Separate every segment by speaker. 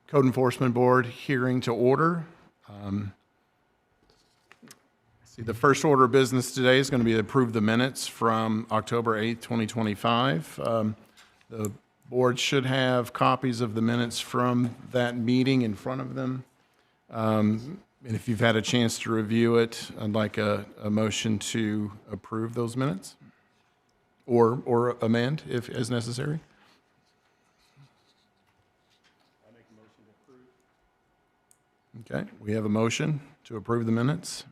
Speaker 1: Code Enforcement Board hearing to order. See, the first order of business today is going to be to approve the minutes from October 8th, 2025. The board should have copies of the minutes from that meeting in front of them. And if you've had a chance to review it, I'd like a motion to approve those minutes or amend if as necessary. Okay, we have a motion to approve the minutes.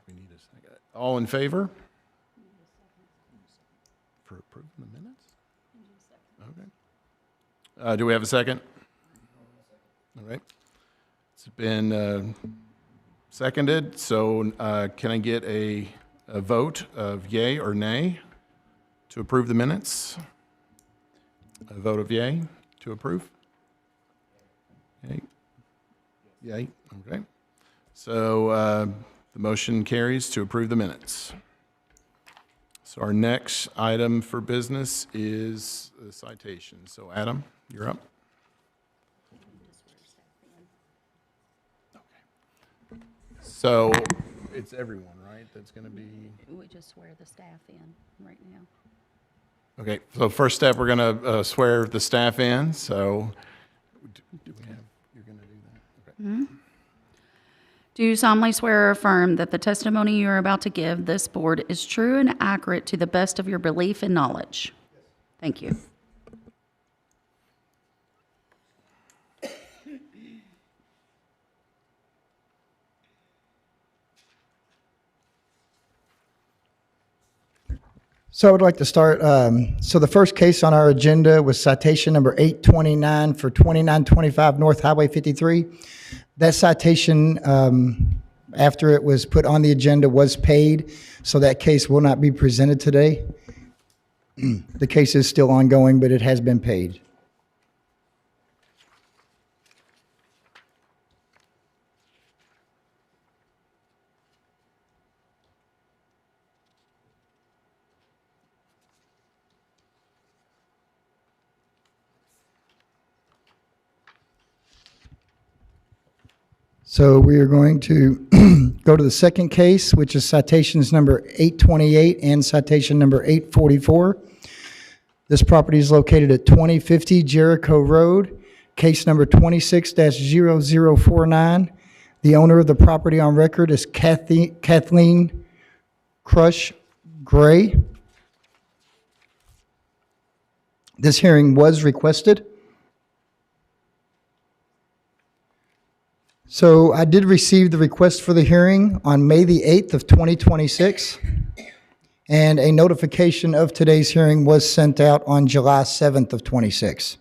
Speaker 1: We need a second. All in favor? For approving the minutes? Okay. Do we have a second? All right. It's been seconded, so can I get a vote of yay or nay to approve the minutes? A vote of yay to approve? Yay? Yay, okay. So the motion carries to approve the minutes. So our next item for business is the citation. So Adam, you're up. Okay. So it's everyone, right? That's going to be...
Speaker 2: We just swear the staff in right now.
Speaker 1: Okay, so first step, we're going to swear the staff in. So do we have, you're going to do that? Okay.
Speaker 2: Mm-hmm. Do you solemnly swear or affirm that the testimony you are about to give this board is true and accurate to the best of your belief and knowledge? Yes. Thank you.
Speaker 3: So I would like to start, so the first case on our agenda was citation number 829 for 2925 North Highway 53. That citation, after it was put on the agenda, was paid, so that case will not be presented today. The case is still ongoing, but it has been paid. So we are going to go to the second case, which is citations number 828 and citation number 844. This property is located at 2050 Jericho Road, case number 26-0049. The owner of the property on record is Kathleen Crush Gray. This hearing was requested. So I did receive the request for the hearing on May the 8th of 2026, and a notification of today's hearing was sent out on July 7th of 26.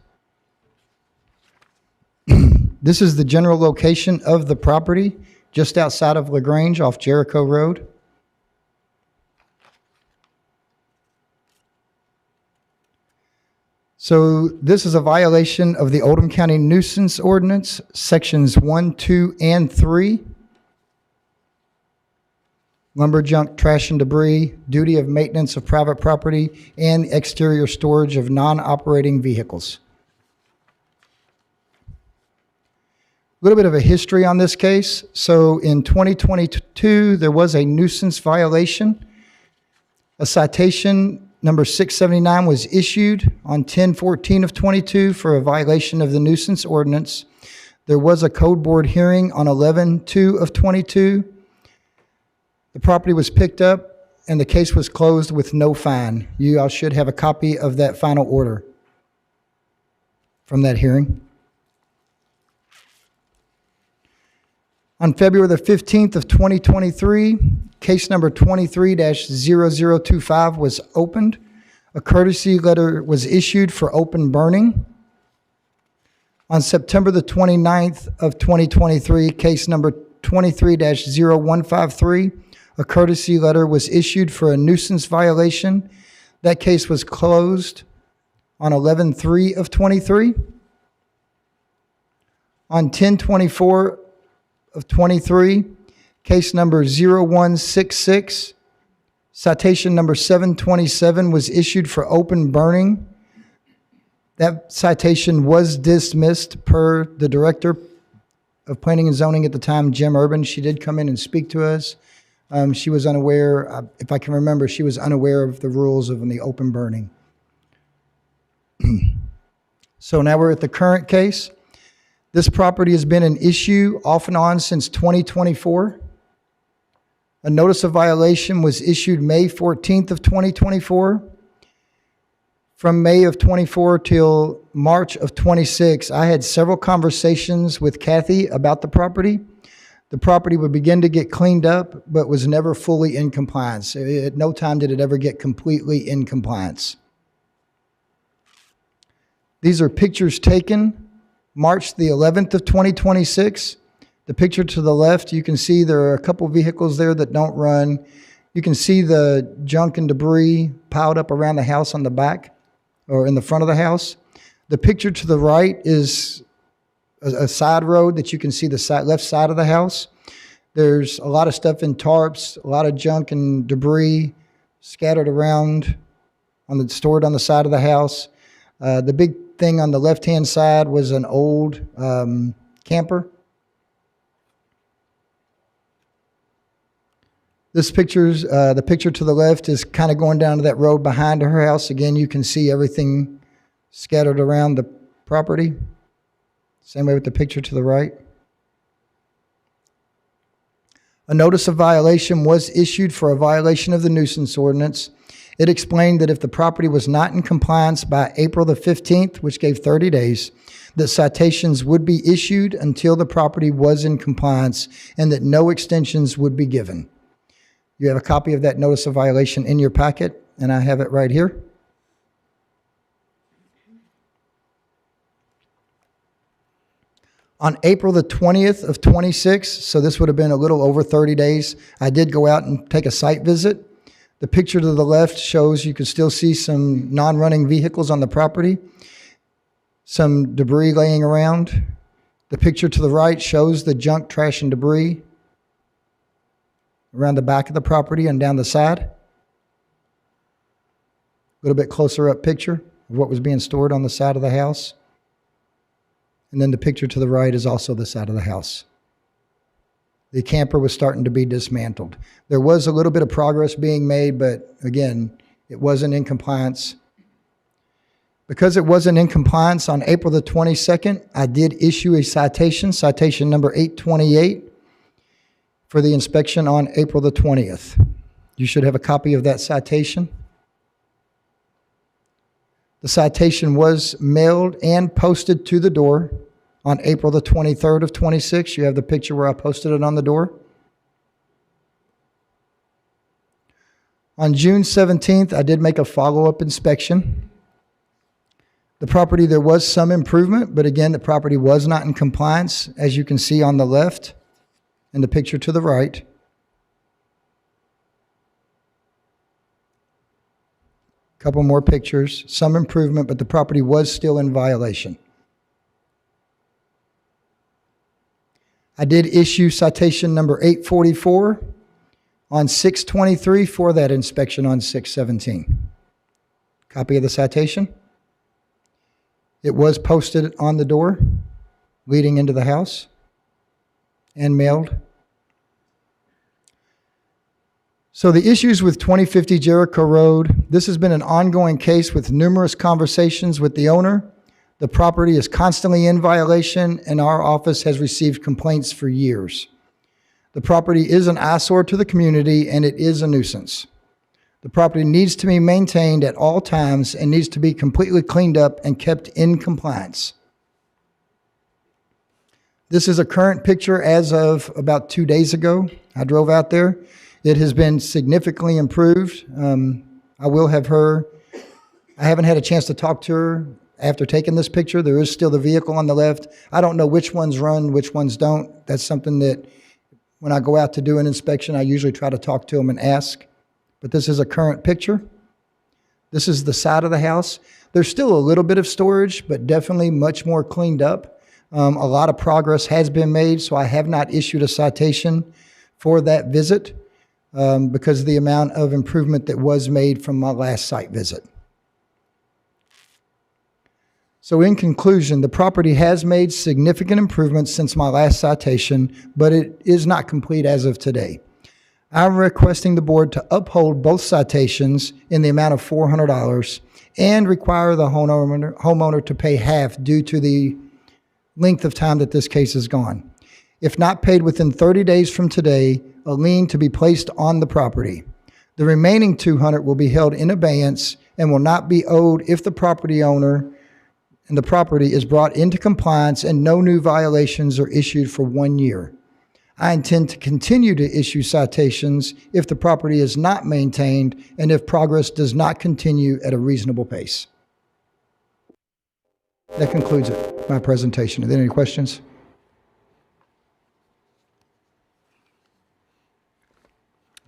Speaker 3: This is the general location of the property, just outside of LaGrange off Jericho Road. So this is a violation of the Oldham County Nuisance Ordinance, Sections 1, 2, and 3. Lumber, junk, trash, and debris, duty of maintenance of private property, and exterior storage of non-operating vehicles. A little bit of a history on this case. So in 2022, there was a nuisance violation. A citation number 679 was issued on 10/14 of 22 for a violation of the nuisance ordinance. There was a code board hearing on 11/2 of 22. The property was picked up and the case was closed with no fine. You all should have a copy of that final order from that hearing. On February the 15th of 2023, case number 23-0025 was opened. A courtesy letter was issued for open burning. On September the 29th of 2023, case number 23-0153, a courtesy letter was issued for a nuisance violation. That case was closed on 11/3 of 23. On 10/24 of 23, case number 0166, Citation number 727 was issued for open burning. That citation was dismissed per the Director of Planning and Zoning at the time, Jim Urban. She did come in and speak to us. She was unaware, if I can remember, she was unaware of the rules of the open burning. So now we're at the current case. This property has been an issue off and on since 2024. A notice of violation was issued May 14th of 2024. From May of 24 till March of 26, I had several conversations with Kathy about the property. The property would begin to get cleaned up, but was never fully in compliance. At no time did it ever get completely in compliance. These are pictures taken March the 11th of 2026. The picture to the left, you can see there are a couple vehicles there that don't run. You can see the junk and debris piled up around the house on the back or in the front of the house. The picture to the right is a side road that you can see the left side of the house. There's a lot of stuff in tarps, a lot of junk and debris scattered around, stored on the side of the house. The big thing on the left-hand side was an old camper. This picture's the picture to the left is kind of going down to that road behind her house. Again, you can see everything scattered around the property. Same way with the picture to the right. A notice of violation was issued for a violation of the nuisance ordinance. It explained that if the property was not in compliance by April the 15th, which gave 30 days, that citations would be issued until the property was in compliance and that no extensions would be given. You have a copy of that notice of violation in your packet, and I have it right here. On April the 20th of 26, so this would have been a little over 30 days, I did go out and take a site visit. The picture to the left shows you can still see some non-running vehicles on the property, some debris laying around. The picture to the right shows the junk, trash, and debris around the back of the property and down the side. A little bit closer up picture of what was being stored on the side of the house. And then the picture to the right is also the side of the house. The camper was starting to be dismantled. There was a little bit of progress being made, but again, it wasn't in compliance. Because it wasn't in compliance on April the 22nd, I did issue a citation, citation number 828, for the inspection on April the 20th. You should have a copy of that citation. The citation was mailed and posted to the door on April the 23rd of 26. You have the picture where I posted it on the door. On June 17th, I did make a follow-up inspection. The property, there was some improvement, but again, the property was not in compliance, as you can see on the left and the picture to the right. Couple more pictures, some improvement, but the property was still in violation. I did issue citation number 844 on 6/23 for that inspection on 6/17. Copy of the citation. It was posted on the door leading into the house and mailed. So the issues with 2050 Jericho Road, this has been an ongoing case with numerous conversations with the owner. The property is constantly in violation, and our office has received complaints for years. The property is an eyesore to the community, and it is a nuisance. The property needs to be maintained at all times and needs to be completely cleaned up and kept in compliance. This is a current picture as of about 2 days ago. I drove out there. It has been significantly improved. I will have her, I haven't had a chance to talk to her after taking this picture. There is still the vehicle on the left. I don't know which ones run, which ones don't. That's something that when I go out to do an inspection, I usually try to talk to them and ask. But this is a current picture. This is the side of the house. There's still a little bit of storage, but definitely much more cleaned up. A lot of progress has been made, so I have not issued a citation for that visit. because of the amount of improvement that was made from my last site visit. So in conclusion, the property has made significant improvements since my last citation, but it is not complete as of today. I'm requesting the board to uphold both citations in the amount of $400 and require the homeowner to pay half due to the length of time that this case has gone. If not paid within 30 days from today, a lien to be placed on the property. The remaining $200 will be held in abeyance and will not be owed if the property owner and the property is brought into compliance and no new violations are issued for 1 year. I intend to continue to issue citations if the property is not maintained and if progress does not continue at a reasonable pace. That concludes it, my presentation. Are there any questions?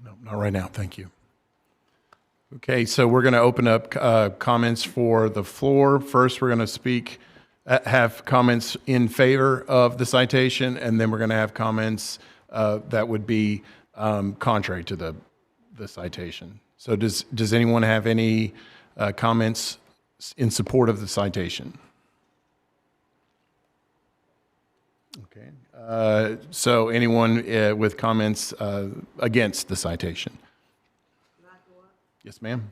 Speaker 1: No, not right now. Thank you. Okay, so we're going to open up comments for the floor. First, we're going to have comments in favor of the citation, and then we're going to have comments that would be contrary to the citation. So does anyone have any comments in support of the citation? Okay. So anyone with comments against the citation? Yes, ma'am.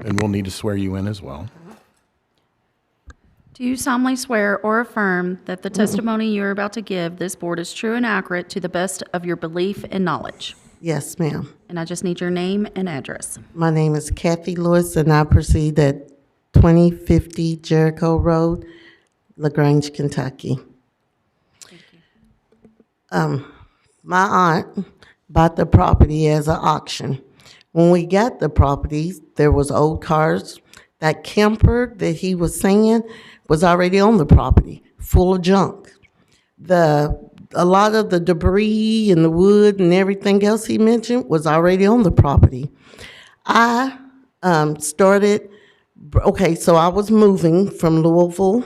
Speaker 1: And we'll need to swear you in as well.
Speaker 2: Do you solemnly swear or affirm that the testimony you are about to give this board is true and accurate to the best of your belief and knowledge?
Speaker 4: Yes, ma'am.
Speaker 2: And I just need your name and address.
Speaker 4: My name is Kathy Lewis, and I proceed at 2050 Jericho Road, LaGrange, Kentucky.
Speaker 2: Thank you.
Speaker 4: My aunt bought the property as an auction. When we got the property, there was old cars. That camper that he was saying was already on the property, full of junk. A lot of the debris and the wood and everything else he mentioned was already on the property. I so I was moving from Louisville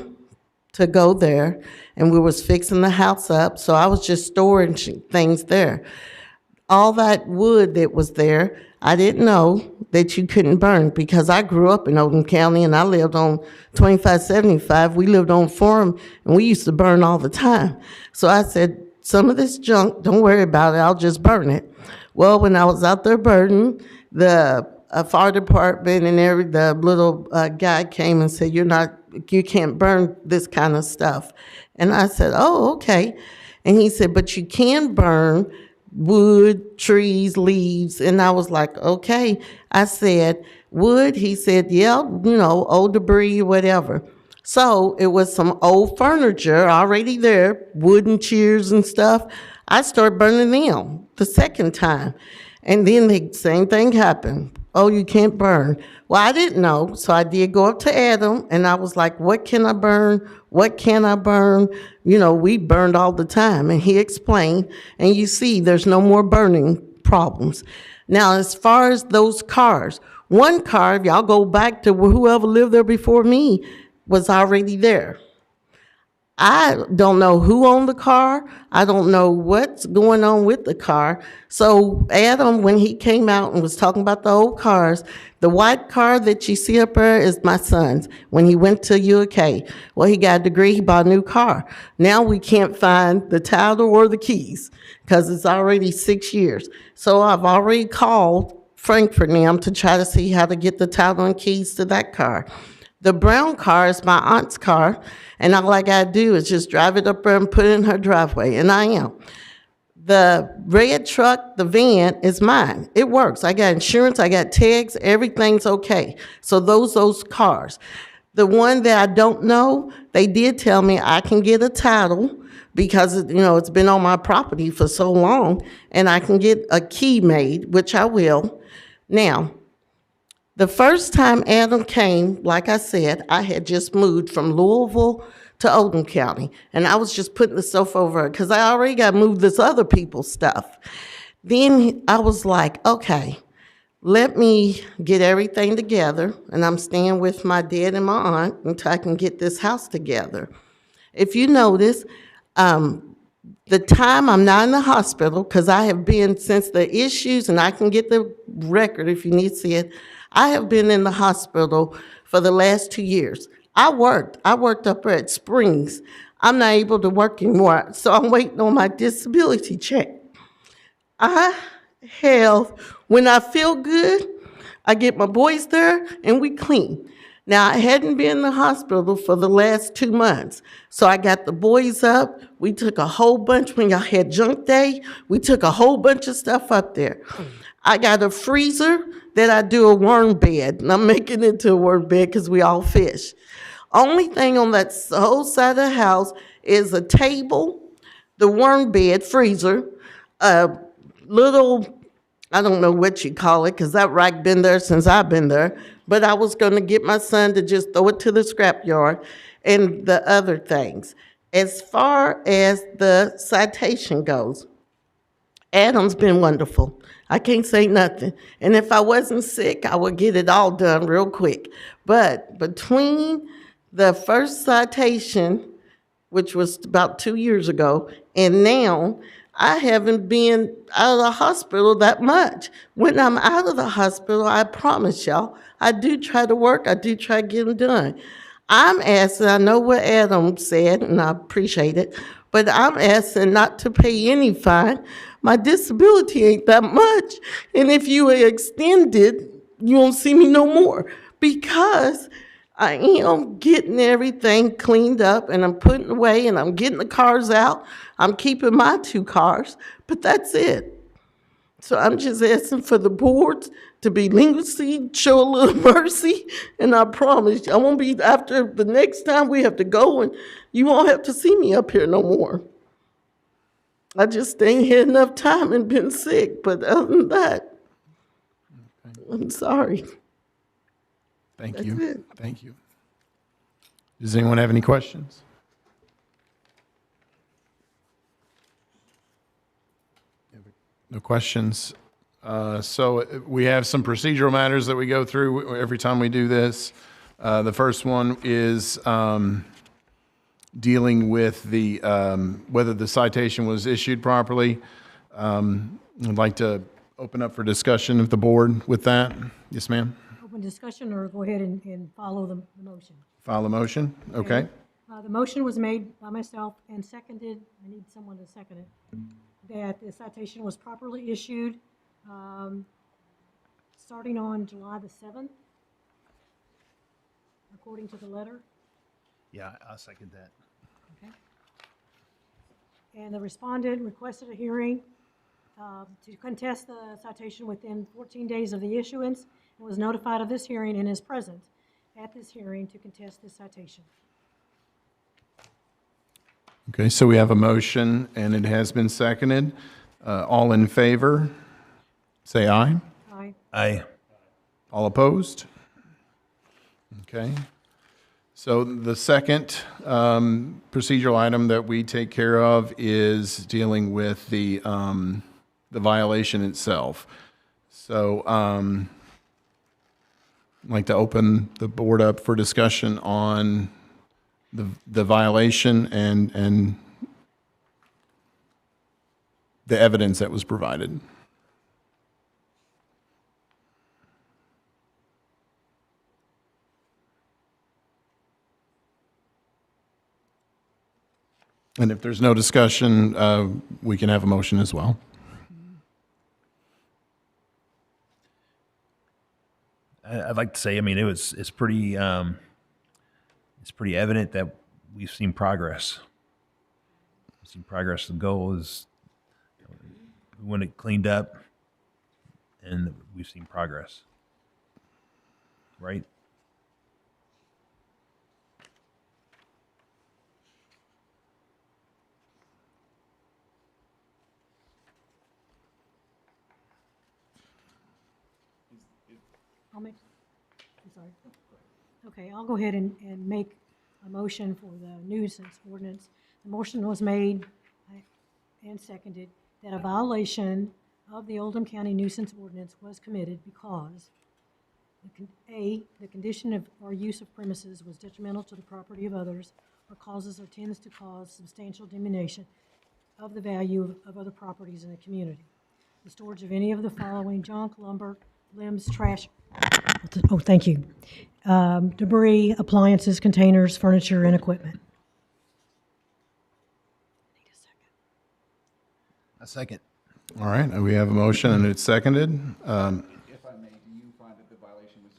Speaker 4: to go there, and we was fixing the house up, so I was just storing things there. All that wood that was there, I didn't know that you couldn't burn, because I grew up in Oldham County and I lived on 2575. We lived on Forum and we used to burn all the time. So I said, some of this junk, don't worry about it, I'll just burn it. Well, when I was out there burning, the fire department and the little guy came and said, you can't burn this kind of stuff. And I said, oh, okay. And he said, but you can burn wood, trees, leaves. And I was like, okay. I said, wood? He said, yeah, old debris, whatever. So it was some old furniture already there, wooden chairs and stuff. I started burning them the second time. And then the same thing happened. Oh, you can't burn. Well, I didn't know, so I did go up to Adam, and I was like, what can I burn? What can I burn? We burned all the time, and he explained, and you see there's no more burning problems. Now, as far as those cars, one car, if y'all go back to whoever lived there before me, was already there. I don't know who owned the car. I don't know what's going on with the car. So Adam, when he came out and was talking about the old cars, the white car that you see up there is my son's. When he went to UK, well, he got a degree, he bought a new car. Now we can't find the title or the keys because it's already 6 years. So I've already called Frankfurt now to try to see how to get the title and keys to that car. The brown car is my aunt's car, and all I gotta do is just drive it up there and put it in her driveway, and I am. The red truck, the van, is mine. It works. I got insurance, I got tags, everything's okay. So those cars. The one that I don't know, they did tell me I can get a title because, it's been on my property for so long, and I can get a key made, which I will. Now, the first time Adam came, like I said, I had just moved from Louisville to Oldham County, and I was just putting the stuff over because I already got moved this other people's stuff. Then I was like, okay, let me get everything together, and I'm staying with my dad and my aunt until I can get this house together. If you notice, The time I'm not in the hospital, because I have been since the issues, and I can get the record if you need to see it, I have been in the hospital for the last 2 years. I worked up at Springs. I'm not able to work anymore, so I'm waiting on my disability check. I have, when I feel good, I get my boys there and we clean. Now, I hadn't been in the hospital for the last 2 months, so I got the boys up. We took a whole bunch, when y'all had junk day, we took a whole bunch of stuff up there. I got a freezer that I do a worm bed, and I'm making it into a worm bed because we all fish. Only thing on that whole side of the house is a table, the worm bed freezer, a little, I don't know what you call it, because that rack been there since I've been there, but I was gonna get my son to just throw it to the scrapyard and the other things. As far as the citation goes, Adam's been wonderful. I can't say nothing. And if I wasn't sick, I would get it all done real quick. But between the first citation, which was about 2 years ago, and now, I haven't been out of the hospital that much. When I'm out of the hospital, I promise y'all, I do try to work, I do try to get them done. I'm asking, I know what Adam said, and I appreciate it, but I'm asking not to pay any fine. My disability ain't that much, and if you extend it, you won't see me no more, because I am getting everything cleaned up and I'm putting away and I'm getting the cars out. I'm keeping my 2 cars, but that's it. So I'm just asking for the boards to be leniency, show a little mercy, and I promise you, I won't be, after the next time we have to go, and you won't have to see me up here no more. I just ain't had enough time and been sick, but other than that, I'm sorry.
Speaker 1: Thank you.
Speaker 4: it.
Speaker 1: Thank you. Does anyone have any questions? No questions. So we have some procedural matters that we go through every time we do this. The first one is dealing with the whether the citation was issued properly. I'd like to open up for discussion of the board with that. Yes, ma'am.
Speaker 5: Open discussion, or go ahead and follow the motion.
Speaker 1: File a motion. Okay.
Speaker 5: The motion was made by myself and seconded, I need someone to second it, that the citation was properly issued, starting on July the 7th, according to the letter.
Speaker 6: Yeah, I'll second that.
Speaker 5: Okay. And the respondent requested a hearing to contest the citation within 14 days of the issuance, and was notified of this hearing and is present at this hearing to contest this citation.
Speaker 1: Okay, so we have a motion and it has been seconded. All in favor, say aye.
Speaker 5: Aye.
Speaker 6: Aye.
Speaker 1: All opposed? Okay. So the second procedural item that we take care of is dealing with the violation itself. So I'd like to open the board up for discussion on the violation and the evidence that was provided. And if there's no discussion, we can have a motion as well.
Speaker 6: I'd like to say, I mean, it's pretty evident that we've seen progress. We've seen progress. The goal is we want it cleaned up, and we've seen progress. Right?
Speaker 5: I'm sorry. Okay, I'll go ahead and make a motion for the nuisance ordinance. The motion was made and seconded that a violation of the Oldham County nuisance ordinance was committed because the condition of or use of premises was detrimental to the property of others or causes or tends to cause substantial diminution of the value of other properties in the community. The storage of any of the following: junk, lumber, limbs, trash. Oh, thank you. Debris, appliances, containers, furniture, and equipment.
Speaker 6: A second.
Speaker 1: All right, we have a motion and it's seconded.
Speaker 7: If I may, do you find that the violation was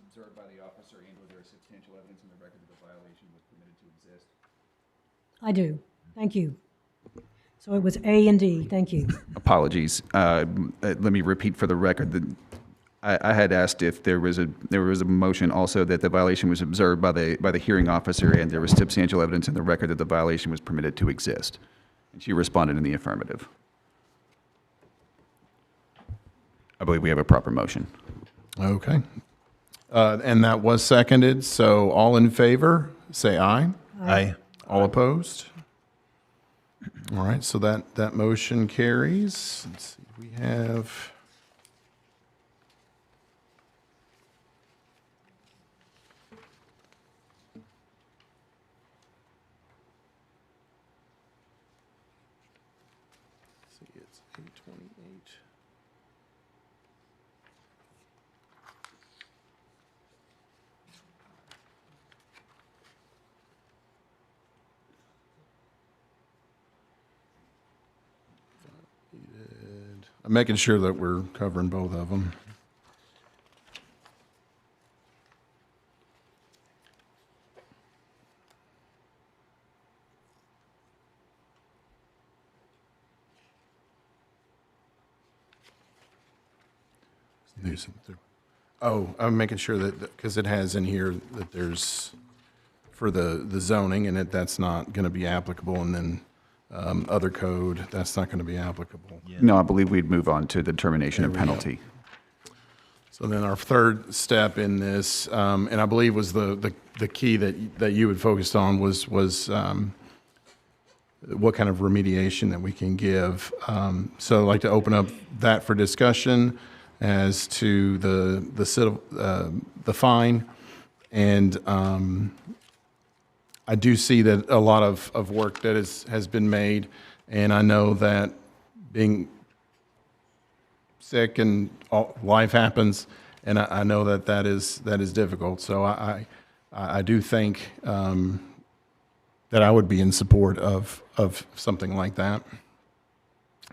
Speaker 7: observed by the officer and or there is substantial evidence in the record that the violation was permitted to exist?
Speaker 5: I do. Thank you. So it was A and D. Thank you.
Speaker 7: Apologies. Let me repeat for the record that I had asked if there was a motion also that the violation was observed by the hearing officer and there was substantial evidence in the record that the violation was permitted to exist. And she responded in the affirmative. I believe we have a proper motion.
Speaker 1: Okay. And that was seconded, so all in favor, say aye.
Speaker 6: Aye.
Speaker 1: All opposed? All right, so that motion carries. Let's see, we have... Let's see, it's 8:28. I'm making sure that we're covering both of them. Oh, I'm making sure that, because it has in here that there's, for the zoning, and that's not going to be applicable, and then other code, that's not going to be applicable.
Speaker 7: No, I believe we'd move on to the determination of penalty.
Speaker 1: So then our third step in this, and I believe was the key that you had focused on was what kind of remediation that we can give. So I'd like to open up that for discussion as to the fine. And I do see that a lot of work that has been made, and I know that being sick and life happens, and I know that is difficult. So I do think that I would be in support of something like that.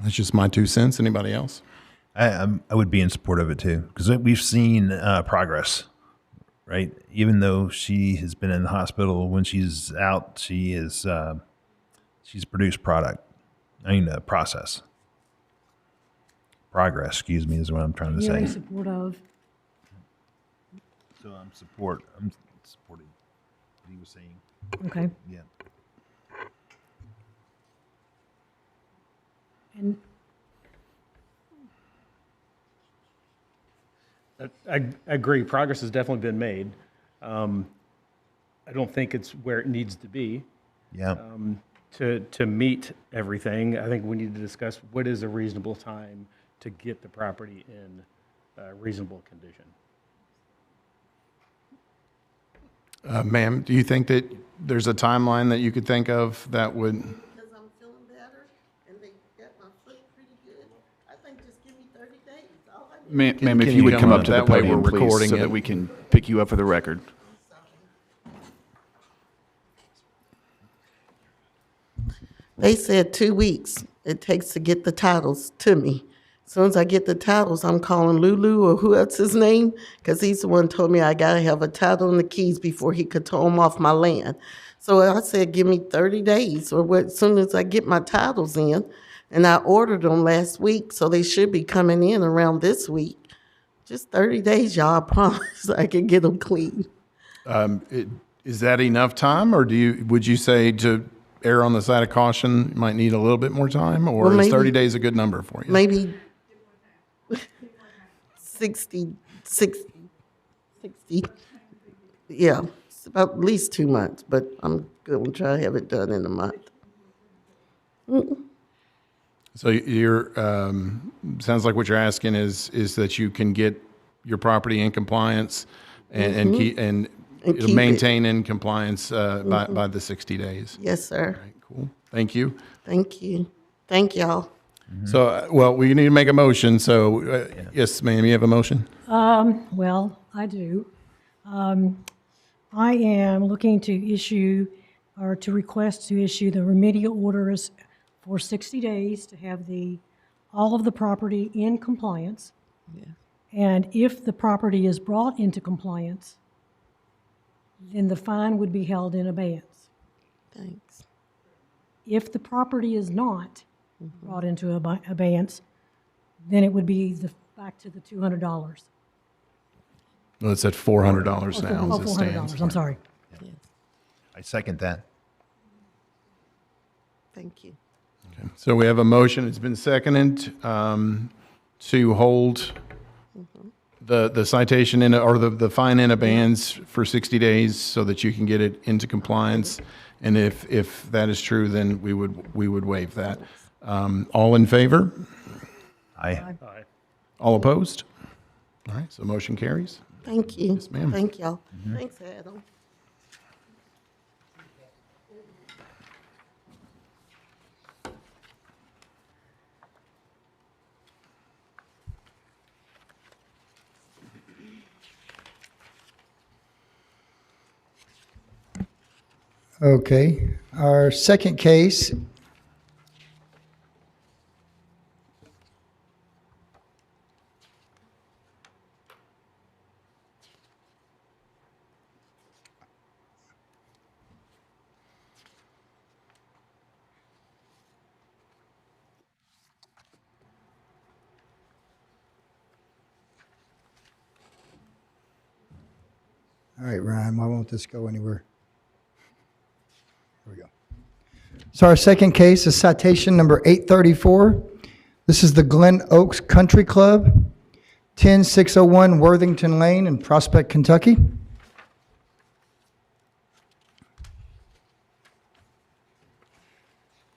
Speaker 1: That's just my 2 cents. Anybody else?
Speaker 6: I would be in support of it too, because we've seen progress, right? Even though she has been in the hospital, when she's out, she's produced process. Progress, excuse me, is what I'm trying to
Speaker 5: You're in
Speaker 6: say.
Speaker 5: support of.
Speaker 6: So I'm supporting what he was saying.
Speaker 5: Okay.
Speaker 6: Yeah.
Speaker 5: And
Speaker 8: I agree. Progress has definitely been made. I don't think it's where it needs to be.
Speaker 6: Yeah.
Speaker 8: To meet everything, I think we need to discuss what is a reasonable time to get the property in reasonable condition.
Speaker 1: Ma'am, do you think that there's a timeline that you could think of that would?
Speaker 4: Because I'm feeling better and they got my foot pretty good, I think just give me 30 days. All I need.
Speaker 7: Ma'am, if
Speaker 1: Can
Speaker 7: you would
Speaker 1: you
Speaker 7: come
Speaker 1: come
Speaker 7: up
Speaker 1: up?
Speaker 7: to the
Speaker 1: That way
Speaker 7: podium,
Speaker 1: we're
Speaker 7: please,
Speaker 1: recording
Speaker 7: so
Speaker 1: it.
Speaker 7: that we can pick you up for the record.
Speaker 4: They said 2 weeks it takes to get the titles to me. As soon as I get the titles, I'm calling Lulu or who else his name, because he's the one who told me I gotta have a title and the keys before he could tow them off my land. So I said, give me 30 days, or what, as soon as I get my titles in, and I ordered them last week, so they should be coming in around this week. Just 30 days, y'all, I promise I can get them clean.
Speaker 1: Is that enough time, or would you say to err on the side of caution, you might need a little bit more time, or
Speaker 4: Well,
Speaker 1: is
Speaker 4: maybe-
Speaker 1: 30 days a good number for you?
Speaker 4: Maybe 60, yeah, it's about at least 2 months, but I'm gonna try to have it done in a month.
Speaker 1: So you're, sounds like what you're asking is that you can get your property in compliance and keep, and
Speaker 4: And
Speaker 1: it'll
Speaker 4: keep
Speaker 1: maintain in compliance by the 60 days.
Speaker 4: Yes, sir.
Speaker 1: All right, cool. Thank you.
Speaker 4: Thank you. Thank y'all.
Speaker 1: So, well, we need to make a motion, so, yes, ma'am, you have a motion?
Speaker 5: Well, I do. I am looking to issue, or to request to issue the remedial orders for 60 days to have all of the property in compliance. And if the property is brought into compliance, then the fine would be held in abeyance.
Speaker 4: Thanks.
Speaker 5: If the property is not brought into abeyance, then it would be back to the $200.
Speaker 1: Well, it's at $400 now
Speaker 5: Oh,
Speaker 1: as it stands.
Speaker 5: $400, I'm sorry.
Speaker 6: I second that.
Speaker 4: Thank you.
Speaker 1: So we have a motion, it's been seconded, to hold the citation or the fine in abeyance for 60 days so that you can get it into compliance. And if that is true, then we would waive that. All in favor?
Speaker 6: Aye.
Speaker 1: All opposed? All right, so motion carries.
Speaker 4: Thank you.
Speaker 1: Yes, ma'am.
Speaker 4: Thank y'all. Thanks, Adam.
Speaker 3: Okay, our second case. All right, Ryan, why won't this go anywhere? Here we go. So our second case is citation number 834. This is the Glen Oaks Country Club, 10601 Worthington Lane in Prospect, Kentucky.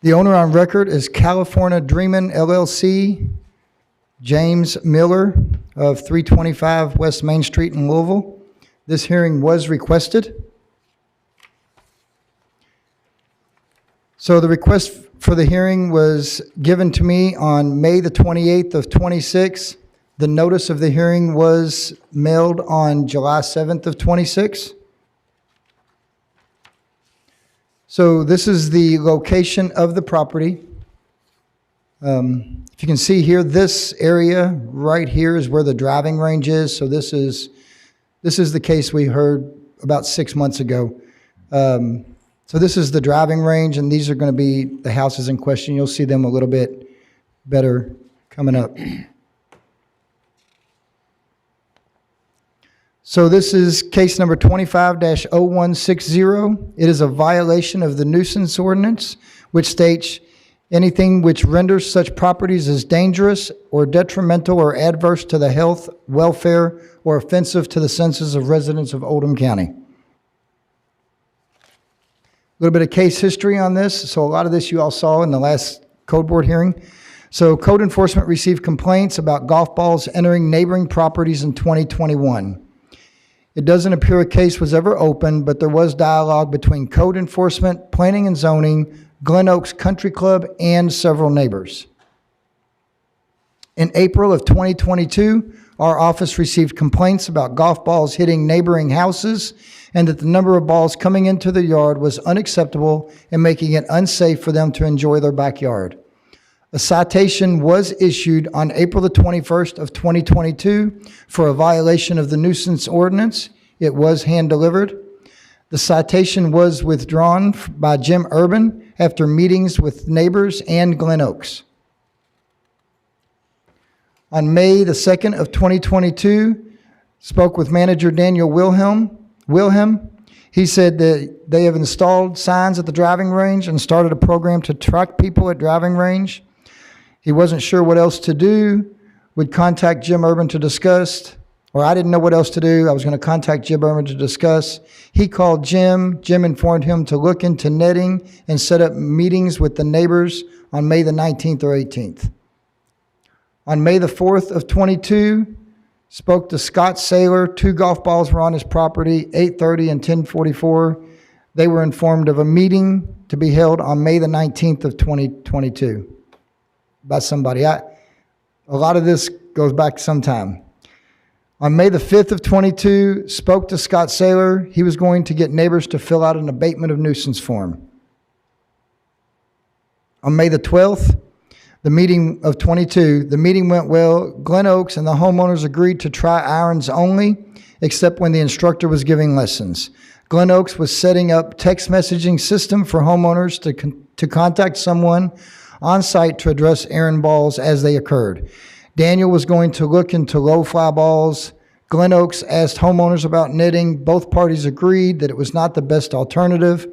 Speaker 3: The owner on record is California Dreamin' LLC, James Miller of 325 West Main Street in Louisville. This hearing was requested. So the request for the hearing was given to me on May the 28th of 26. The notice of the hearing was mailed on July 7th of 26. So this is the location of the property. If you can see here, this area right here is where the driving range is. So this is the case we heard about 6 months ago. So this is the driving range, and these are going to be the houses in question. You'll see them a little bit better coming up. So this is case number 25-0160. It is a violation of the nuisance ordinance, which states anything which renders such properties as dangerous or detrimental or adverse to the health, welfare, or offensive to the census of residents of Oldham County. A little bit of case history on this. So a lot of this you all saw in the last code board hearing. So code enforcement received complaints about golf balls entering neighboring properties in 2021. It doesn't appear a case was ever opened, but there was dialogue between code enforcement, planning and zoning, Glen Oaks Country Club, and several neighbors. In April of 2022, our office received complaints about golf balls hitting neighboring houses and that the number of balls coming into the yard was unacceptable and making it unsafe for them to enjoy their backyard. A citation was issued on April the 21st of 2022 for a violation of the nuisance ordinance. It was hand-delivered. The citation was withdrawn by Jim Urban after meetings with neighbors and Glen Oaks. On May the 2nd of 2022, spoke with manager Daniel Wilhelm. He said that they have installed signs at the driving range and started a program to track people at driving range. He wasn't sure what else to do, would contact Jim Urban to discuss, or I didn't know what else to do. I was going to contact Jim Urban to discuss. He called Jim. Jim informed him to look into netting and set up meetings with the neighbors on May the 19th or 18th. On May the 4th of 22, spoke to Scott Saylor. 2 golf balls were on his property, 8:30 and 10:44. They were informed of a meeting to be held on May the 19th of 2022. by somebody. A lot of this goes back some time. On May the 5th of 22, spoke to Scott Saylor. He was going to get neighbors to fill out an abatement of nuisance form. On May the 12th, the meeting went well. Glen Oaks and the homeowners agreed to try irons only, except when the instructor was giving lessons. Glen Oaks was setting up text messaging system for homeowners to contact someone on site to address errand balls as they occurred. Daniel was going to look into low fly balls. Glen Oaks asked homeowners about knitting. Both parties agreed that it was not the best alternative.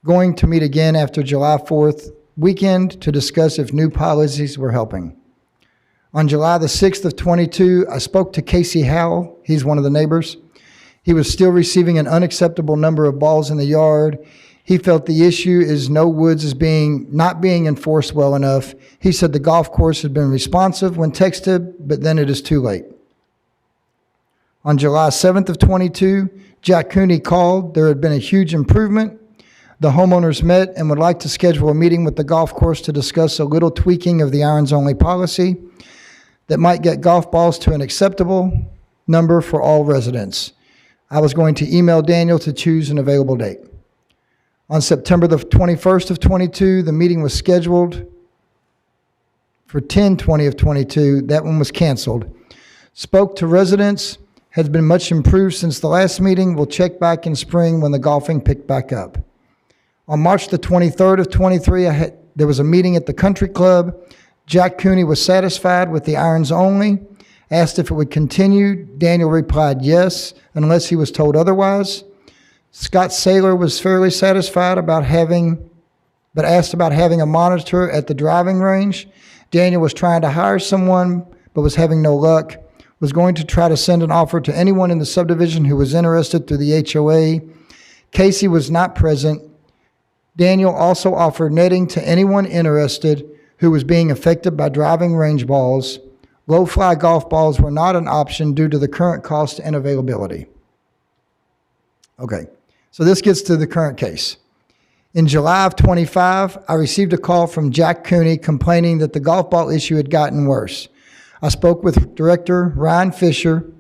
Speaker 3: Going to meet again after July 4th weekend to discuss if new policies were helping. On July the 6th of 22, I spoke to Casey Howell. He's one of the neighbors. He was still receiving an unacceptable number of balls in the yard. He felt the issue is no woods is not being enforced well enough. He said the golf course had been responsive when texted, but then it is too late. On July 7th of 22, Jack Cooney called. There had been a huge improvement. The homeowners met and would like to schedule a meeting with the golf course to discuss a little tweaking of the irons-only policy that might get golf balls to an acceptable number for all residents. I was going to email Daniel to choose an available date. On September the 21st of 22, the meeting was scheduled for 10/20 of 22. That one was canceled. Spoke to residents, has been much improved since the last meeting. We'll check back in spring when the golfing picked back up. On March the 23rd of 23, there was a meeting at the country club. Jack Cooney was satisfied with the irons only, asked if it would continue. Daniel replied yes, unless he was told otherwise. Scott Saylor was fairly satisfied but asked about having a monitor at the driving range. Daniel was trying to hire someone, but was having no luck. Was going to try to send an offer to anyone in the subdivision who was interested through the HOA. Casey was not present. Daniel also offered netting to anyone interested who was being affected by driving range balls. Low fly golf balls were not an option due to the current cost and availability. Okay, so this gets to the current case. In July of 25, I received a call from Jack Cooney complaining that the golf ball issue had gotten worse. I spoke with Director Ryan Fisher.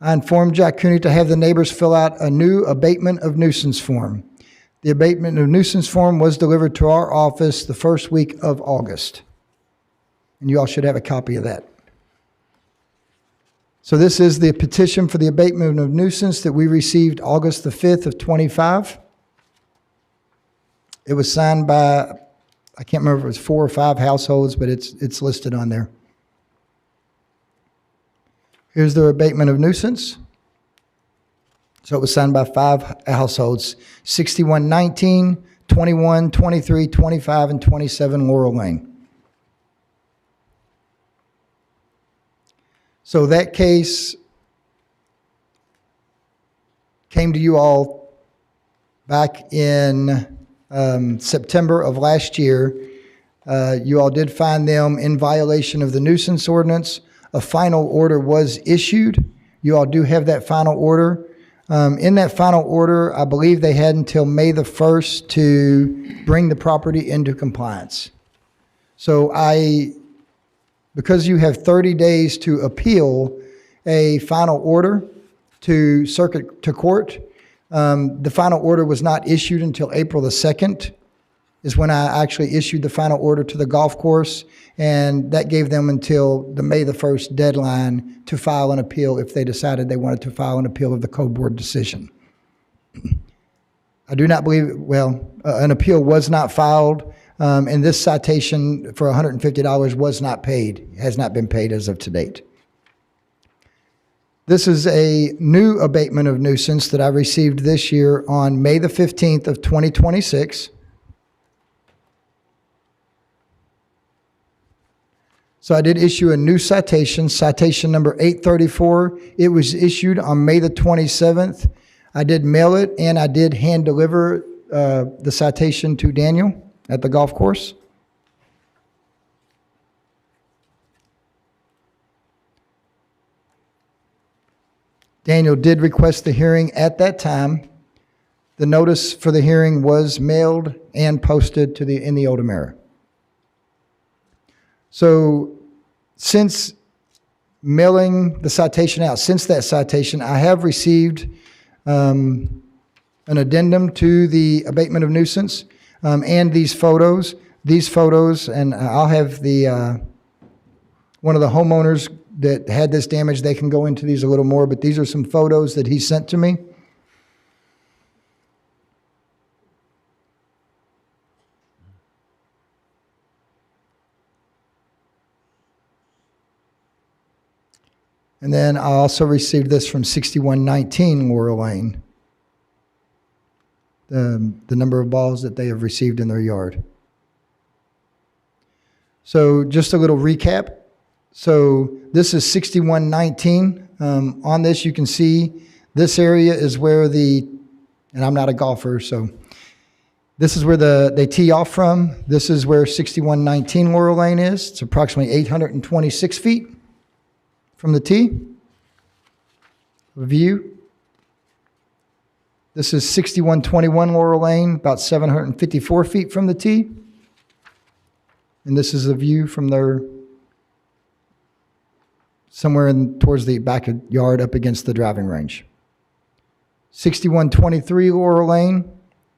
Speaker 3: I informed Jack Cooney to have the neighbors fill out a new abatement of nuisance form. The abatement of nuisance form was delivered to our office the first week of August. And you all should have a copy of that. So this is the petition for the abatement of nuisance that we received August the 5th of 25. It was signed by, I can't remember if it was 4 or 5 households, but it's listed on there. Here's their abatement of nuisance. So it was signed by 5 households, 6119, 21, 23, 25, and 27 Laurel Lane. So that case came to you all back in September of last year. You all did find them in violation of the nuisance ordinance. A final order was issued. You all do have that final order. In that final order, I believe they had until May the 1st to bring the property into compliance. So because you have 30 days to appeal a final order to court, the final order was not issued until April the 2nd is when I actually issued the final order to the golf course, and that gave them until the May the 1st deadline to file an appeal if they decided they wanted to file an appeal of the code board decision. I do not believe, an appeal was not filed, and this citation for $150 was not paid, has not been paid as of to date. This is a new abatement of nuisance that I received this year on May the 15th of 2026. So I did issue a new citation, citation number 834. It was issued on May the 27th. I did mail it, and I did hand deliver the citation to Daniel at the golf course. Daniel did request the hearing at that time. The notice for the hearing was mailed and posted in the Oldham Era. So since mailing the citation out, since that citation, I have received an addendum to the abatement of nuisance and these photos. These photos, and I'll have the one of the homeowners that had this damage, they can go into these a little more, but these are some photos that he sent to me. And then I also received this from 6119 Laurel Lane. The number of balls that they have received in their yard. So just a little recap. So this is 6119. On this, you can see this area is where and I'm not a golfer, so this is where they tee off from. This is where 6119 Laurel Lane is. It's approximately 826 feet from the tee. View. This is 6121 Laurel Lane, about 754 feet from the tee. And this is a view from their, somewhere towards the backyard up against the driving range. 6123 Laurel Lane,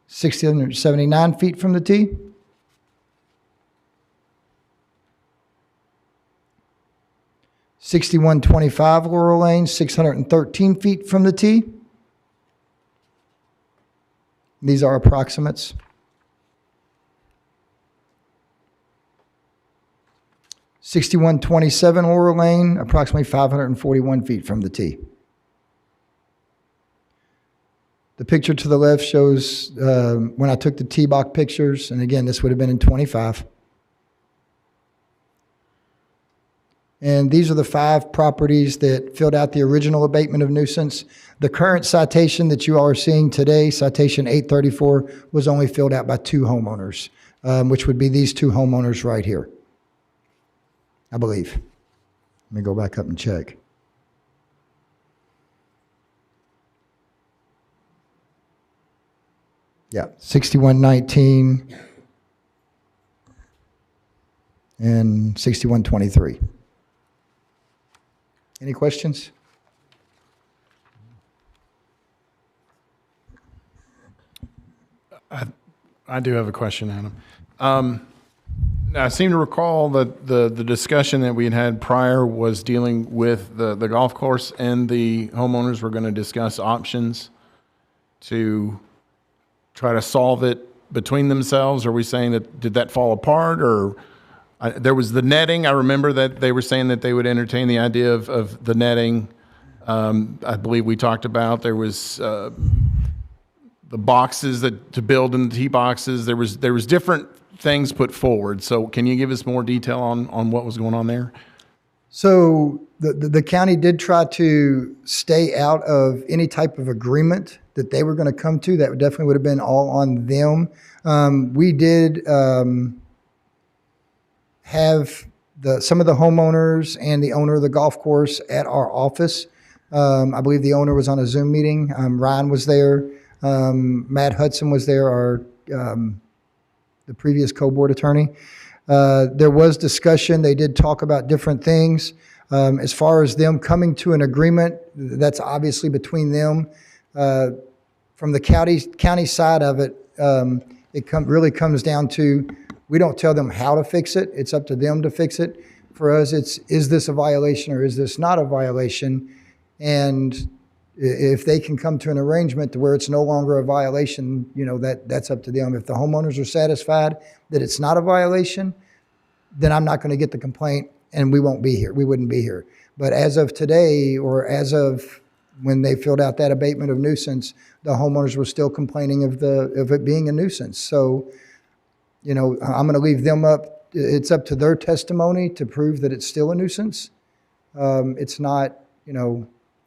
Speaker 3: 679 feet from the tee. (6125) Laurel Lane, 613 feet from the tee. These are approximates. 6127 Laurel Lane, approximately 541 feet from the tee. The picture to the left shows when I took the tee box pictures, and again, this would have been in 25. And these are the 5 properties that filled out the original abatement of nuisance. The current citation that you all are seeing today, citation 834, was only filled out by 2 homeowners, which would be these 2 homeowners right here, I believe. Let me go back up and check. Yeah, 6119 and 6123. Any questions?
Speaker 1: I do have a question, Adam. I seem to recall that the discussion that we had prior was dealing with the golf course, and the homeowners were going to discuss options to try to solve it between themselves. Are we saying that, did that fall apart, or there was the netting? I remember that they were saying that they would entertain the idea of the netting. I believe we talked about there was the boxes that to build in the tee boxes. There was different things put forward. So can you give us more detail on what was going on there?
Speaker 3: So the county did try to stay out of any type of agreement that they were going to come to. That definitely would have been all on them. We did have some of the homeowners and the owner of the golf course at our office. I believe the owner was on a Zoom meeting. Ryan was there. Matt Hudson was there, the previous co-board attorney. There was discussion. They did talk about different things. As far as them coming to an agreement, that's obviously between them. From the county side of it, really comes down to, we don't tell them how to fix it. It's up to them to fix it. For us, is this a violation or is this not a violation? And if they can come to an arrangement to where it's no longer a violation, that's up to them. If the homeowners are satisfied that it's not a violation, then I'm not going to get the complaint and we won't be here. We wouldn't be here. But as of today, or as of when they filled out that abatement of nuisance, the homeowners were still complaining of it being a nuisance. So, I'm going to leave them up. It's up to their testimony to prove that it's still a nuisance. It's not,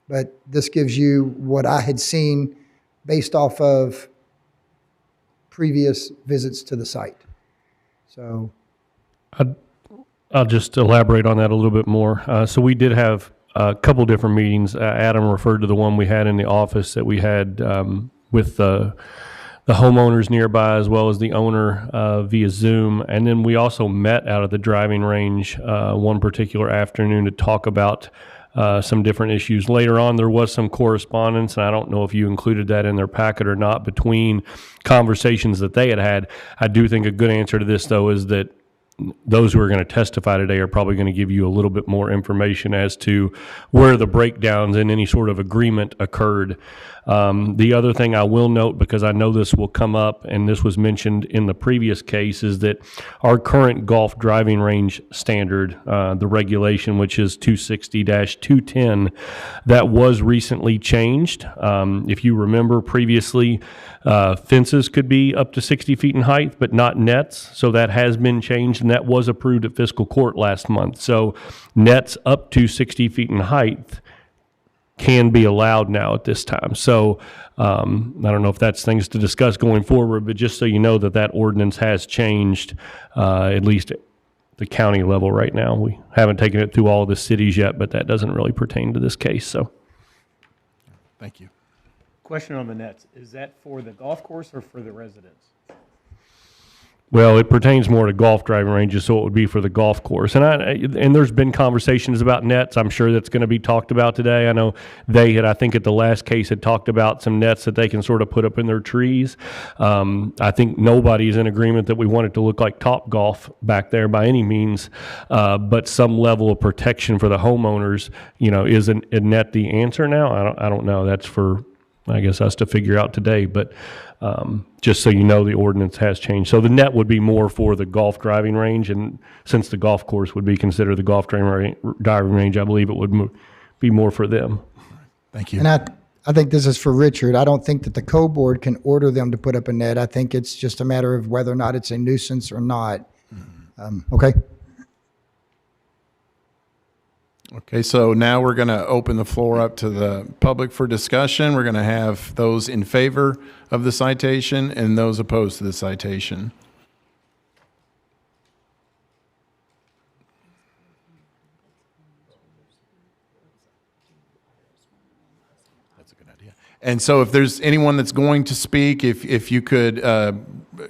Speaker 3: but this gives you what I had seen based off of previous visits to the site. So
Speaker 9: I'll just elaborate on that a little bit more. So we did have a couple different meetings. Adam referred to the one we had in the office that we had with the the homeowners nearby as well as the owner via Zoom. And then we also met out at the driving range one particular afternoon to talk about some different issues. Later on, there was some correspondence, and I don't know if you included that in their packet or not, between conversations that they had had. I do think a good answer to this, though, is that those who are going to testify today are probably going to give you a little bit more information as to where the breakdowns in any sort of agreement occurred. The other thing I will note, because I know this will come up, and this was mentioned in the previous case, is that our current golf driving range standard, the regulation, which is 260-210, that was recently changed. If you remember previously, fences could be up to 60 feet in height, but not nets. So that has been changed, and that was approved at fiscal court last month. So nets up to 60 feet in height can be allowed now at this time. So I don't know if that's things to discuss going forward, but just so you know that that ordinance has changed, at least at the county level right now. We haven't taken it through all of the cities yet, but that doesn't really pertain to this case. So
Speaker 1: Thank you.
Speaker 8: Question on the nets, is that for the golf course or for the residents?
Speaker 9: well, it pertains more to golf driving ranges, so it would be for the golf course. And there's been conversations about nets. I'm sure that's going to be talked about today. I know they had, I think at the last case, had talked about some nets that they can sort of put up in their trees. I think nobody's in agreement that we want it to look like Top Golf back there by any means, but some level of protection for the homeowners, isn't a net the answer now? I don't know. That's for, I guess, us to figure out today, but just so you know, the ordinance has changed. So the net would be more for the golf driving range, and since the golf course would be considered the golf driving range, I believe it would be more for them.
Speaker 1: Thank you.
Speaker 3: And I think this is for Richard. I don't think that the co-board can order them to put up a net. I think it's just a matter of whether or not it's a nuisance or not. Okay?
Speaker 1: Okay, so now we're going to open the floor up to the public for discussion. We're going to have those in favor of the citation and those opposed to the citation. That's a good idea. And so if there's anyone that's going to speak, if you could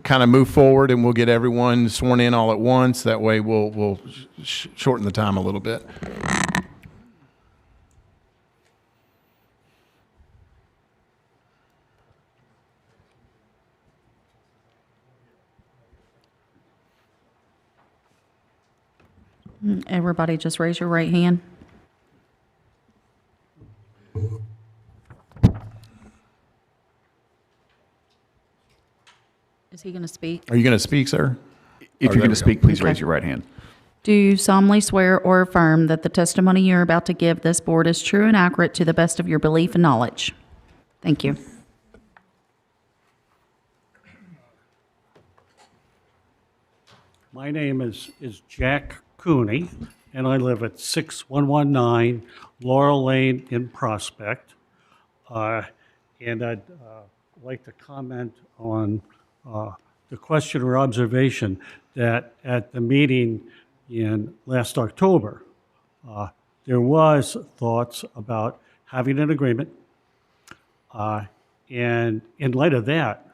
Speaker 1: kind of move forward and we'll get everyone sworn in all at once. That way we'll shorten the time a little bit.
Speaker 2: Everybody just raise your right hand. Is he going to speak?
Speaker 1: Are you going to speak, sir?
Speaker 7: If you're going to speak, please raise your right hand.
Speaker 2: Do you solemnly swear or affirm that the testimony you're about to give this board is true and accurate to the best of your belief and knowledge? Thank you.
Speaker 10: My name is Jack Cooney, and I live at 6119 Laurel Lane in Prospect. And I'd like to comment on the question or observation that at the meeting in last October, there was thoughts about having an agreement. And in light of that,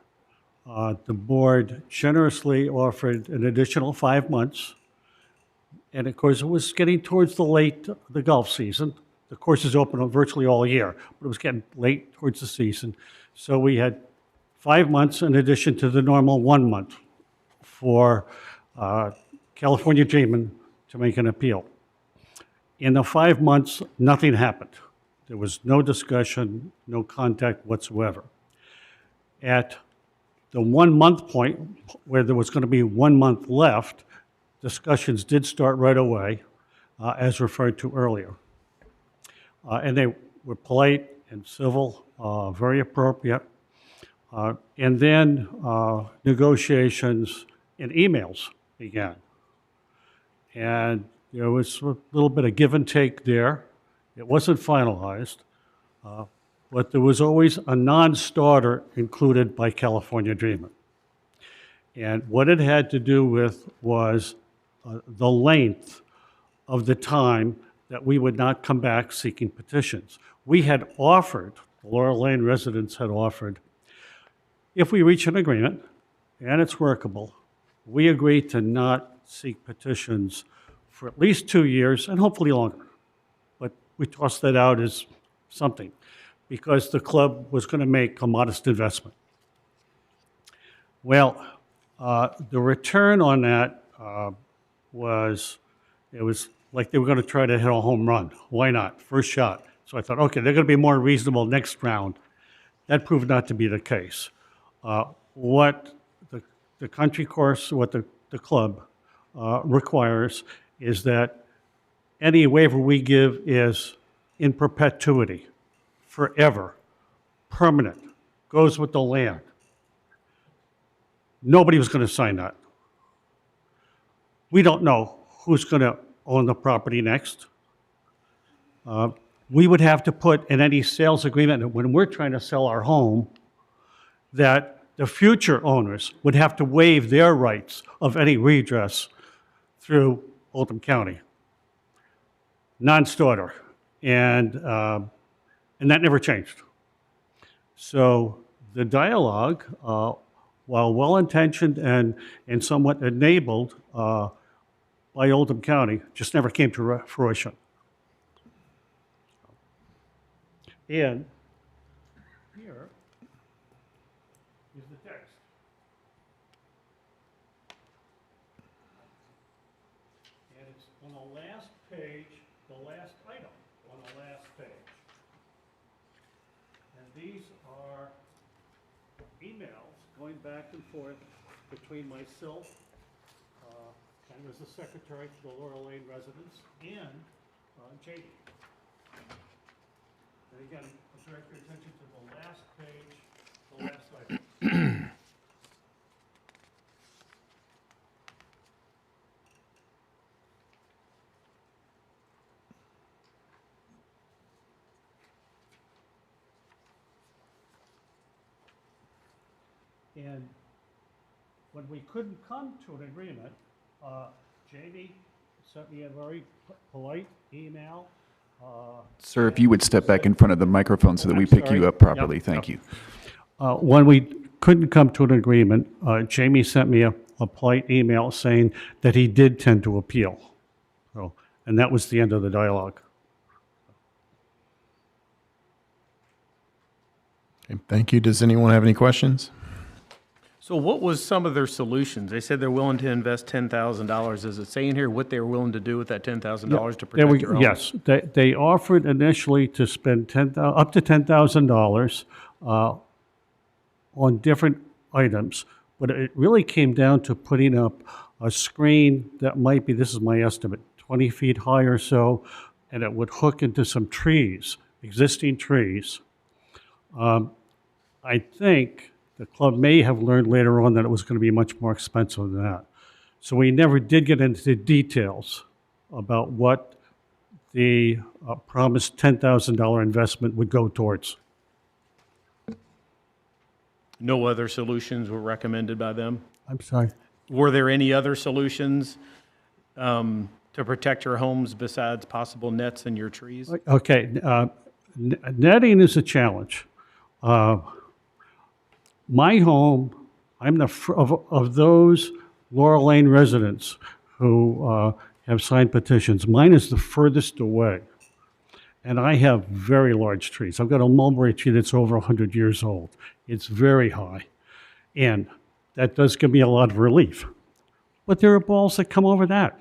Speaker 10: the board generously offered an additional 5 months. And of course, it was getting towards the golf season. The course is open virtually all year, but it was getting late towards the season. So we had 5 months in addition to the normal 1 month for California Dreamin' to make an appeal. In the 5 months, nothing happened. There was no discussion, no contact whatsoever. At the 1 month point, where there was going to be 1 month left, discussions did start right away, as referred to earlier. And they were polite and civil, very appropriate. And then negotiations and emails began. And there was a little bit of give and take there. It wasn't finalized, but there was always a non-starter included by California Dreamin'. And what it had to do with was the length of the time that we would not come back seeking petitions. We had offered, the Laurel Lane residents had offered, if we reach an agreement and it's workable, we agree to not seek petitions for at least 2 years and hopefully longer. But we tossed that out as something because the club was going to make a modest investment. Well, the return on that was like they were going to try to hit a home run. Why not? First shot. So I thought, okay, they're going to be more reasonable next round. That proved not to be the case. What the country course, what the club requires is that any waiver we give is in perpetuity, forever, permanent, goes with the land. Nobody was going to sign that. We don't know who's going to own the property next. We would have to put in any sales agreement when we're trying to sell our home that the future owners would have to waive their rights of any redress through Oldham County. Non-starter. And that never changed. So the dialogue, while well-intentioned and somewhat enabled by Oldham County, just never came to fruition. And here is the text. And it's on the last page, the last item on the last page. And these are emails going back and forth between myself, and as the secretary to the Laurel Lane residents, and JD. And again, I'll direct your attention to the last page, the last item. And when we couldn't come to an agreement, Jamie sent me a very polite email.
Speaker 7: Sir, if you would step back in front of the microphone so that we pick you up properly, thank you.
Speaker 10: When we couldn't come to an agreement, Jamie sent me a polite email saying that he did tend to appeal. So, and that was the end of the dialogue.
Speaker 1: Okay, thank you. Does anyone have any questions?
Speaker 8: So what was some of their solutions? They said they're willing to invest $10,000. Does it say in here what they were willing to do with that $10,000 to protect your home?
Speaker 10: Yes, they offered initially to spend up to $10,000 on different items, but it really came down to putting up a screen that might be, this is my estimate, 20 feet high or so, and it would hook into some trees, existing trees. I think the club may have learned later on that it was going to be much more expensive than that. So we never did get into the details about what the promised $10,000 investment would go towards.
Speaker 8: No other solutions were recommended by them?
Speaker 10: I'm sorry.
Speaker 8: Were there any other solutions to protect your homes besides possible nets in your trees?
Speaker 10: Okay, netting is a challenge. My home, I'm of those Laurel Lane residents who have signed petitions, mine is the furthest away. And I have very large trees. I've got a mulberry tree that's over 100 years old. It's very high. And that does give me a lot of relief. But there are balls that come over that.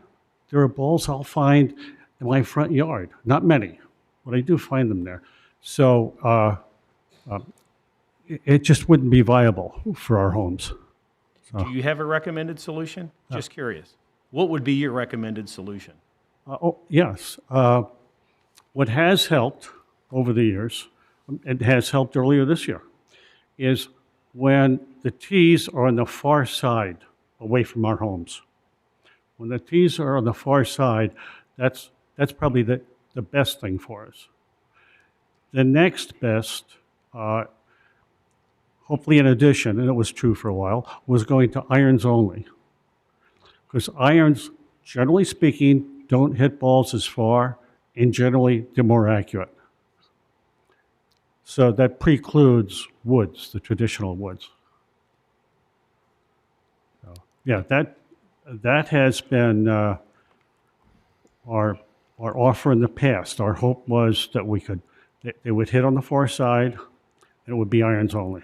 Speaker 10: There are balls I'll find in my front yard. Not many, but I do find them there. So it just wouldn't be viable for our homes.
Speaker 8: Do you have a recommended solution? Just curious. What would be your recommended solution?
Speaker 10: Yes. What has helped over the years, and has helped earlier this year, is when the tees are on the far side away from our homes. When the tees are on the far side, that's probably the best thing for us. The next best, hopefully in addition, and it was true for a while, was going to irons only. Because irons, generally speaking, don't hit balls as far, and generally they're more accurate. So that precludes woods, the traditional woods. Yeah, that has been our offer in the past. Our hope was that they would hit on the far side, and it would be irons only.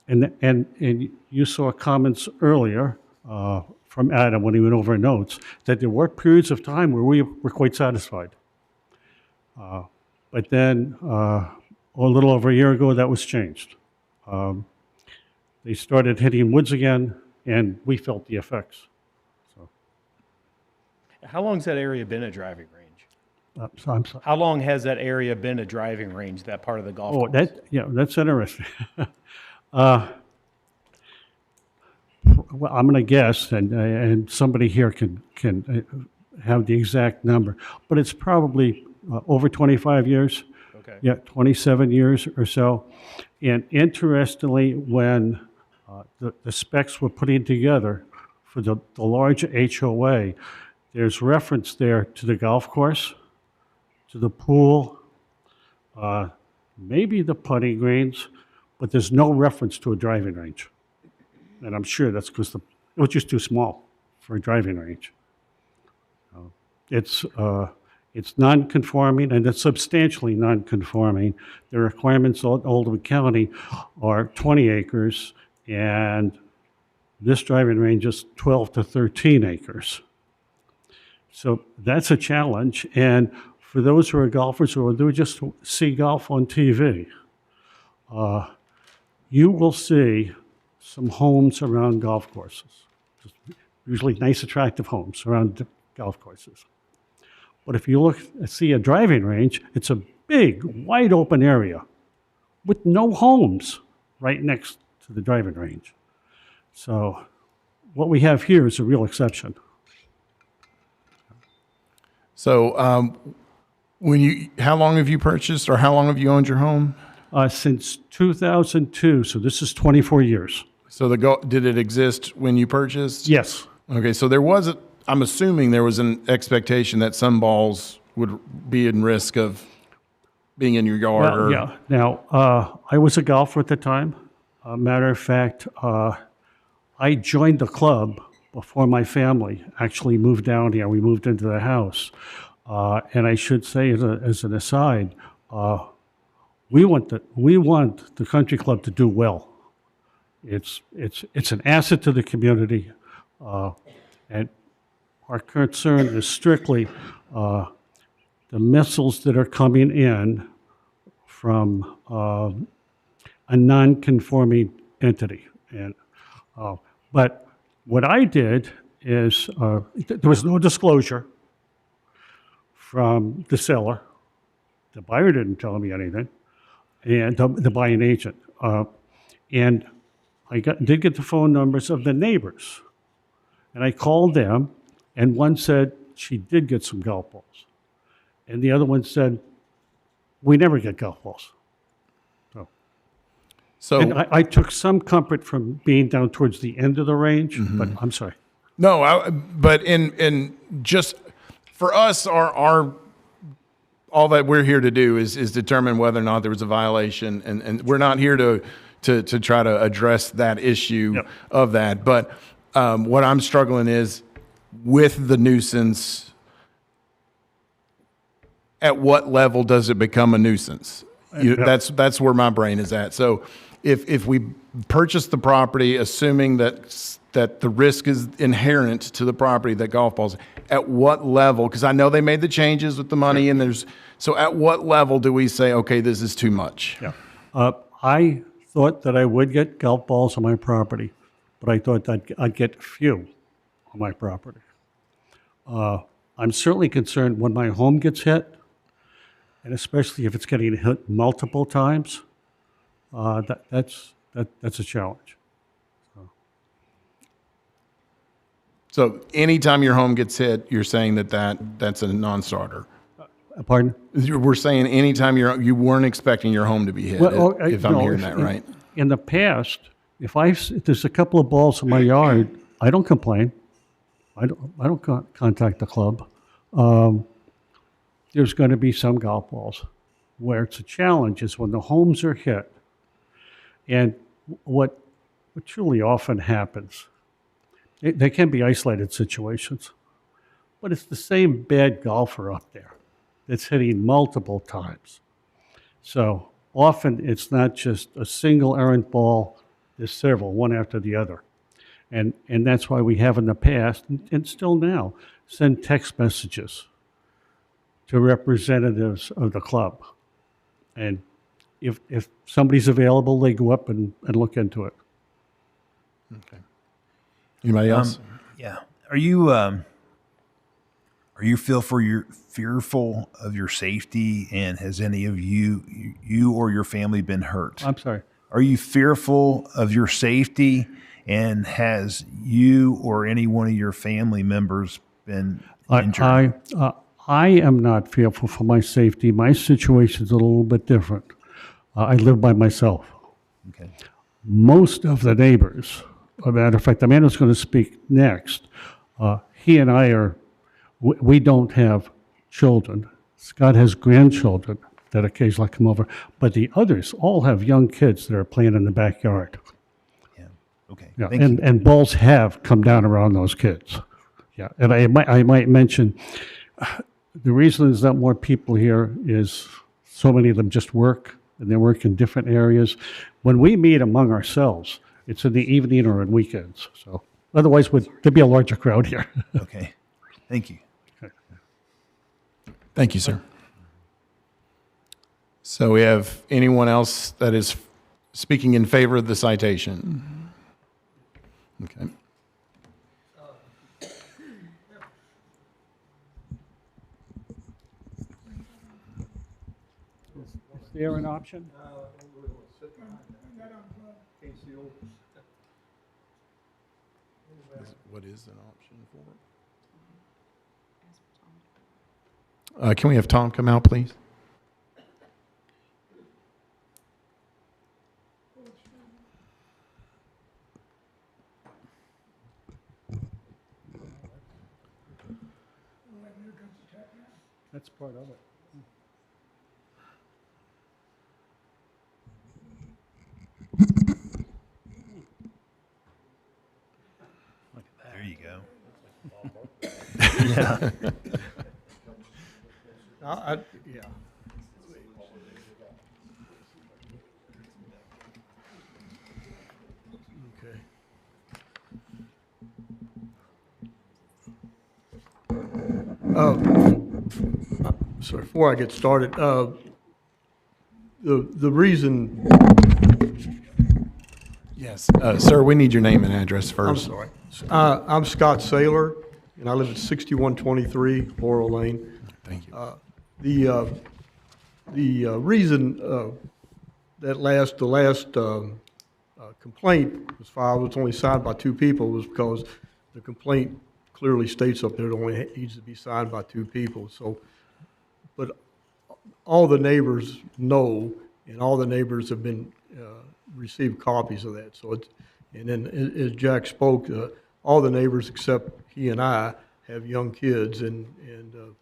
Speaker 10: And you saw comments earlier from Adam when he went over notes that there were periods of time where we were quite satisfied. But then a little over a year ago, that was changed. They started hitting woods again, and we felt the effects.
Speaker 8: How long's that area been a driving range?
Speaker 10: So I'm sorry.
Speaker 8: How long has that area been a driving range, that part of the golf
Speaker 10: Oh,
Speaker 8: course?
Speaker 10: that's interesting. Well, I'm going to guess, and somebody here can have the exact number, but it's probably over 25 years.
Speaker 8: Okay.
Speaker 10: Yeah, 27 years or so. And interestingly, when the specs were putting together for the large HOA, there's reference there to the golf course, to the pool, maybe the putting greens, but there's no reference to a driving range. And I'm sure that's because it was just too small for a driving range. It's non-conforming, and it's substantially non-conforming. The requirements of Oldham County are 20 acres, and this driving range is 12 to 13 acres. So that's a challenge. And for those who are golfers or who just see golf on TV, you will see some homes around golf courses, just usually nice, attractive homes around the golf courses. But if you see a driving range, it's a big, wide open area with no homes right next to the driving range. So what we have here is a real exception.
Speaker 1: So, how long have you purchased, or how long have you owned your home?
Speaker 10: Since 2002, so this is 24 years.
Speaker 1: So did it exist when you purchased?
Speaker 10: Yes.
Speaker 1: Okay, so I'm assuming there was an expectation that some balls would be in risk of being in your yard.
Speaker 10: Well, yeah. Now, I was a golfer at the time. Matter of fact, I joined the club before my family actually moved down here. We moved into the house. And I should say, as an aside, we want the country club to do well. It's an asset to the community, and our concern is strictly the missiles that are coming in from a non-conforming entity. And but what I did is there was no disclosure from the seller. The buyer didn't tell me anything, and the buying agent. And I did get the phone numbers of the neighbors, and I called them, and one said she did get some golf balls, and the other one said, we never get golf balls.
Speaker 1: So
Speaker 10: And I took some comfort from being down towards the end of the range, but I'm sorry.
Speaker 1: no, but in just for us, our all that we're here to do is determine whether or not there was a violation, and we're not here to try to address that issue
Speaker 10: Yep.
Speaker 1: of that. But what I'm struggling is with the nuisance. At what level does it become a nuisance? That's where my brain is at. So if we purchase the property, assuming that the risk is inherent to the property, that golf balls, at what level? Because I know they made the changes with the money, and so at what level do we say, okay, this is too much?
Speaker 10: Yeah. I thought that I would get golf balls on my property, but I thought that I'd get few on my property. I'm certainly concerned when my home gets hit, and especially if it's getting hit multiple times. That's a challenge.
Speaker 1: So anytime your home gets hit, you're saying that's a non-starter.
Speaker 10: Pardon?
Speaker 1: We're saying anytime you weren't expecting your home to be hit, if I'm
Speaker 10: no,
Speaker 1: hearing that right.
Speaker 10: In the past, if there's a couple of balls in my yard, I don't complain. I don't contact the club. There's going to be some golf balls. Where it's a challenge is when the homes are hit. And what truly often happens They can be isolated situations. But it's the same bad golfer up there that's hitting multiple times. So often it's not just a single errant ball, there's several, one after the other. And that's why we have in the past, and still now, send text messages to representatives of the club. And if somebody's available, they go up and look into it.
Speaker 1: Okay. Anybody else?
Speaker 6: Yeah. Are you fearful of your safety, and has any of you or your family been hurt?
Speaker 10: I'm sorry.
Speaker 6: Are you fearful of your safety, and has you or any one of your family members been injured?
Speaker 10: I am not fearful for my safety. My situation's a little bit different. I live by myself.
Speaker 6: Okay.
Speaker 10: Most of the neighbors, as a matter of fact, the man who's going to speak next, he and I we don't have children. Scott has grandchildren that occasionally come over, but the others all have young kids that are playing in the backyard.
Speaker 6: Yeah. Okay.
Speaker 10: Yeah,
Speaker 6: Thank you.
Speaker 10: and balls have come down around those kids. Yeah, and I might mention, the reason there's not more people here is so many of them just work, and they work in different areas. When we meet among ourselves, it's in the evening or on weekends. So otherwise, there'd be a larger crowd here.
Speaker 6: Okay. Thank you.
Speaker 1: Thank you, sir. So we have anyone else that is speaking in favor of the citation? Okay.
Speaker 10: Is there an option?
Speaker 1: What is an option for? Can we have Tom come out, please?
Speaker 10: That's part of it.
Speaker 6: There you go.
Speaker 11: Yeah. Okay. Sorry, before I get started, the reason,
Speaker 1: Yes. Sir, we need your name and address
Speaker 11: I'm
Speaker 1: first.
Speaker 11: sorry. I'm Scott Saylor, and I live at 6123 Laurel Lane.
Speaker 1: Thank you.
Speaker 11: The reason the last complaint was filed, was only signed by 2 people, was because the complaint clearly states up there it only needs to be signed by 2 people. So, but all the neighbors know, and all the neighbors have been received copies of that. So it's, and then as Jack spoke, all the neighbors except he and I have young kids, and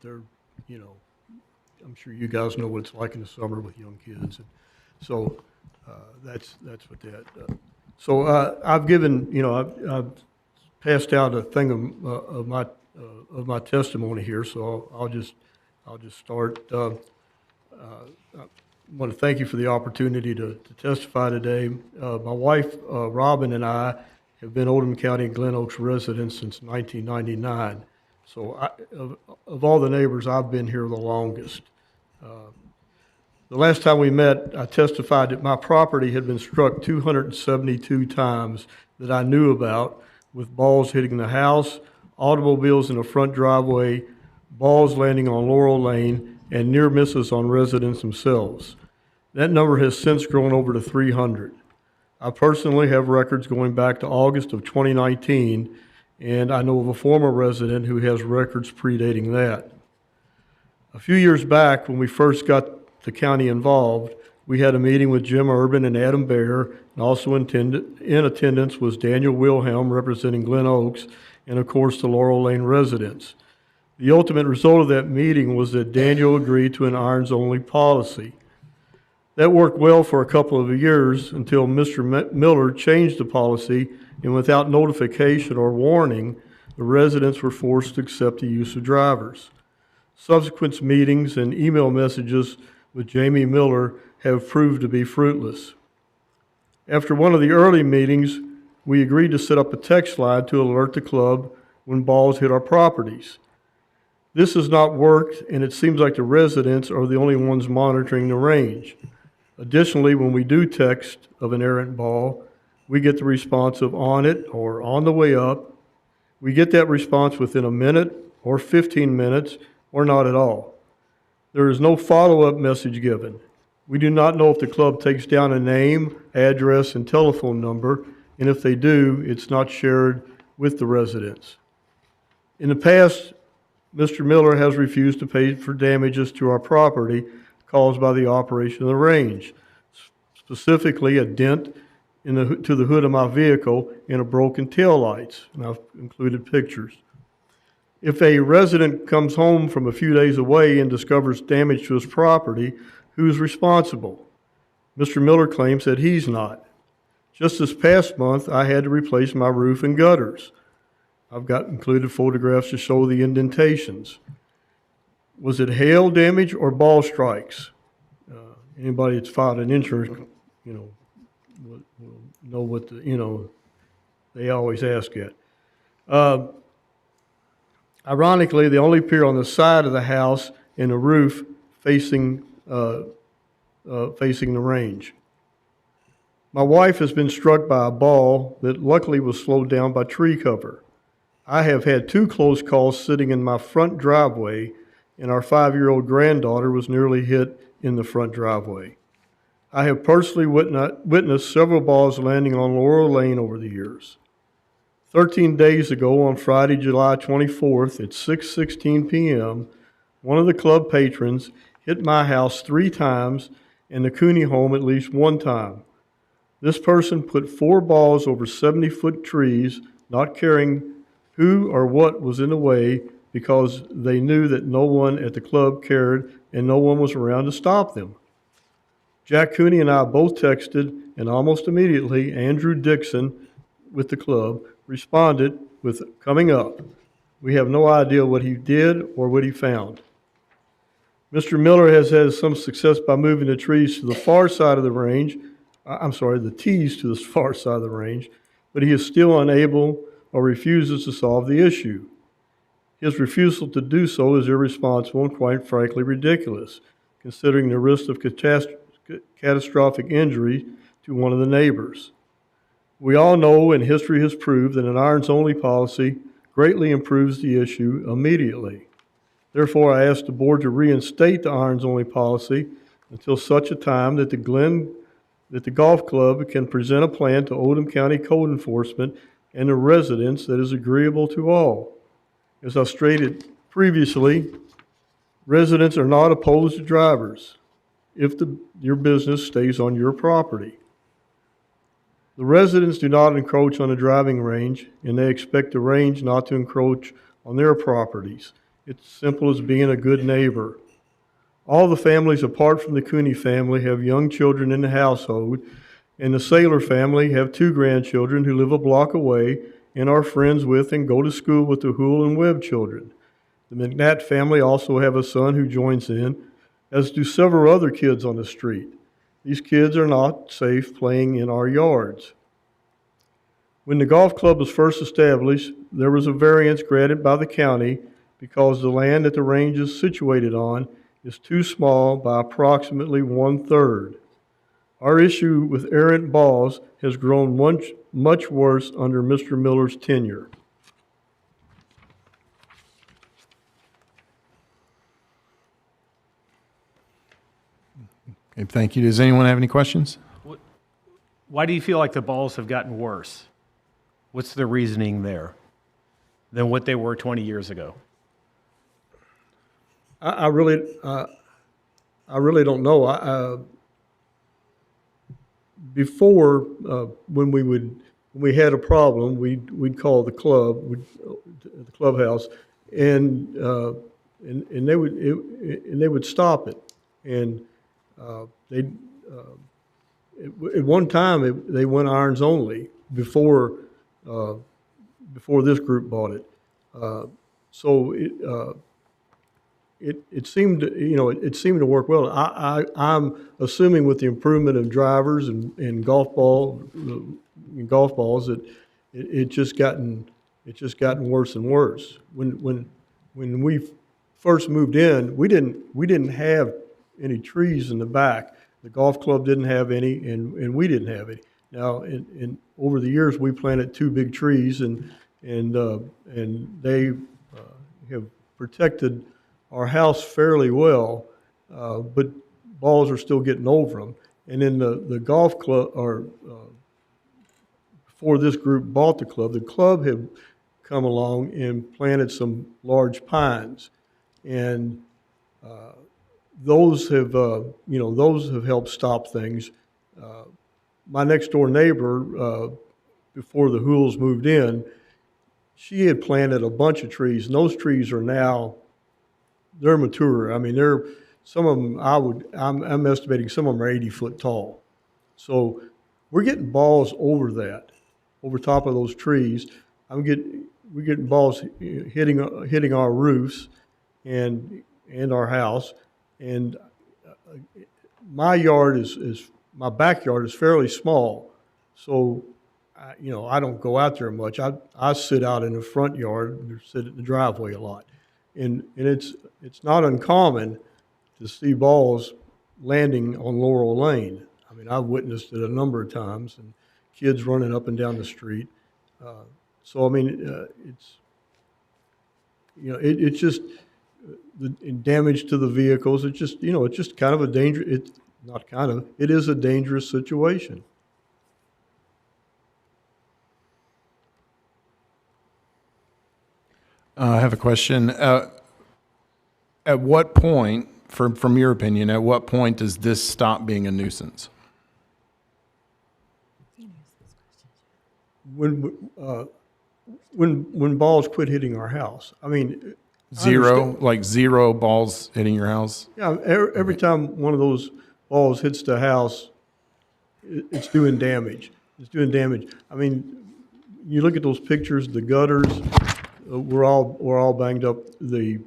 Speaker 11: they're, you know, I'm sure you guys know what it's like in the summer with young kids. And so that's what that. So I've given, you know, I've passed out a thing of my testimony here. So I'll just start. I want to thank you for the opportunity to testify today. My wife, Robin, and I have been Oldham County and Glen Oaks residents since 1999. So of all the neighbors, I've been here the longest. The last time we met, I testified that my property had been struck 272 times that I knew about, with balls hitting the house, automobiles in the front driveway, balls landing on Laurel Lane, and near misses on residents themselves. That number has since grown over to 300. I personally have records going back to August of 2019, and I know of a former resident who has records predating that. A few years back, when we first got the county involved, we had a meeting with Jim Urban and Adam Bear, and also in attendance was Daniel Wilhelm representing Glen Oaks, and of course the Laurel Lane residents. The ultimate result of that meeting was that Daniel agreed to an irons-only policy. That worked well for a couple of years until Mr. Miller changed the policy, and without notification or warning, the residents were forced to accept the use of drivers. Subsequent meetings and email messages with Jamie Miller have proved to be fruitless. After one of the early meetings, we agreed to set up a text line to alert the club when balls hit our properties. This has not worked, and it seems like the residents are the only ones monitoring the range. Additionally, when we do text of an errant ball, we get the response of on it or on the way up. We get that response within a minute or 15 minutes or not at all. There is no follow-up message given. We do not know if the club takes down a name, address, and telephone number, and if they do, it's not shared with the residents. In the past, Mr. Miller has refused to pay for damages to our property caused by the operation of the range, specifically a dent to the hood of my vehicle and a broken tail lights, and I've included pictures. If a resident comes home from a few days away and discovers damage to his property, who's responsible? Mr. Miller claims that he's not. Just this past month, I had to replace my roof and gutters. I've got included photographs to show the indentations. Was it hail damage or ball strikes? Anybody that's filed an insurance, will know what they always ask that. Ironically, they only appear on the side of the house and the roof facing the range. My wife has been struck by a ball that luckily was slowed down by tree cover. I have had 2 close calls sitting in my front driveway, and our 5-year-old granddaughter was nearly hit in the front driveway. I have personally witnessed several balls landing on Laurel Lane over the years. 13 days ago, on Friday, July 24th at 6:16 p.m., one of the club patrons hit my house 3 times and the Cooney home at least 1 time. This person put 4 balls over 70-foot trees, not caring who or what was in the way, because they knew that no one at the club cared and no one was around to stop them. Jack Cooney and I both texted, and almost immediately, Andrew Dixon with the club responded with coming up. We have no idea what he did or what he found. Mr. Miller has had some success by moving the trees to the far side of the range. The tees to the far side of the range, but he is still unable or refuses to solve the issue. His refusal to do so is irresponsible and quite frankly ridiculous, considering the risk of catastrophic injury to one of the neighbors. We all know, and history has proved, that an irons-only policy greatly improves the issue immediately. Therefore, I ask the board to reinstate the irons-only policy until such a time that the golf club can present a plan to Oldham County Code Enforcement and the residents that is agreeable to all. As I stated previously, residents are not opposed to drivers if your business stays on your property. The residents do not encroach on the driving range, and they expect the range not to encroach on their properties. It's simple as being a good neighbor. All the families apart from the Cooney family have young children in the household, and the Saylor family have 2 grandchildren who live a block away and are friends with and go to school with the Hool and Webb children. The McNatt family also have a son who joins in, as do several other kids on the street. These kids are not safe playing in our yards. When the golf club was first established, there was a variance granted by the county because the land that the range is situated on is too small by approximately 1/3. Our issue with errant balls has grown much worse under Mr. Miller's tenure.
Speaker 1: Okay, thank you. Does anyone have any questions?
Speaker 8: Why do you feel like the balls have gotten worse? What's the reasoning there than what they were 20 years ago?
Speaker 11: I really don't know. Before, when we had a problem, we'd call the clubhouse, and they would stop it, and at one time, they went irons only before this group bought it. So it seemed, it seemed to work well. I'm assuming with the improvement of drivers and golf balls, that it's just gotten worse and worse. When we first moved in, we didn't have any trees in the back. The golf club didn't have any, and we didn't have any. Now, over the years, we planted 2 big trees, and they have protected our house fairly well, but balls are still getting over them. And then the golf club, or before this group bought the club had come along and planted some large pines, and those have helped stop things. My next door neighbor, before the Hools moved in, she had planted a bunch of trees, and those trees are now, they're mature. I mean, some of them, I'm estimating some of them are 80 foot tall. So we're getting balls over top of those trees. We're getting balls hitting our roofs and our house. And my backyard is fairly small, so I don't go out there much. I sit out in the front yard, or sit in the driveway a lot, and it's not uncommon to see balls landing on Laurel Lane. I mean, I've witnessed it a number of times, and kids running up and down the street. So I mean, it's just the damage to the vehicles. It's just kind of a danger. It is a dangerous situation.
Speaker 1: I have a question. At what point, from your opinion, at what point does this stop being a nuisance?
Speaker 11: When balls quit hitting our house. I mean,
Speaker 1: Zero balls hitting your house?
Speaker 11: Yeah, every time one of those balls hits the house, it's doing damage. It's doing damage. I mean, you look at those pictures, the gutters, we're all banged up. The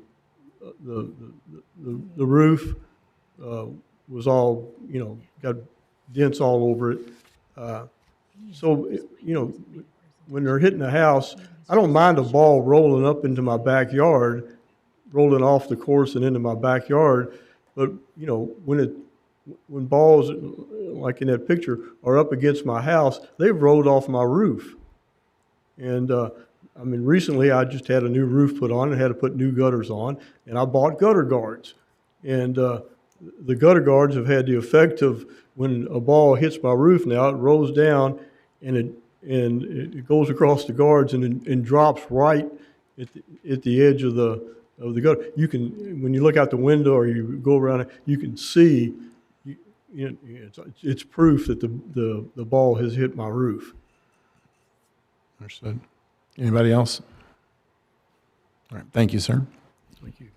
Speaker 11: roof was all, got dents all over it. So when they're hitting the house, I don't mind a ball rolling up into my backyard, rolling off the course and into my backyard. But when balls like in that picture are up against my house, they've rolled off my roof. And I mean, recently I just had a new roof put on and had to put new gutters on, and I bought gutter guards. And the gutter guards have had the effect of, when a ball hits my roof now, it rolls down and it goes across the guards and drops right at the edge of the gutter. You can, when you look out the window or you go around it, you can see. It's proof that the ball has hit my roof.
Speaker 1: Understood. Anybody else? All right. Thank you, sir.
Speaker 11: Thank you.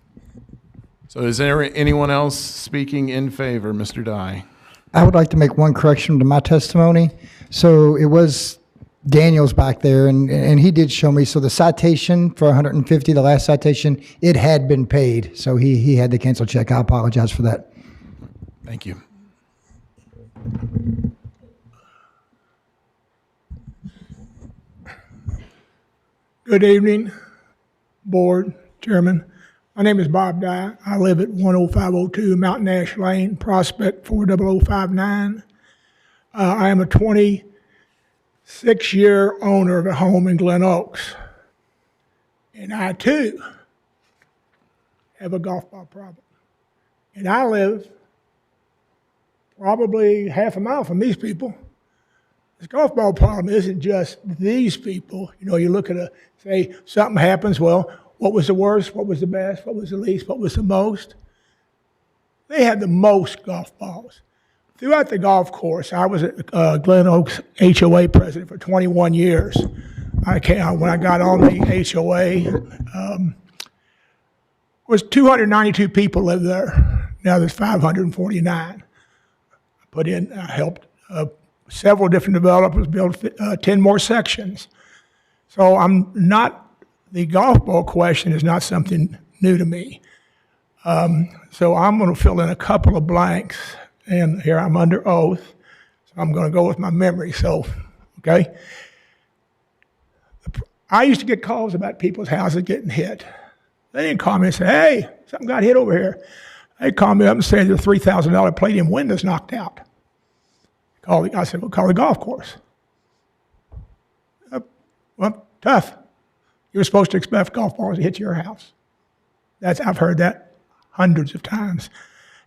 Speaker 1: So is there anyone else speaking in favor, Mr. Dye?
Speaker 3: I would like to make one correction to my testimony. So it was Daniel's back there, and he did show me. So the citation for 150, the last citation, it had been paid. So he had the cancel check. I apologize for that.
Speaker 1: Thank you.
Speaker 12: Good evening, Board, Chairman. My name is Bob Dye. I live at 10502 Mountain Ash Lane, Prospect 40059. I am a 26-year owner of a home in Glen Oaks. And I, too, have a golf ball problem. And I live probably half a mile from these people. This golf ball problem isn't just these people. You look at say something happens, well, what was the worst? What was the best? What was the least? What was the most? They had the most golf balls. Throughout the golf course, I was at Glen Oaks HOA president for 21 years. When I got on the HOA, was 292 people live there. Now there's 549. put in, helped several different developers build 10 more sections. So the golf ball question is not something new to me. So I'm going to fill in a couple of blanks, and here I'm under oath, so I'm going to go with my memory. So, okay. I used to get calls about people's houses getting hit. They didn't call me and say, hey, something got hit over here. They called me up and said their $3,000 palladium windows knocked out. I said, well, call the golf course. Well, tough. You were supposed to expect golf balls to hit your house. I've heard that hundreds of times.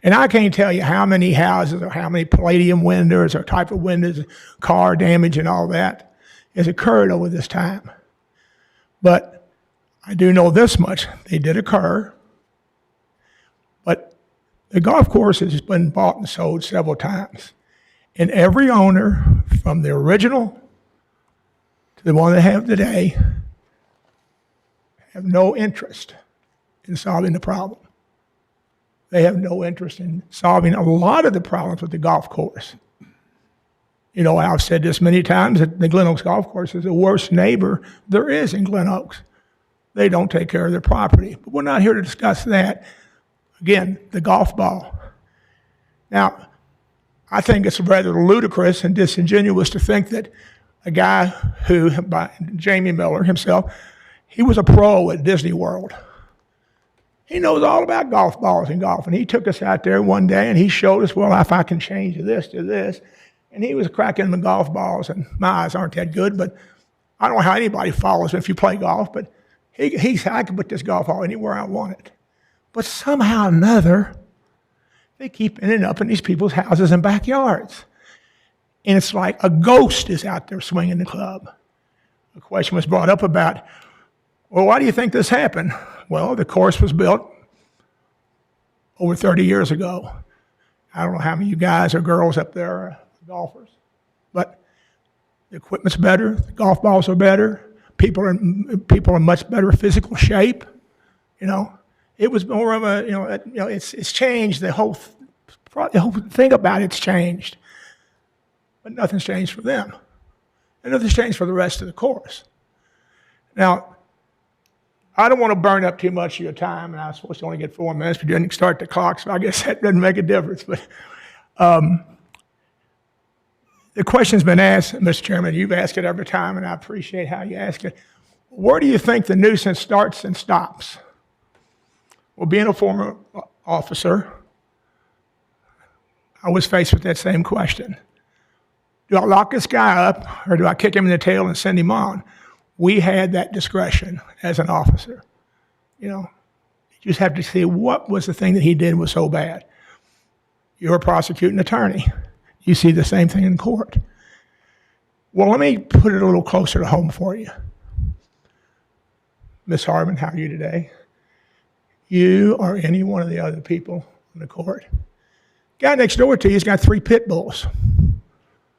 Speaker 12: And I can't tell you how many houses or how many palladium windows or type of windows, car damage and all that has occurred over this time. But I do know this much. They did occur. But the golf course has been bought and sold several times. And every owner, from the original to the one they have today, have no interest in solving the problem. They have no interest in solving a lot of the problems with the golf course. You know, I've said this many times, that the Glen Oaks Golf Course is the worst neighbor there is in Glen Oaks. They don't take care of their property. But we're not here to discuss that. Again, the golf ball. Now, I think it's rather ludicrous and disingenuous to think that a guy who, by Jamie Miller himself, he was a pro at Disney World. He knows all about golf balls and golf, and he took us out there one day and he showed us, well, if I can change this to this, and he was cracking the golf balls, and my eyes aren't that good, but I don't know how anybody follows if you play golf, but he said, I can put this golf ball anywhere I want it. But somehow or another, they keep ending up in these people's houses and backyards. And it's like a ghost is out there swinging the club. A question was brought up about, well, why do you think this happened? Well, the course was built over 30 years ago. I don't know how many of you guys or girls up there are golfers, but the equipment's better, the golf balls are better, people are in much better physical shape. You know, it was more of a, it's changed. The whole thing about it's changed, but nothing's changed for them, and nothing's changed for the rest of the course. Now, I don't want to burn up too much of your time, and I was supposed to only get 4 minutes, but you didn't start the clock, so I guess that doesn't make a difference. But the question's been asked, Mr. Chairman. You've asked it every time, and I appreciate how you ask it. Where do you think the nuisance starts and stops? Well, being a former officer, I was faced with that same question. Do I lock this guy up, or do I kick him in the tail and send him on? We had that discretion as an officer. You know, you just have to see what was the thing that he did was so bad. You're a prosecuting attorney. You see the same thing in court. Well, let me put it a little closer to home for you. Miss Harmon, how are you today? You or any one of the other people in the court. Guy next door to you has got 3 pit bulls.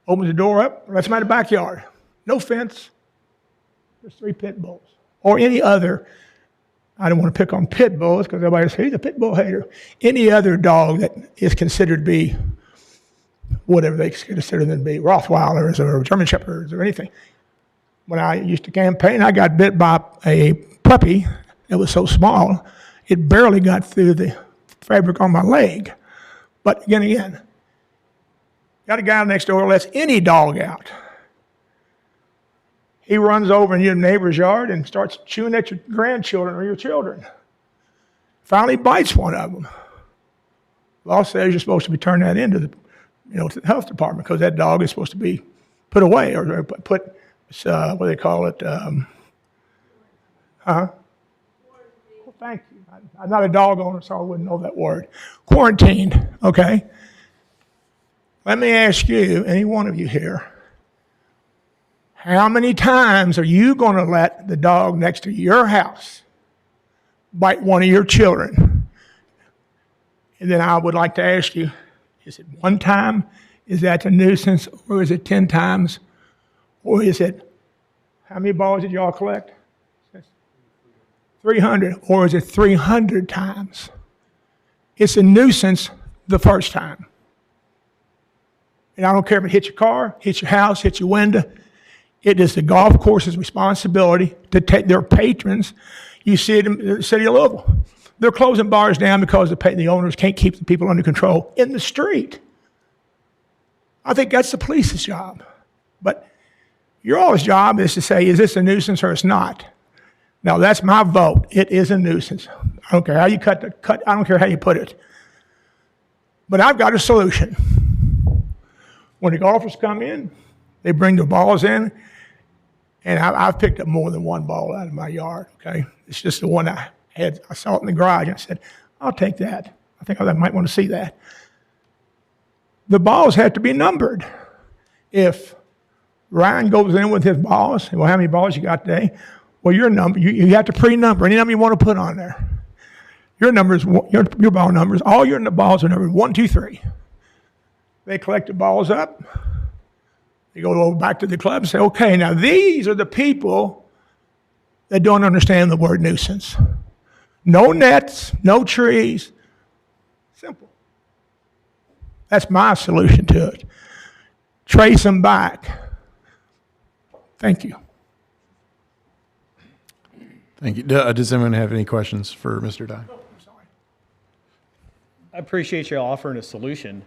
Speaker 12: Opens the door up, lets him out of the backyard. No fence. There's 3 pit bulls. Or any other, I don't want to pick on pit bulls because everybody says he's a pit bull hater. Any other dog that is considered to be whatever they consider them to be, Rottweilers or German Shepherds or anything. When I used to campaign, I got bit by a puppy that was so small, it barely got through the fabric on my leg. But again, got a guy next door lets any dog out. He runs over in your neighbor's yard and starts chewing at your grandchildren or your children. Finally bites one of them. Law says you're supposed to be turning that into to the health department because that dog is supposed to be put away or put, what do they call it? Well, thank you. I'm not a dog owner, so I wouldn't know that word. Quarantined, okay? Let me ask you, any one of you here, how many times are you going to let the dog next to your house bite one of your children? And then I would like to ask you, is it 1 time? Is that a nuisance? Or is it 10 times? Or is it, how many balls did y'all collect? 300. Or is it 300 times? It's a nuisance the first time. And I don't care if it hits your car, hits your house, hits your window. It is the golf course's responsibility to take their patrons. You see it in the city of Louisville. They're closing bars down because the owners can't keep the people under control in the street. I think that's the police's job. But your all's job is to say, is this a nuisance or it's not? Now, that's my vote. It is a nuisance. I don't care how you cut. I don't care how you put it. But I've got a solution. When the golfers come in, they bring their balls in, and I've picked up more than one ball out of my yard, okay? It's just the one I had. I saw it in the garage, and I said, I'll take that. I think I might want to see that. The balls have to be numbered. If Ryan goes in with his balls, well, how many balls you got today? Well, your number, you have to pre-number any number you want to put on there. Your numbers, your ball numbers, all your balls are numbered 1, 2, 3. They collect the balls up. They go back to the club and say, okay, now these are the people that don't understand the word nuisance. No nets, no trees. Simple. That's my solution to it. Trace them back. Thank you.
Speaker 1: Thank you. Does anyone have any questions for Mr. Dye?
Speaker 8: I appreciate you offering a solution,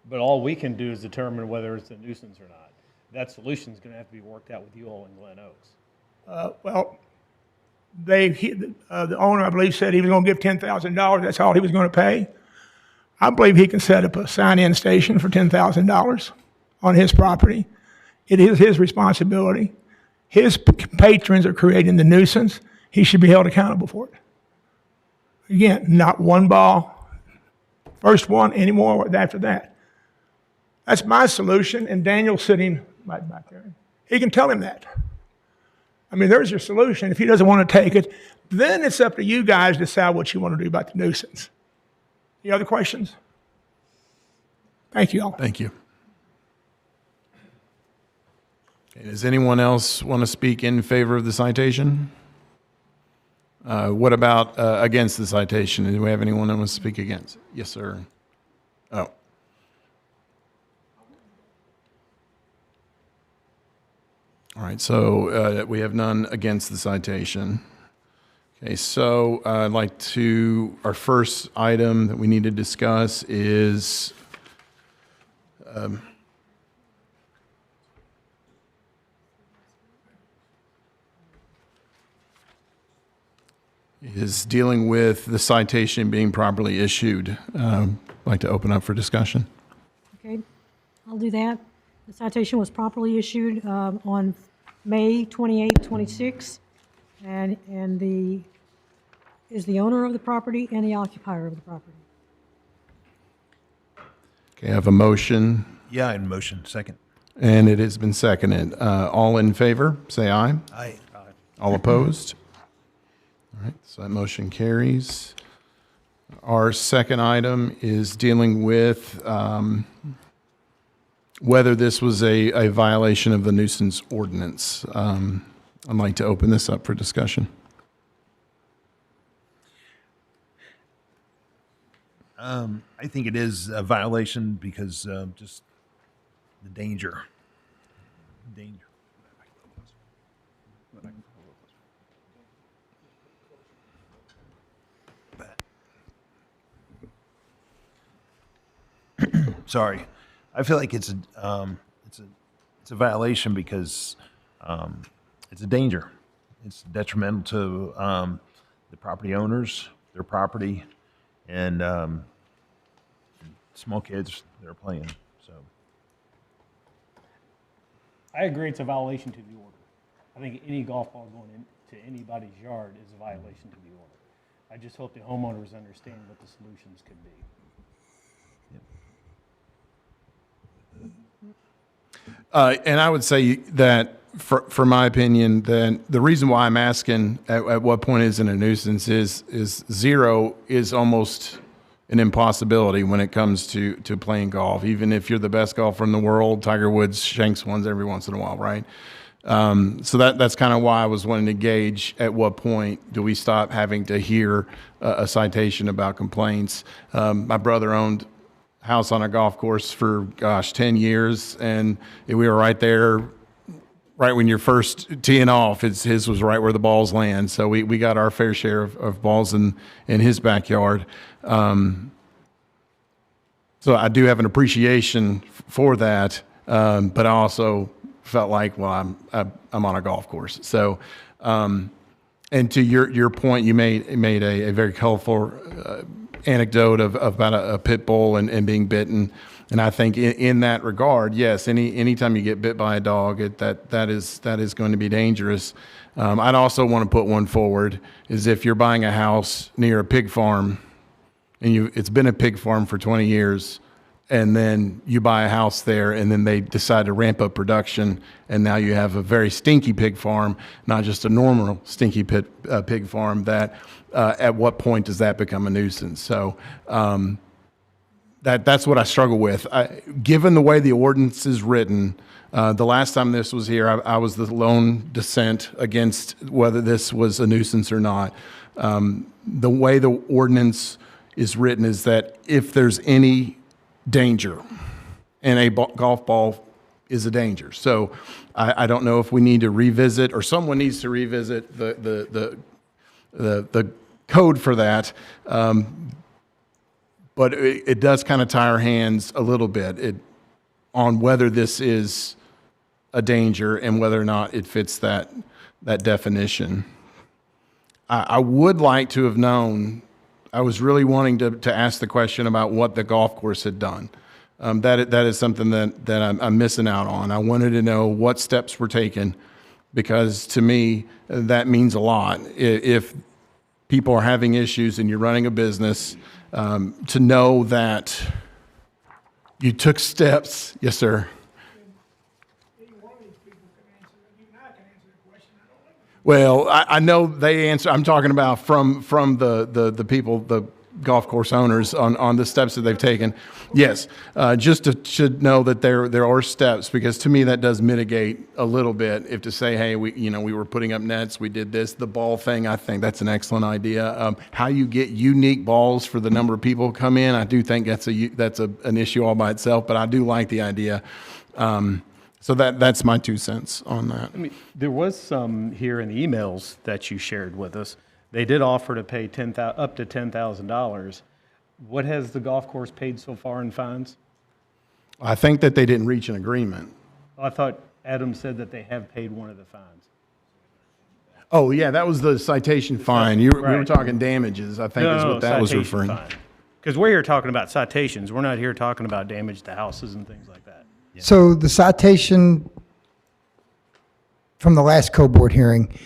Speaker 8: but all we can do is determine whether it's a nuisance or not. That solution is going to have to be worked out with you all in Glen Oaks.
Speaker 12: Well, the owner, I believe, said he was going to give $10,000. That's all he was going to pay. I believe he can set up a sign-in station for $10,000 on his property. It is his responsibility. His patrons are creating the nuisance. He should be held accountable for it. Again, not one ball. First one, any more after that. That's my solution, and Daniel's sitting right back there. He can tell him that. I mean, there's your solution. If he doesn't want to take it, then it's up to you guys to decide what you want to do about the nuisance. Any other questions? Thank you all.
Speaker 1: Thank you. Okay, does anyone else want to speak in favor of the citation? What about against the citation? Do we have anyone that wants to speak against? Yes, sir. Oh. All right, so we have none against the citation. Okay, so I'd like to, our first item that we need to discuss is dealing with the citation being properly issued. I'd like to open up for discussion.
Speaker 5: Okay, I'll do that. The citation was properly issued on May 28, 26, and is the owner of the property and the occupier of the property.
Speaker 1: Okay, I have a motion,
Speaker 6: Yeah, in motion. Second.
Speaker 1: and it has been seconded. All in favor, say aye.
Speaker 6: Aye.
Speaker 1: All opposed? All right, so that motion carries. Our second item is dealing with whether this was a violation of the nuisance ordinance. I'd like to open this up for discussion.
Speaker 6: I think it is a violation because just the danger. Danger. Sorry, I feel like it's a violation because it's a danger. It's detrimental to the property owners, their property, and small kids that are playing. So
Speaker 8: I agree it's a violation to the order. I think any golf ball going into anybody's yard is a violation to the order. I just hope the homeowners understand what the solutions could be.
Speaker 1: And I would say that, for my opinion, that the reason why I'm asking at what point is it a nuisance is zero is almost an impossibility when it comes to playing golf. Even if you're the best golfer in the world, Tiger Woods shanks ones every once in a while, right? So that's kind of why I was wanting to gauge at what point do we stop having to hear a citation about complaints. My brother owned house on a golf course for, gosh, 10 years, and we were right there, right when you're first teeing off. His was right where the balls land, so we got our fair share of balls in his backyard. So I do have an appreciation for that, but I also felt like, well, I'm on a golf course. So, and to your point, you made a very colorful anecdote about a pit bull and being bitten. And I think in that regard, yes, anytime you get bit by a dog, that is going to be dangerous. I'd also want to put one forward, is if you're buying a house near a pig farm, and it's been a pig farm for 20 years, and then you buy a house there, and then they decide to ramp up production, and now you have a very stinky pig farm, not just a normal stinky pig farm, that at what point does that become a nuisance? So that's what I struggle with. Given the way the ordinance is written, the last time this was here, I was the lone dissent against whether this was a nuisance or not. The way the ordinance is written is that if there's any danger, and a golf ball is a danger. So I don't know if we need to revisit, or someone needs to revisit the code for that. But it does kind of tie our hands a little bit on whether this is a danger and whether or not it fits that definition. I would like to have known. I was really wanting to ask the question about what the golf course had done. That is something that I'm missing out on. I wanted to know what steps were taken, because to me, that means a lot. If people are having issues and you're running a business, to know that you took steps. Yes, sir. Well, I know they answer. I'm talking about from the people, the golf course owners, on the steps that they've taken. Yes, just should know that there are steps, because to me that does mitigate a little bit. If to say, hey, we were putting up nets, we did this, the ball thing. I think that's an excellent idea. How you get unique balls for the number of people who come in, I do think that's an issue all by itself. But I do like the idea. So that's my 2 cents on that.
Speaker 8: I mean, there was some here in the emails that you shared with us. They did offer to pay up to $10,000. What has the golf course paid so far in fines?
Speaker 1: I think that they didn't reach an agreement.
Speaker 8: I thought Adam said that they have paid one of the fines.
Speaker 1: Oh, yeah, that was the citation fine. We were
Speaker 8: Right.
Speaker 1: talking damages, I think is what that was referring.
Speaker 8: Because we're here talking about citations. We're not here talking about damage to houses and things like that.
Speaker 3: So the citation from the last co-board hearing,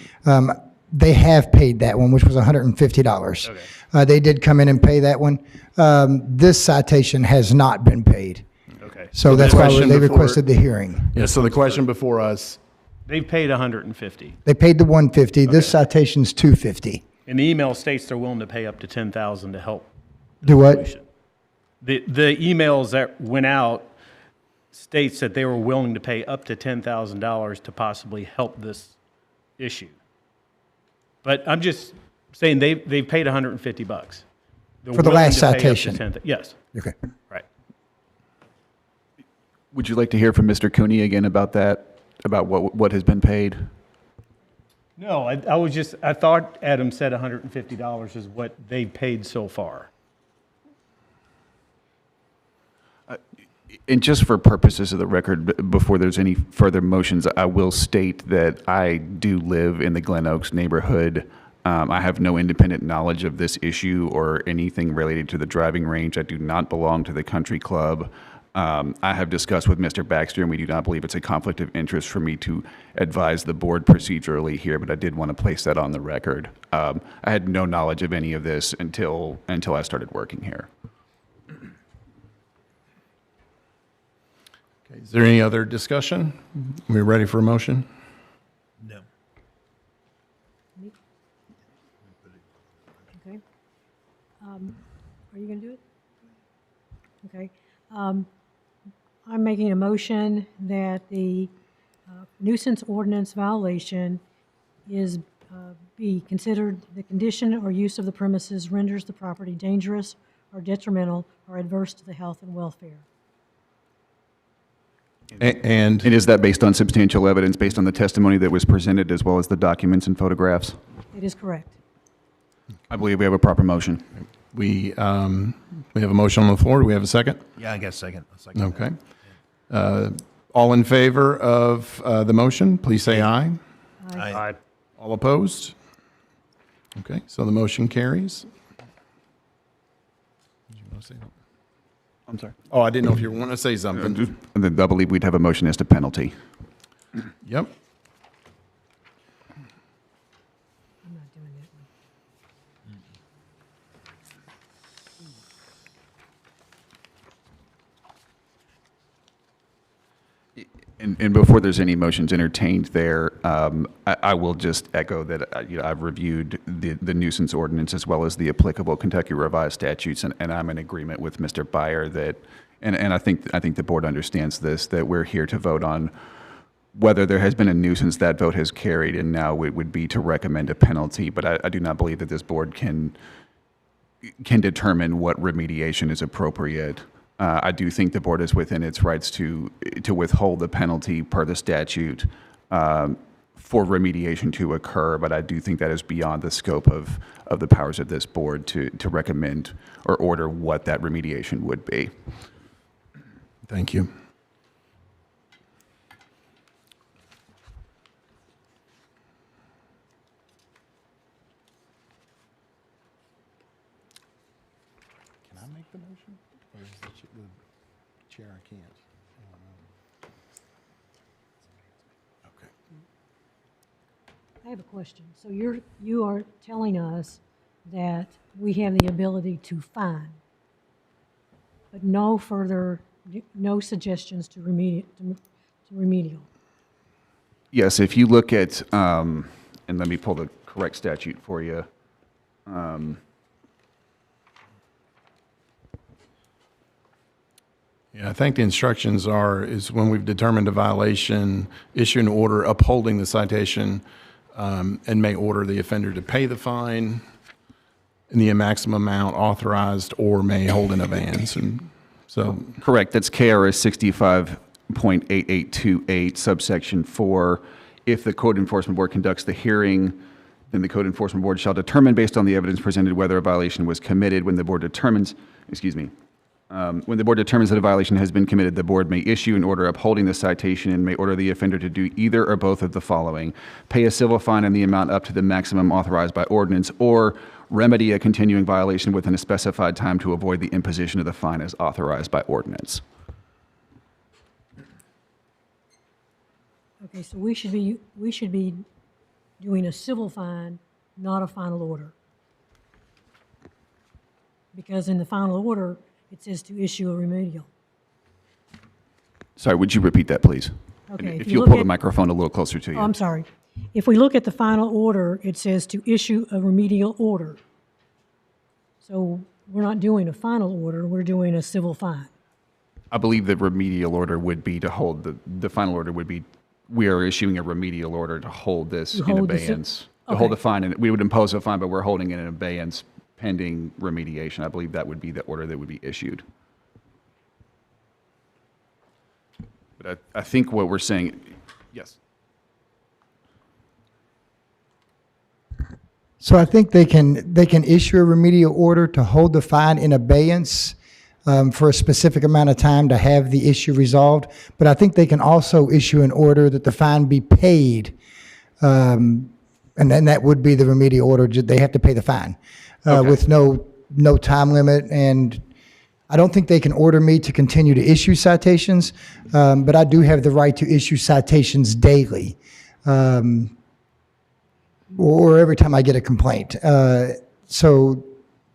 Speaker 3: they have paid that one, which was $150.
Speaker 8: Okay.
Speaker 3: They did come in and pay that one. This citation has not been paid.
Speaker 8: Okay.
Speaker 3: So that's why
Speaker 1: question
Speaker 3: they
Speaker 1: before-
Speaker 3: requested the hearing.
Speaker 1: Yeah, so the question before us,
Speaker 8: They've paid $150.
Speaker 3: They paid the $150. This citation's $250.
Speaker 8: And the email states they're willing to pay up to $10,000 to help.
Speaker 3: Do what?
Speaker 8: solution. The emails that went out states that they were willing to pay up to $10,000 to possibly help this issue. But I'm just saying they've paid $150. They're
Speaker 3: For the
Speaker 8: willing
Speaker 3: last
Speaker 8: to pay up to
Speaker 3: citation.
Speaker 8: $10,000. Yes,
Speaker 3: Okay.
Speaker 8: right.
Speaker 7: Would you like to hear from Mr. Cooney again about that, about what has been paid?
Speaker 8: No, I thought Adam said $150 is what they paid so far.
Speaker 7: And just for purposes of the record, before there's any further motions, I will state that I do live in the Glen Oaks neighborhood. I have no independent knowledge of this issue or anything related to the driving range. I do not belong to the country club. I have discussed with Mr. Baxter, and we do not believe it's a conflict of interest for me to advise the board procedurally here, but I did want to place that on the record. I had no knowledge of any of this until I started working here.
Speaker 1: okay, is there any other discussion? Are we ready for a motion?
Speaker 6: No.
Speaker 5: Okay. Are you going to do it? Okay. I'm making a motion that the nuisance ordinance violation is, be considered the condition or use of the premises renders the property dangerous are detrimental or adverse to the health and welfare.
Speaker 1: And
Speaker 7: And is that based on substantial evidence, based on the testimony that was presented, as well as the documents and photographs?
Speaker 5: It is correct.
Speaker 7: I believe we have a proper motion.
Speaker 1: we have a motion on the floor. Do we have a second?
Speaker 6: Yeah, I guess second.
Speaker 1: Okay. All in favor of the motion, please say aye.
Speaker 6: Aye.
Speaker 1: All opposed? Okay, so the motion carries. Did you want to say something?
Speaker 7: I'm sorry.
Speaker 1: Oh, I didn't know if you want to say something.
Speaker 7: And then I believe we'd have a motion as to penalty.
Speaker 1: Yep.
Speaker 5: I'm not doing that one.
Speaker 7: And before there's any motions entertained there, I will just echo that, I've reviewed the nuisance ordinance as well as the applicable Kentucky revised statutes, and I'm in agreement with Mr. Byer that, and I think the board understands this, that we're here to vote on whether there has been a nuisance. That vote has carried, and now it would be to recommend a penalty. But I do not believe that this board can determine what remediation is appropriate. I do think the board is within its rights to withhold the penalty per the statute for remediation to occur, but I do think that is beyond the scope of the powers of this board to recommend or order what that remediation would be.
Speaker 1: Thank you. Can I make the motion? Or is the chair, I can't? Okay.
Speaker 5: I have a question. So you are telling us that we have the ability to fine, but no suggestions to remedial.
Speaker 7: Yes, if you look at, and let me pull the correct statute for you.
Speaker 1: Yeah, I think the instructions is when we've determined a violation, issue an order upholding the citation, and may order the offender to pay the fine in the maximum amount authorized, or may hold in abeyance. And so,
Speaker 7: Correct, that's KRS 65.8828, subsection 4. If the Code Enforcement Board conducts the hearing, then the Code Enforcement Board shall determine based on the evidence presented whether a violation was committed. When the board determines, when the board determines that a violation has been committed, the board may issue an order upholding the citation and may order the offender to do either or both of the following: pay a civil fine in the amount up to the maximum authorized by ordinance, or remedy a continuing violation within a specified time to avoid the imposition of the fine as authorized by ordinance.
Speaker 5: Okay, so we should be doing a civil fine, not a final order. Because in the final order, it says to issue a remedial.
Speaker 7: Sorry, would you repeat that, please?
Speaker 5: Okay,
Speaker 7: If
Speaker 5: if you
Speaker 7: you'll
Speaker 5: look
Speaker 7: pull the
Speaker 5: at-
Speaker 7: microphone a little closer to you.
Speaker 5: Oh, I'm sorry. If we look at the final order, it says to issue a remedial order. So we're not doing a final order, we're doing a civil fine.
Speaker 7: I believe the remedial order would be to hold, the final order would be, we are issuing a remedial order to hold this
Speaker 5: To
Speaker 7: in
Speaker 5: hold the ci-
Speaker 7: abeyance. To hold the
Speaker 5: okay.
Speaker 7: fine, and we would impose a fine, but we're holding it in abeyance pending remediation. I believe that would be the order that would be issued. But I think what we're saying, yes.
Speaker 3: So I think they can issue a remedial order to hold the fine in abeyance for a specific amount of time to have the issue resolved. But I think they can also issue an order that the fine be paid, and then that would be the remedial order. They have to pay the fine with no time limit. And I don't think they can order me to continue to issue citations, but I do have the right to issue citations daily. Or every time I get a complaint.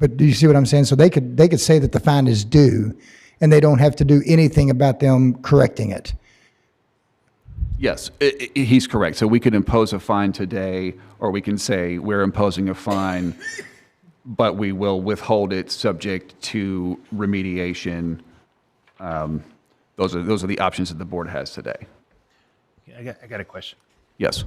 Speaker 3: But do you see what I'm saying? So they could say that the fine is due, and they don't have to do anything about them correcting it.
Speaker 7: Yes, he's correct. So we could impose a fine today, or we can say we're imposing a fine, but we will withhold it subject to remediation. Those are the options that the board has today.
Speaker 6: I got a question.
Speaker 7: Yes.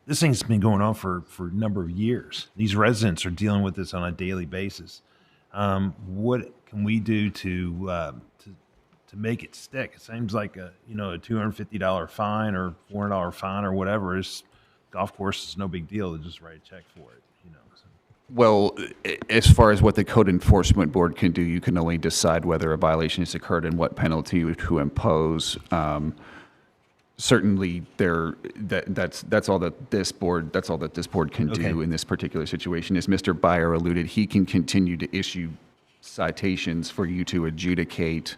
Speaker 6: This thing's been going on for a number of years. These residents are dealing with this on a daily basis. What can we do to make it stick? It seems like a $250 fine or $400 fine or whatever is golf course is no big deal to just write a check for it. So.
Speaker 7: Well, as far as what the code enforcement board can do, you can only decide whether a violation has occurred and what penalty to impose. Certainly, that's all that this board can do
Speaker 6: Okay.
Speaker 7: in this particular situation. As Mr. Byer alluded, he can continue to issue citations for you to adjudicate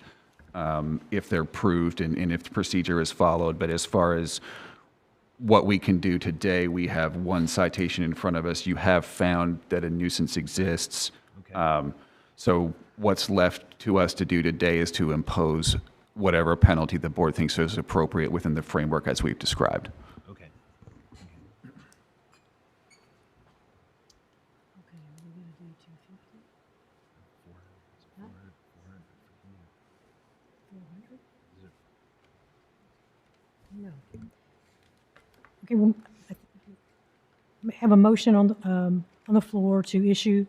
Speaker 7: if they're proved and if the procedure is followed. But as far as what we can do today, we have one citation in front of us. You have found that a nuisance exists.
Speaker 6: Okay.
Speaker 7: So what's left to us to do today is to impose whatever penalty the board thinks is appropriate within the framework as we've described.
Speaker 6: Okay.
Speaker 5: No. Okay, well, I have a motion on the floor to issue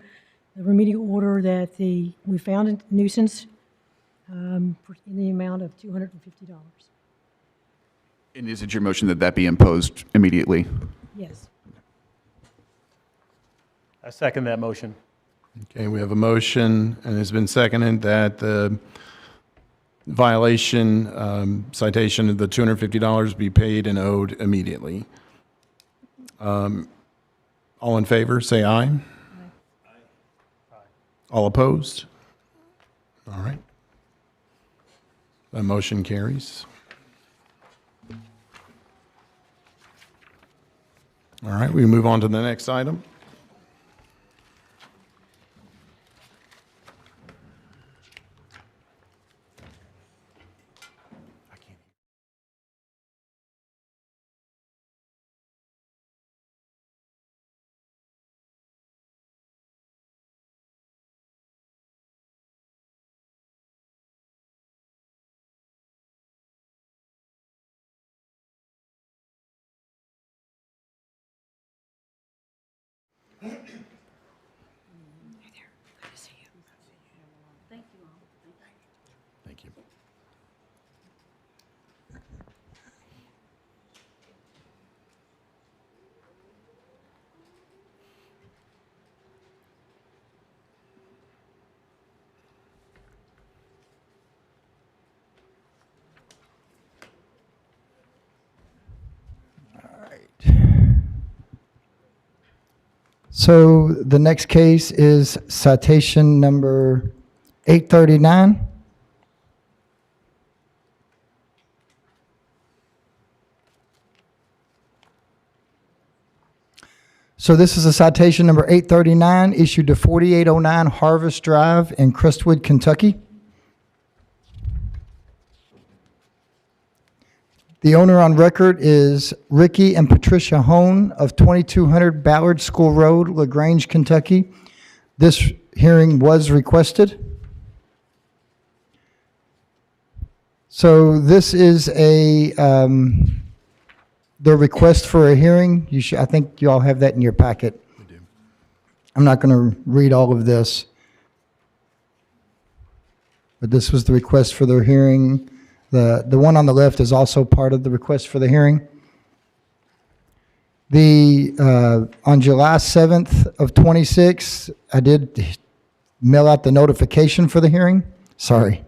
Speaker 5: the remedial order that we found a nuisance in the amount of $250.
Speaker 7: And is it your motion that that be imposed immediately?
Speaker 5: Yes.
Speaker 8: I second that motion.
Speaker 1: Okay, we have a motion, and it's been seconded that the violation citation of the $250 be paid and owed immediately. All in favor, say aye. All opposed? All right. That motion carries. All right, we move on to the next item. Thank you.
Speaker 3: So the next case is citation number 839. So this is a citation number 839 issued to 4809 Harvest Drive in Crestwood, Kentucky. The owner on record is Ricky and Patricia Hone of 2200 Ballard School Road, LaGrange, Kentucky. This hearing was requested. So this is the request for a hearing. I think you all have that in your packet.
Speaker 1: We do.
Speaker 3: I'm not going to read all of this. But this was the request for their hearing. The one on the left is also part of the request for the hearing. On July 7th of 26, I did mail out the notification for the hearing. Sorry.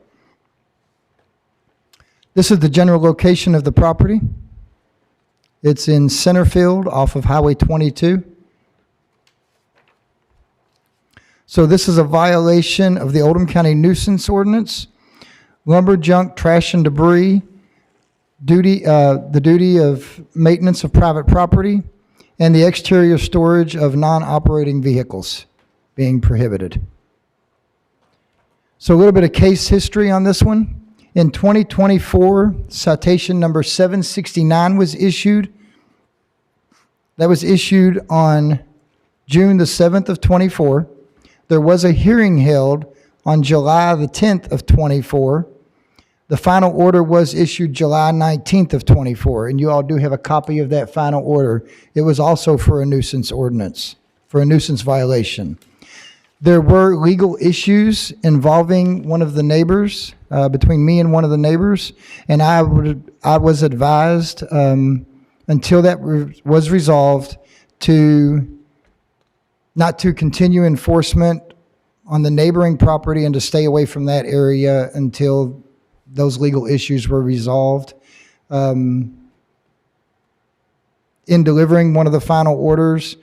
Speaker 3: This is the general location of the property. It's in Centerfield off of Highway 22. So this is a violation of the Oldham County nuisance ordinance. Lumber, junk, trash, and debris, the duty of maintenance of private property, and the exterior storage of non-operating vehicles being prohibited. So a little bit of case history on this one. In 2024, citation number 769 was issued. That was issued on June the 7th of 24. There was a hearing held on July the 10th of 24. The final order was issued July 19th of 24, and you all do have a copy of that final order. It was also for a nuisance ordinance, for a nuisance violation. There were legal issues involving one of the neighbors, between me and one of the neighbors, and I was advised, until that was resolved, not to continue enforcement on the neighboring property and to stay away from that area until those legal issues were resolved. In delivering one of the final orders,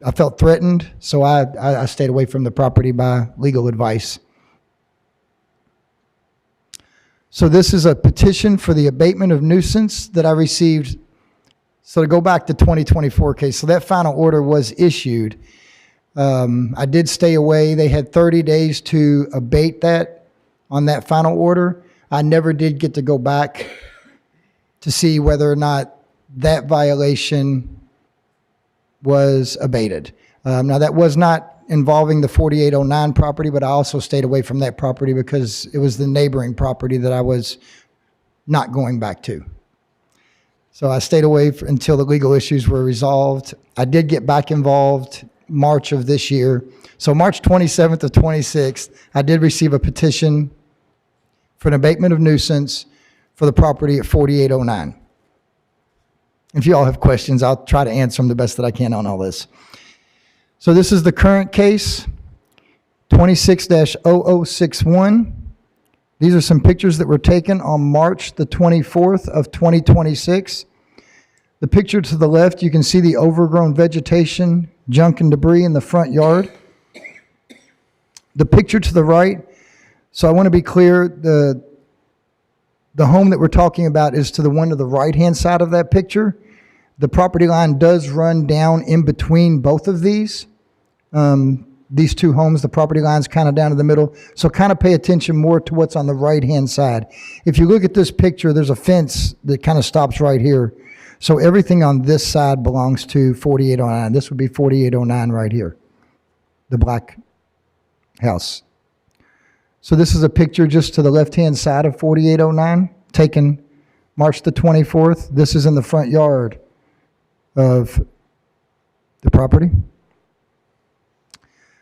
Speaker 3: I felt threatened, so I stayed away from the property by legal advice. So this is a petition for the abatement of nuisance that I received. So to go back to 2024 case, so that final order was issued. I did stay away. They had 30 days to abate that on that final order. I never did get to go back to see whether or not that violation was abated. Now, that was not involving the 4809 property, but I also stayed away from that property because it was the neighboring property that I was not going back to. So I stayed away until the legal issues were resolved. I did get back involved March of this year. So March 27th of 26th, I did receive a petition for an abatement of nuisance for the property at 4809. If you all have questions, I'll try to answer them the best that I can on all this. So this is the current case, 26-0061. These are some pictures that were taken on March the 24th of 2026. The picture to the left, you can see the overgrown vegetation, junk and debris in the front yard. The picture to the right, so I want to be clear, the home that we're talking about is to the one to the right-hand side of that picture. The property line does run down in between both of these. These two homes, the property line's kind of down in the middle. So kind of pay attention more to what's on the right-hand side. If you look at this picture, there's a fence that kind of stops right here. So everything on this side belongs to 4809. This would be 4809 right here, the black house. So this is a picture just to the left-hand side of 4809, taken March the 24th. This is in the front yard of the property.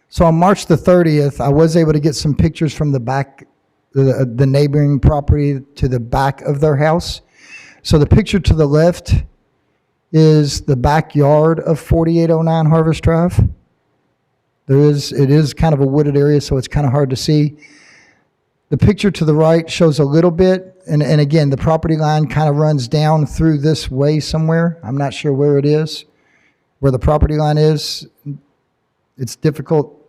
Speaker 3: So on March the 30th, I was able to get some pictures from the back, the neighboring property to the back of their house. So the picture to the left is the backyard of 4809 Harvest Drive. It is kind of a wooded area, so it's kind of hard to see. The picture to the right shows a little bit, and again, the property line kind of runs down through this way somewhere. I'm not sure where it is, where the property line is. It's difficult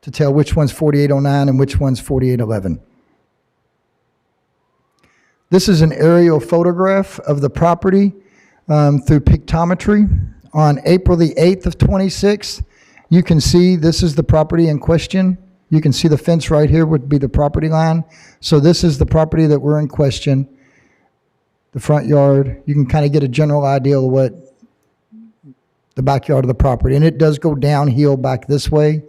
Speaker 3: to tell which one's 4809 and which one's 4811. This is an aerial photograph of the property through pictometry. On April the 8th of 26, you can see this is the property in question. You can see the fence right here would be the property line. So this is the property that we're in question, the front yard. You can kind of get a general idea of what the backyard of the property. And it does go downhill back this way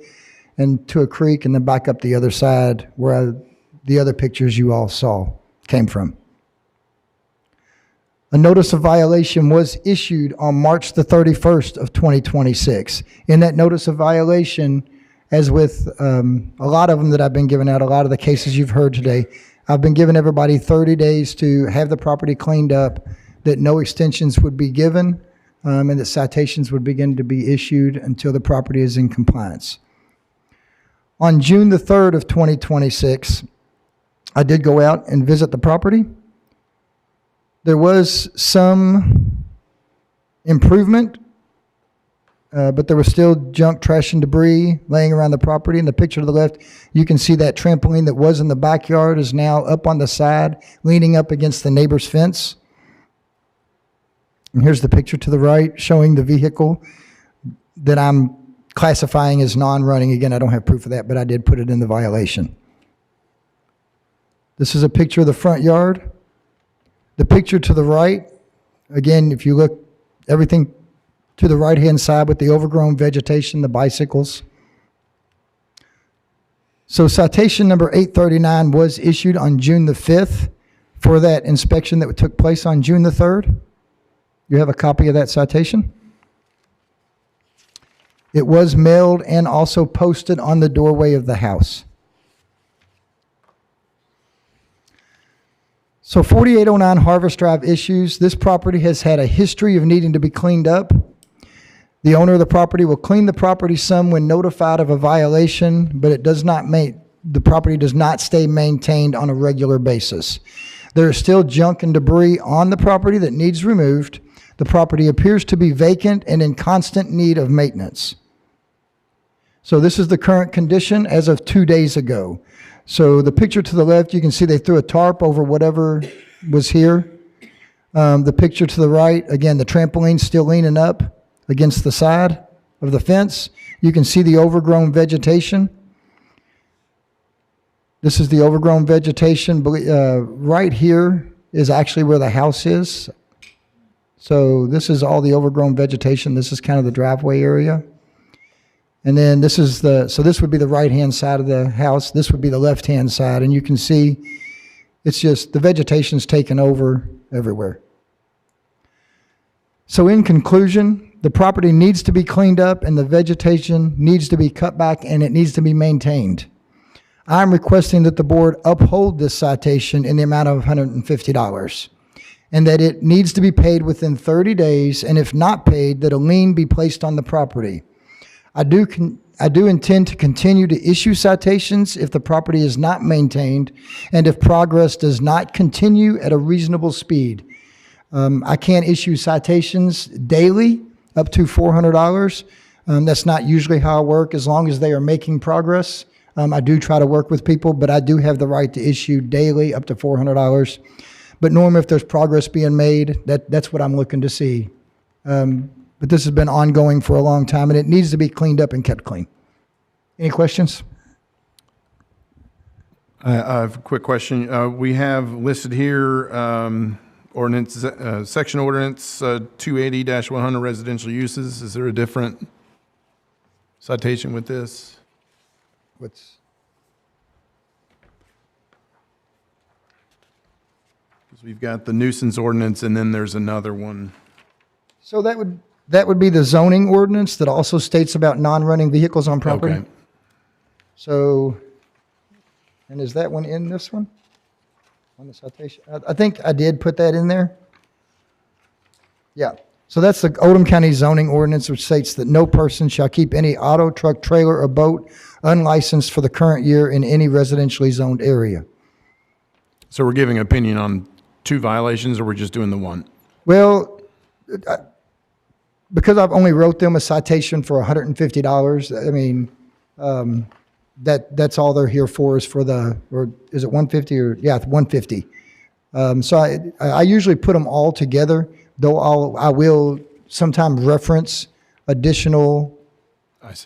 Speaker 3: and to a creek and then back up the other side where the other pictures you all saw came from. A notice of violation was issued on March the 31st of 2026. In that notice of violation, as with a lot of them that I've been giving out, a lot of the cases you've heard today, I've been giving everybody 30 days to have the property cleaned up, that no extensions would be given, and that citations would begin to be issued until the property is in compliance. On June the 3rd of 2026, I did go out and visit the property. There was some improvement, but there was still junk, trash, and debris laying around the property. In the picture to the left, you can see that trampoline that was in the backyard is now up on the side, leaning up against the neighbor's fence. And here's the picture to the right showing the vehicle that I'm classifying as non-running. Again, I don't have proof of that, but I did put it in the violation. This is a picture of the front yard. The picture to the right, again, if you look, everything to the right-hand side with the overgrown vegetation, the bicycles. So citation number 839 was issued on June the 5th for that inspection that took place on June the 3rd. You have a copy of that citation? It was mailed and also posted on the doorway of the house. So 4809 Harvest Drive issues. This property has had a history of needing to be cleaned up. The owner of the property will clean the property some when notified of a violation, but it does not the property does not stay maintained on a regular basis. There is still junk and debris on the property that needs removed. The property appears to be vacant and in constant need of maintenance. So this is the current condition as of 2 days ago. So the picture to the left, you can see they threw a tarp over whatever was here. The picture to the right, again, the trampoline's still leaning up against the side of the fence. You can see the overgrown vegetation. This is the overgrown vegetation. Right here is actually where the house is. So this is all the overgrown vegetation. This is kind of the driveway area. And then this is so this would be the right-hand side of the house. This would be the left-hand side. And you can see it's just the vegetation's taken over everywhere. So in conclusion, the property needs to be cleaned up and the vegetation needs to be cut back and it needs to be maintained. I'm requesting that the board uphold this citation in the amount of $150 and that it needs to be paid within 30 days, and if not paid, that a lien be placed on the property. I do intend to continue to issue citations if the property is not maintained and if progress does not continue at a reasonable speed. I can't issue citations daily up to $400. That's not usually how I work, as long as they are making progress. I do try to work with people, but I do have the right to issue daily up to $400. But normally if there's progress being made, that's what I'm looking to see. But this has been ongoing for a long time, and it needs to be cleaned up and kept clean. Any questions?
Speaker 1: I have a quick question. We have listed here ordinance, section ordinance 280-100 residential uses. Is there a different citation with this?
Speaker 3: What's?
Speaker 1: Because we've got the nuisance ordinance, and then there's another one.
Speaker 3: So that would be the zoning ordinance that also states about non-running vehicles on property.
Speaker 1: Okay.
Speaker 3: So, and is that one in this one? On the citation? I think I did put that in there. Yeah. So that's the Oldham County zoning ordinance, which states that no person shall keep any auto, truck, trailer, or boat unlicensed for the current year in any residentially zoned area.
Speaker 1: So we're giving opinion on 2 violations, or we're just doing the one?
Speaker 3: Well, because I've only wrote them a citation for $150, I mean, that's all they're here for, is for or is it 150 or, yeah, 150. So I usually put them all together, though I will sometimes reference additional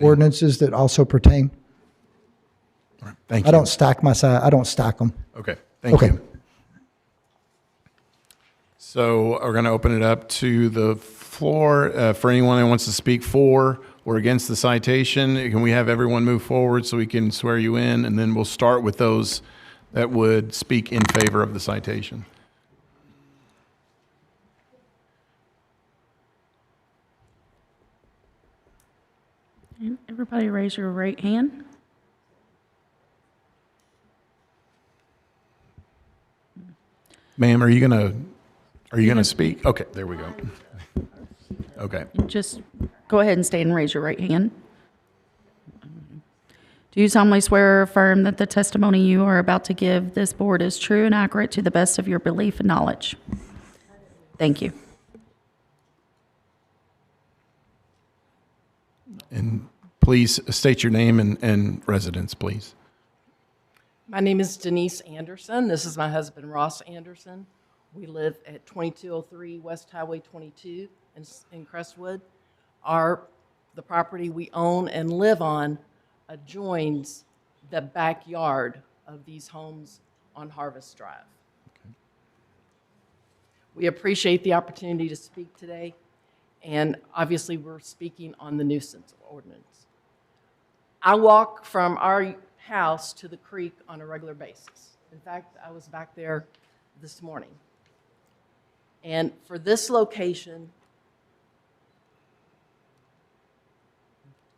Speaker 3: ordinances that also pertain.
Speaker 1: All right, thank you.
Speaker 3: I don't stack them.
Speaker 1: Okay, thank
Speaker 3: Okay.
Speaker 1: you. So we're going to open it up to the floor for anyone that wants to speak for or against the citation. Can we have everyone move forward so we can swear you in? And then we'll start with those that would speak in favor of the citation.
Speaker 2: And everybody raise your right hand.
Speaker 1: Ma'am, are you gonna speak? Okay, there we go. Okay.
Speaker 2: Just go ahead and stand and raise your right hand. Do you solemnly swear or affirm that the testimony you are about to give this board is true and accurate to the best of your belief and knowledge? Thank you.
Speaker 1: And please state your name and residence, please.
Speaker 13: My name is Denise Anderson. This is my husband, Ross Anderson. We live at 2203 West Highway 22 in Crestwood. The property we own and live on adjoins the backyard of these homes on Harvest Drive. Okay. We appreciate the opportunity to speak today, and obviously we're speaking on the nuisance ordinance. I walk from our house to the creek on a regular basis. In fact, I was back there this morning. And for this location,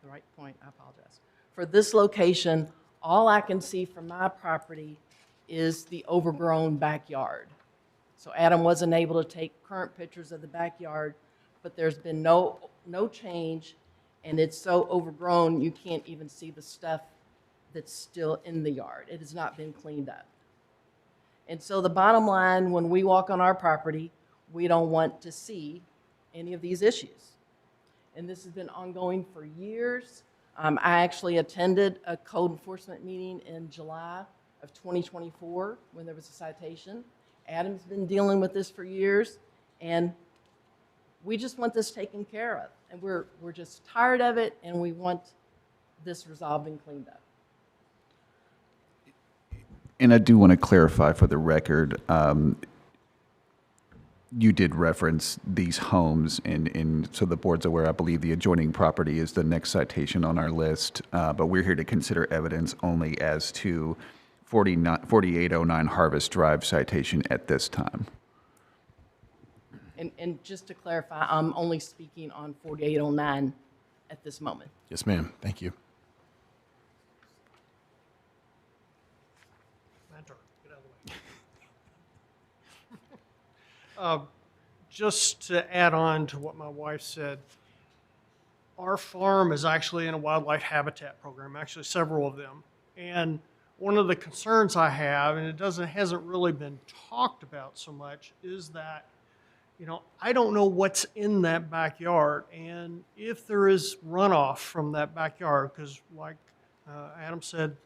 Speaker 13: the right point, I apologize. For this location, all I can see from my property is the overgrown backyard. So Adam wasn't able to take current pictures of the backyard, but there's been no change, and it's so overgrown, you can't even see the stuff that's still in the yard. It has not been cleaned up. And so the bottom line, when we walk on our property, we don't want to see any of these issues. And this has been ongoing for years. I actually attended a code enforcement meeting in July of 2024 when there was a citation. Adam's been dealing with this for years, and we just want this taken care of. And we're just tired of it, and we want this resolved and cleaned up.
Speaker 7: And I do want to clarify for the record, you did reference these homes, and so the board's aware, I believe the adjoining property is the next citation on our list, but we're here to consider evidence only as to 4809 Harvest Drive citation at this time.
Speaker 13: And just to clarify, I'm only speaking on 4809 at this moment.
Speaker 1: Yes, ma'am. Thank you.
Speaker 14: Just to add on to what my wife said, our farm is actually in a wildlife habitat program, actually several of them. And one of the concerns I have, and hasn't really been talked about so much, is that, I don't know what's in that backyard, and if there is runoff from that backyard, because like Adam said,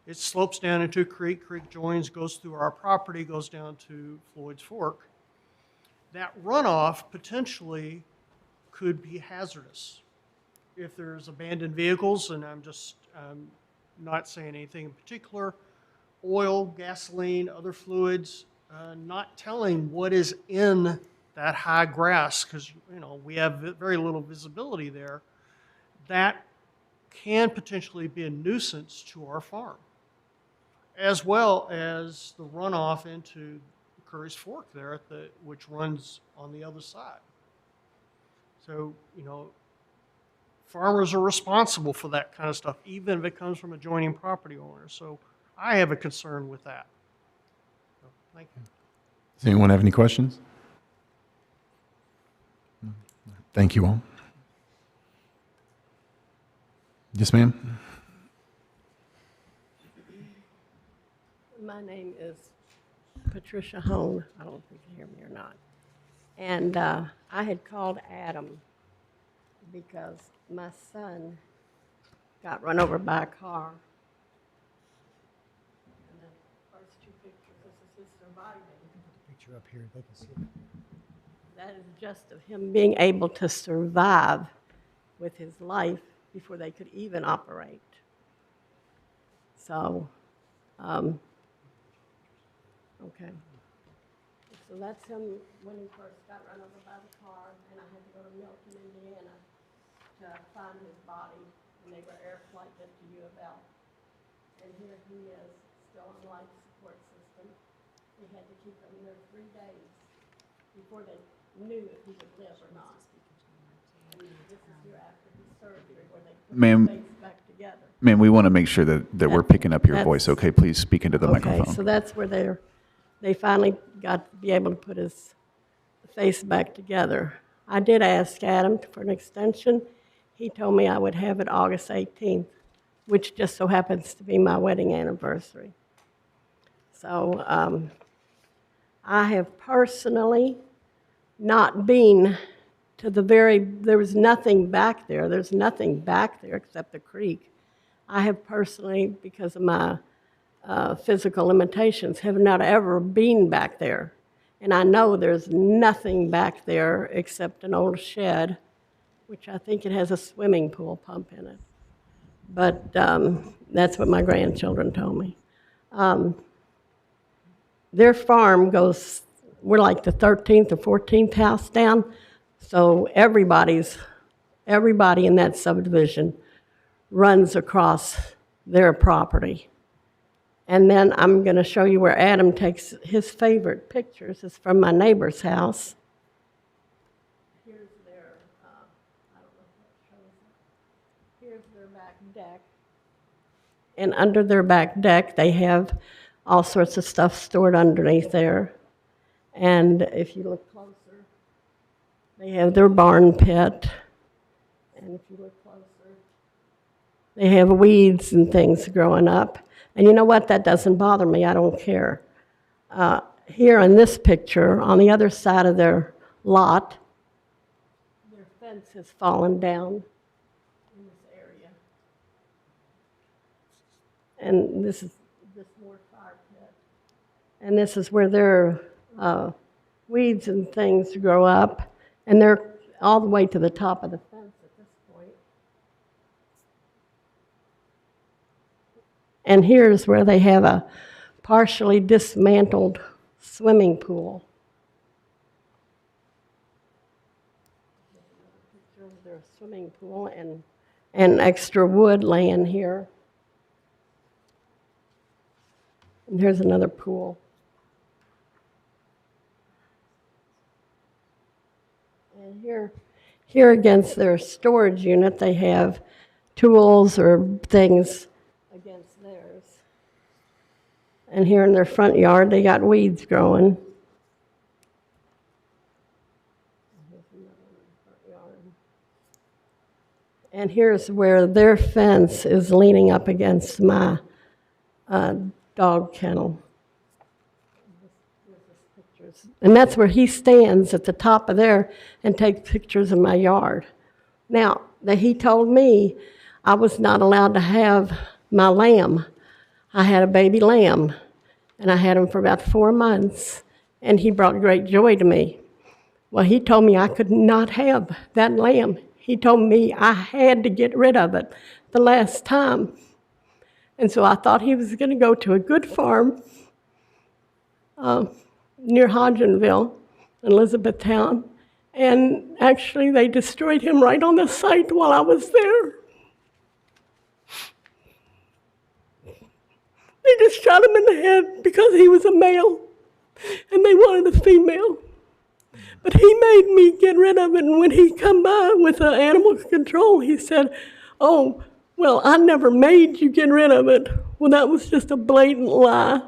Speaker 14: it slopes down into a creek, joins, goes through our property, goes down to Floyd's Fork. That runoff potentially could be hazardous. If there's abandoned vehicles, and I'm not saying anything in particular, oil, gasoline, other fluids, not telling what is in that high grass, because we have very little visibility there, that can potentially be a nuisance to our farm, as well as the runoff into Curry's Fork there, which runs on the other side. So, farmers are responsible for that kind of stuff, even if it comes from adjoining property owners. So I have a concern with that. So, thank you.
Speaker 1: Does anyone have any questions? Thank you all. Yes, ma'am.
Speaker 15: My name is Patricia Hone. I don't know if you can hear me or not. And I had called Adam because my son got run over by a car. And the first two pictures, this is his surviving.
Speaker 3: Picture up here, they can see it.
Speaker 15: That is just of him being able to survive with his life before they could even operate. So, okay. So that's him when he first got run over by the car, and I had to go to Milton, Indiana to find his body, and they were air flight to U of L. And here he is, still on life support system. We had to keep him there 3 days before they knew if he would live or not. And this is here after his surgery where they put his face back together.
Speaker 7: Ma'am, we want to make sure that we're picking up your voice, okay? Please speak into the microphone.
Speaker 15: Okay, so that's where they finally got to be able to put his face back together. I did ask Adam for an extension. He told me I would have it August 18th, which just so happens to be my wedding anniversary. So I have personally not been to there was nothing back there. There's nothing back there except the creek. I have personally, because of my physical limitations, have not ever been back there. And I know there's nothing back there except an old shed, which I think it has a swimming pool pump in it. But that's what my grandchildren told me. Their farm goes, we're like the 13th or 14th house down, so everybody in that subdivision runs across their property. And then I'm going to show you where Adam takes his favorite pictures. It's from my neighbor's house. Here's their, I don't know if that shows it. Here's deck. And under their back deck, they have all sorts of stuff stored underneath there. And if you look closer, they have their barn pit. And if you look closer, they have weeds and things growing up. And you know what? That doesn't bother me. I don't care. Here in this picture, on the other side of their lot, their fence has fallen down in this area. And this is this more fire pit. And this is where their weeds and things grow up. And they're all the way to the top of the fence at this point. And here's where they have a partially dismantled swimming pool. There's a swimming pool and extra wood laying here. And here's another pool. And here against their storage unit, they have tools or things against theirs. And here in their front yard, they got weeds growing. And here's where their fence is leaning up against my dog kennel. And that's where he stands at the top of there and takes pictures of my yard. Now, he told me I was not allowed to have my lamb. I had a baby lamb, and I had him for about 4 months, and he brought great joy to me. Well, he told me I could not have that lamb. He told me I had to get rid of it the last time. And so I thought he was going to go to a good farm near Hodgenville, Elizabethtown, and actually they destroyed him right on the site while I was there. They just shot him in the head because he was a male, and they wanted a female. But he made me get rid of it, and when he come by with the animal control, he said, "Oh, well, I never made you get rid of it." Well, that was just a blatant lie.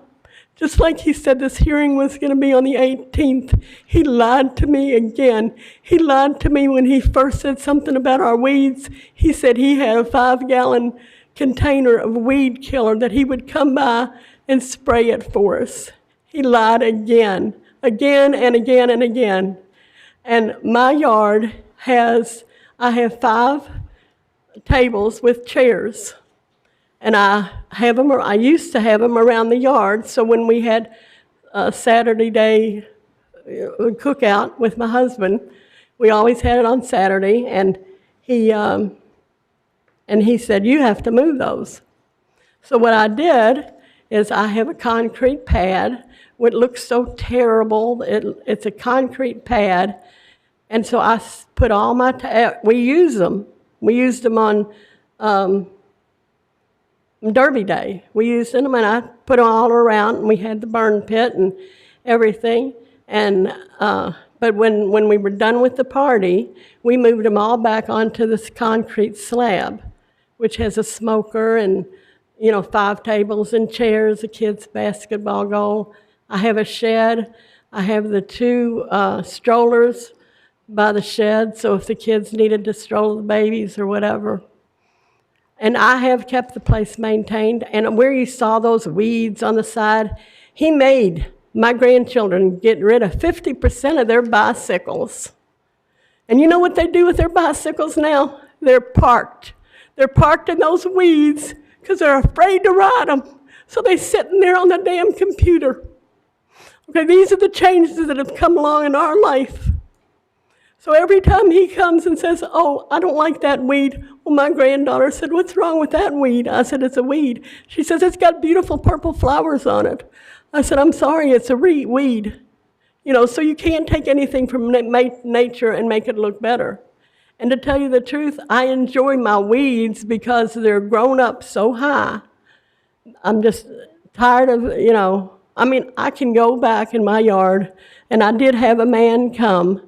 Speaker 15: Just like he said this hearing was going to be on the 18th, he lied to me again. He lied to me when he first said something about our weeds. He said he had a 5-gallon container of weed killer that he would come by and spray it for us. He lied again and again and again. And my yard I have 5 tables with chairs. And I used to have them around the yard, so when we had a Saturday day cookout with my husband, we always had it on Saturday, and he said, "You have to move those." So what I did is I have a concrete pad. It looks so terrible. It's a concrete pad, and so I put all my, we use them. We used them on Derby Day. We used them, and I put them all around, and we had the burn pit and everything. And but when we were done with the party, we moved them all back onto this concrete slab, which has a smoker and 5 tables and chairs, a kid's basketball goal. I have a shed. I have the 2 strollers by the shed, so if the kids needed to stroll the babies or whatever. And I have kept the place maintained. And where you saw those weeds on the side, he made my grandchildren get rid of 50% of their bicycles. And you know what they do with their bicycles now? They're parked. They're parked in those weeds because they're afraid to ride them. So they're sitting there on the damn computer. Okay, these are the changes that have come along in our life. So every time he comes and says, "Oh, I don't like that weed," well, my granddaughter said, "What's wrong with that weed?" I said, "It's a weed." She says, "It's got beautiful purple flowers on it." I said, "I'm sorry, it's a weed." So you can't take anything from nature and make it look better. And to tell you the truth, I enjoy my weeds because they're grown up so high. I'm just tired of, I can go back in my yard, and I did have a man come,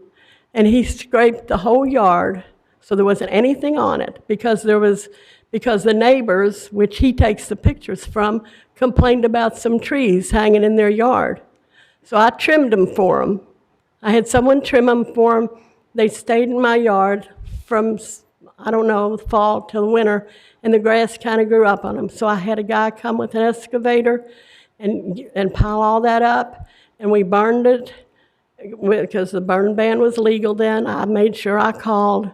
Speaker 15: and he scraped the whole yard so there wasn't anything on it because there was because the neighbors, which he takes the pictures from, complained about some trees hanging in their yard. So I trimmed them for them. I had someone trim them for them. They stayed in my yard from, I don't know, fall till winter, and the grass kind of grew up on them. So I had a guy come with an excavator and pile all that up, and we burned it because the burn ban was legal then. I made sure I called,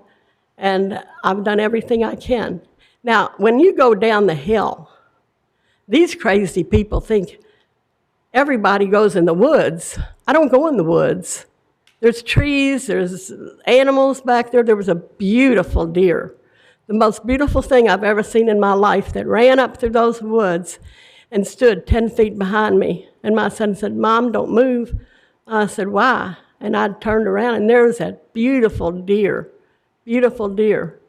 Speaker 15: and I've done everything I can. Now, when you go down the hill, these crazy people think everybody goes in the woods. I don't go in the woods. There's trees, there's animals back there. There was a beautiful deer, the most beautiful thing I've ever seen in my life, that ran up through those woods and stood 10 feet behind me. And my son said, "Mom, don't move." I said, "Why?" And I turned around, and there was that beautiful deer, beautiful deer.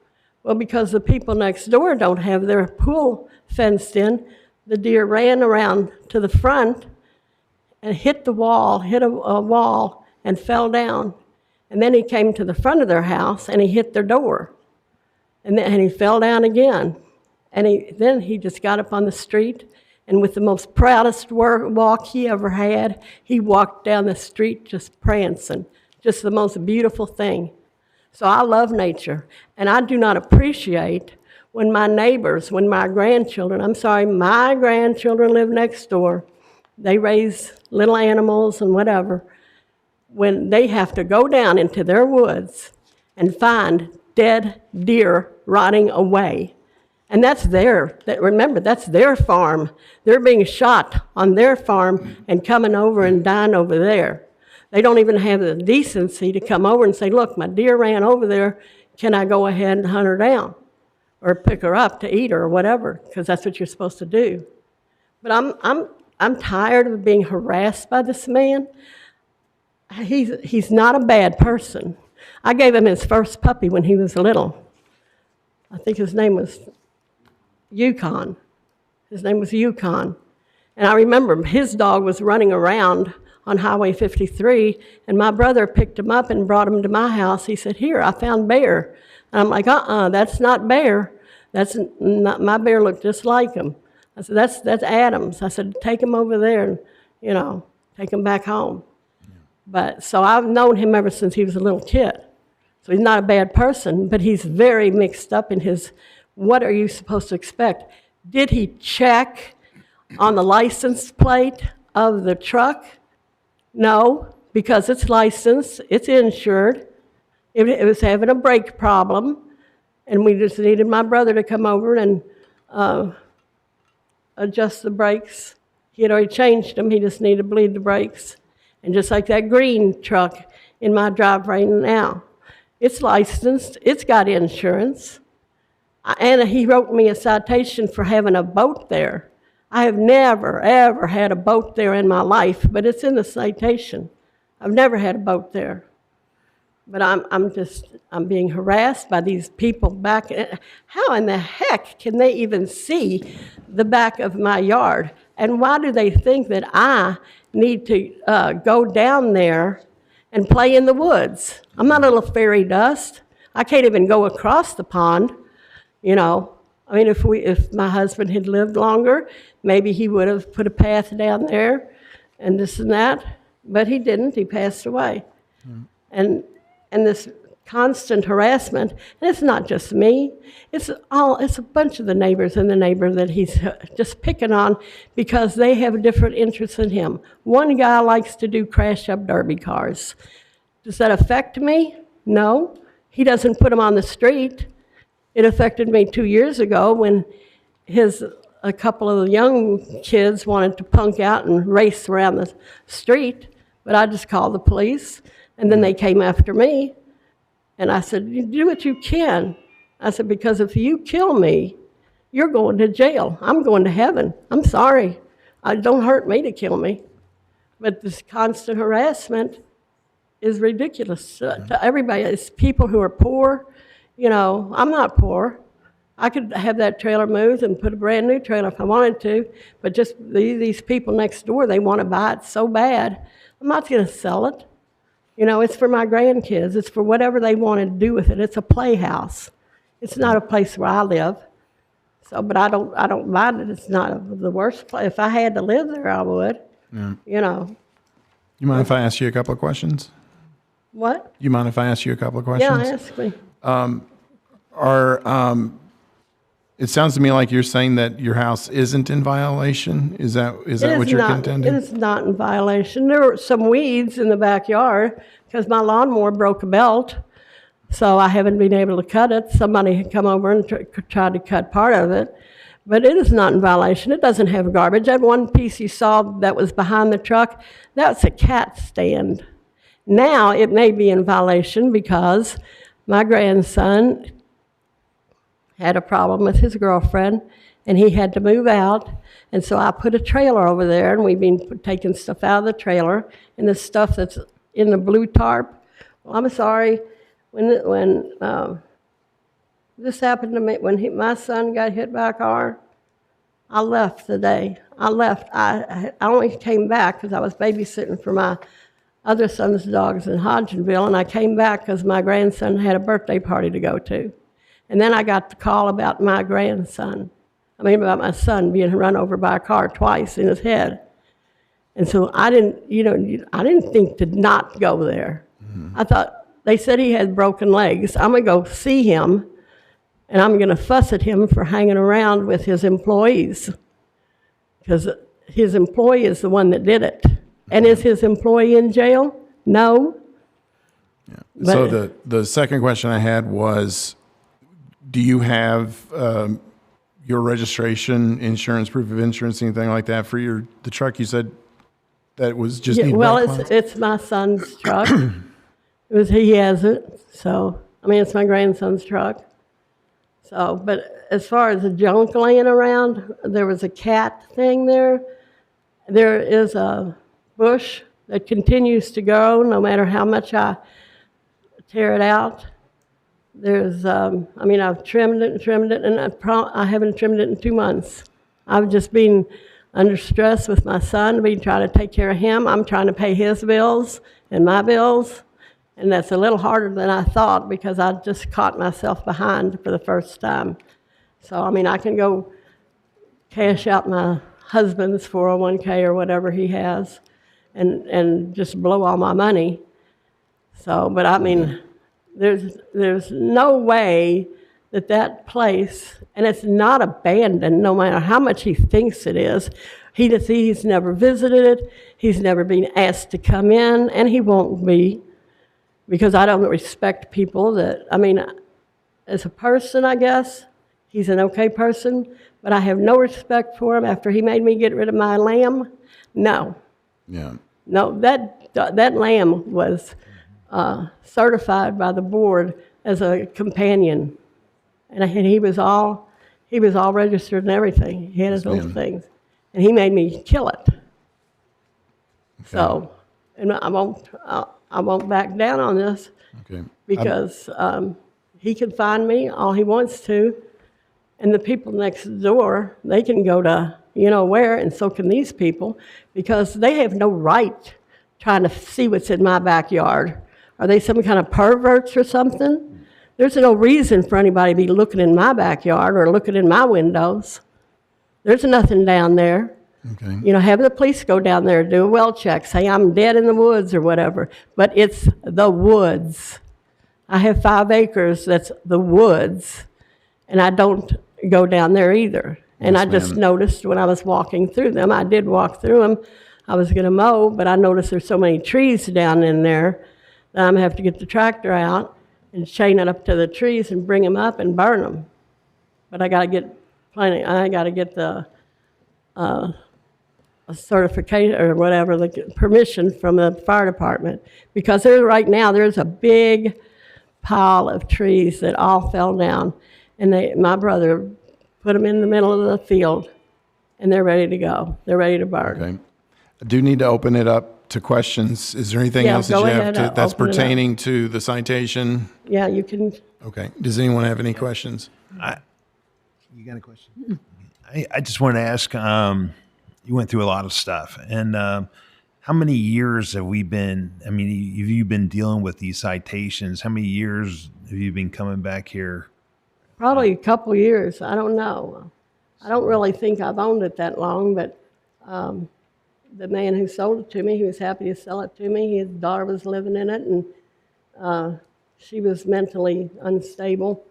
Speaker 15: Well, because the people next door don't have their pool fenced in, the deer ran around to the front and hit a wall, and fell down. And then he came to the front of their house, and he hit their door. And he fell down again. And then he just got up on the street, and with the most proudest walk he ever had, he walked down the street just prancing, just the most beautiful thing. So I love nature, and I do not appreciate when my neighbors, my grandchildren live next door. They raise little animals and whatever. When they have to go down into their woods and find dead deer rotting away. And remember, that's their farm. They're being shot on their farm and coming over and dying over there. They don't even have the decency to come over and say, "Look, my deer ran over there. Can I go ahead and hunt her down or pick her up to eat her or whatever?" Because that's what you're supposed to do. But I'm tired of being harassed by this man. He's not a bad person. I gave him his first puppy when he was little. I think his name was Yukon. And I remember his dog was running around on Highway 53, and my brother picked him up and brought him to my house. He said, "Here, I found Bear." And I'm like, that's not Bear. That's not, my Bear looked just like him. I said, that's Adams. I said, "Take him over there and, take him back home." But so I've known him ever since he was a little kid. So he's not a bad person, but he's very mixed up in his, what are you supposed to expect? Did he check on the license plate of the truck? No, because it's licensed, it's insured. It was having a brake problem, and we just needed my brother to come over and adjust the brakes. He had already changed them, he just needed to bleed the brakes. And just like that green truck in my driveway now, it's licensed, it's got insurance. And he wrote me a citation for having a boat there. I have never, ever had a boat there in my life, but it's in the citation. I've never had a boat there. But I'm being harassed by these people back. How in the heck can they even see the back of my yard? And why do they think that I need to go down there and play in the woods? I'm not a little fairy dust. I can't even go across the pond, I mean, if my husband had lived longer, maybe he would have put a path down there and this and that, but he didn't. He passed away. And this constant harassment, and it's not just me, it's a bunch of the neighbors in the neighborhood that he's just picking on because they have different interests than him. One guy likes to do crash-up derby cars. Does that affect me? No. He doesn't put them on the street. It affected me 2 years ago when a couple of young kids wanted to punk out and race around the street, but I just called the police, and then they came after me. And I said, "You do what you can." I said, "Because if you kill me, you're going to jail. I'm going to heaven. I'm sorry. Don't hurt me to kill me." But this constant harassment is ridiculous to everybody. It's people who are poor. I'm not poor. I could have that trailer moved and put a brand new trailer if I wanted to, but just these people next door, they want to buy it so bad. I'm not going to sell it. It's for my grandkids. It's for whatever they want to do with it. It's a playhouse. It's not a place where I live. So, but I don't mind it. It's not the worst place. If I had to live there, I would.
Speaker 1: Yeah.
Speaker 15: You know.
Speaker 1: You mind if I ask you a couple of questions?
Speaker 15: What?
Speaker 1: You mind if I ask you a couple of
Speaker 15: Yeah,
Speaker 1: questions?
Speaker 15: ask me.
Speaker 1: It sounds to me like you're saying that your house isn't in violation. Is that what you're contending?
Speaker 15: It is not in violation. There were some weeds in the backyard because my lawnmower broke a belt, so I haven't been able to cut it. Somebody had come over and tried to cut part of it, but it is not in violation. It doesn't have garbage. That one piece you saw that was behind the truck, that's a cat stand. Now it may be in violation because my grandson had a problem with his girlfriend, and he had to move out. And so I put a trailer over there, and we've been taking stuff out of the trailer, and the stuff that's in the blue tarp. Well, I'm sorry, when this happened to me, when my son got hit by a car, I left the day. I left. I only came back because I was babysitting for my other son's dogs in Hodgenville, and I came back because my grandson had a birthday party to go to. And then I got the call about my about my son being run over by a car twice in his head. And so I didn't think to not go there. Mm-hmm. I thought, they said he had broken legs. I'm going to go see him, and I'm going to fuss at him for hanging around with his employees. Because his employee is the one that did it. And is his employee in jail? No.
Speaker 1: Yeah. So the second question I had was, do you have your registration, insurance, proof of insurance, anything like that for the truck? You said that was just
Speaker 15: well, it's my son's truck. He has it. So it's my grandson's truck. So, but as far as the junk laying around, there was a cat thing there. There is a bush that continues to grow no matter how much I tear it out. There's, I've trimmed it, and I haven't trimmed it in 2 months. I've just been under stress with my son, been trying to take care of him. I'm trying to pay his bills and my bills, and that's a little harder than I thought because I just caught myself behind for the first time. So, I can go cash out my husband's 401k or whatever he has and just blow all my money. So, but there's no way that place, and it's not abandoned no matter how much he thinks it is. He's never visited it. He's never been asked to come in, and he won't be because I don't respect people as a person, I guess, he's an okay person, but I have no respect for him after he made me get rid of my lamb. No.
Speaker 1: Yeah.
Speaker 15: No, that lamb was certified by the board as a companion, and he was all registered and everything. He had his own things, and he made me kill it. Okay. So, and I won't back down on this.
Speaker 1: Okay.
Speaker 15: Because he can find me all he wants to, and the people next door, they can go to where, and so can these people, because they have no right trying to see what's in my backyard. Are they some kind of perverts or something? There's no reason for anybody to be looking in my backyard or looking in my windows. There's nothing down there.
Speaker 1: Okay.
Speaker 15: Have the police go down there and do a well check, say I'm dead in the woods or whatever, but it's the woods. I have 5 acres that's the woods, and I don't go down there either. And
Speaker 1: Yes,
Speaker 15: I just
Speaker 1: ma'am.
Speaker 15: noticed when I was walking through them, I did walk through them, I was going to mow, but I noticed there's so many trees down in there that I'm going to have to get the tractor out and chain it up to the trees and bring them up and burn them. But I got to get the a certification or whatever, the permission from the fire department, because right now there's a big pile of trees that all fell down, and my brother put them in the middle of the field, and they're ready to go. They're ready to burn.
Speaker 1: Okay. I do need to open it up to questions. Is there anything
Speaker 15: Yeah,
Speaker 1: else that
Speaker 15: go
Speaker 1: you have
Speaker 15: ahead,
Speaker 1: that's
Speaker 15: open it up.
Speaker 1: pertaining to the citation?
Speaker 15: Yeah, you can.
Speaker 1: Okay. Does anyone have any questions?
Speaker 6: You got a question? I just want to ask, you went through a lot of stuff, and how many years have we been, have you been dealing with these citations? How many years have you been coming back here?
Speaker 15: Probably a couple years. I don't know. I don't really think I've owned it that long, but the man who sold it to me, he was happy to sell it to me. His daughter was living in it, and she was mentally unstable.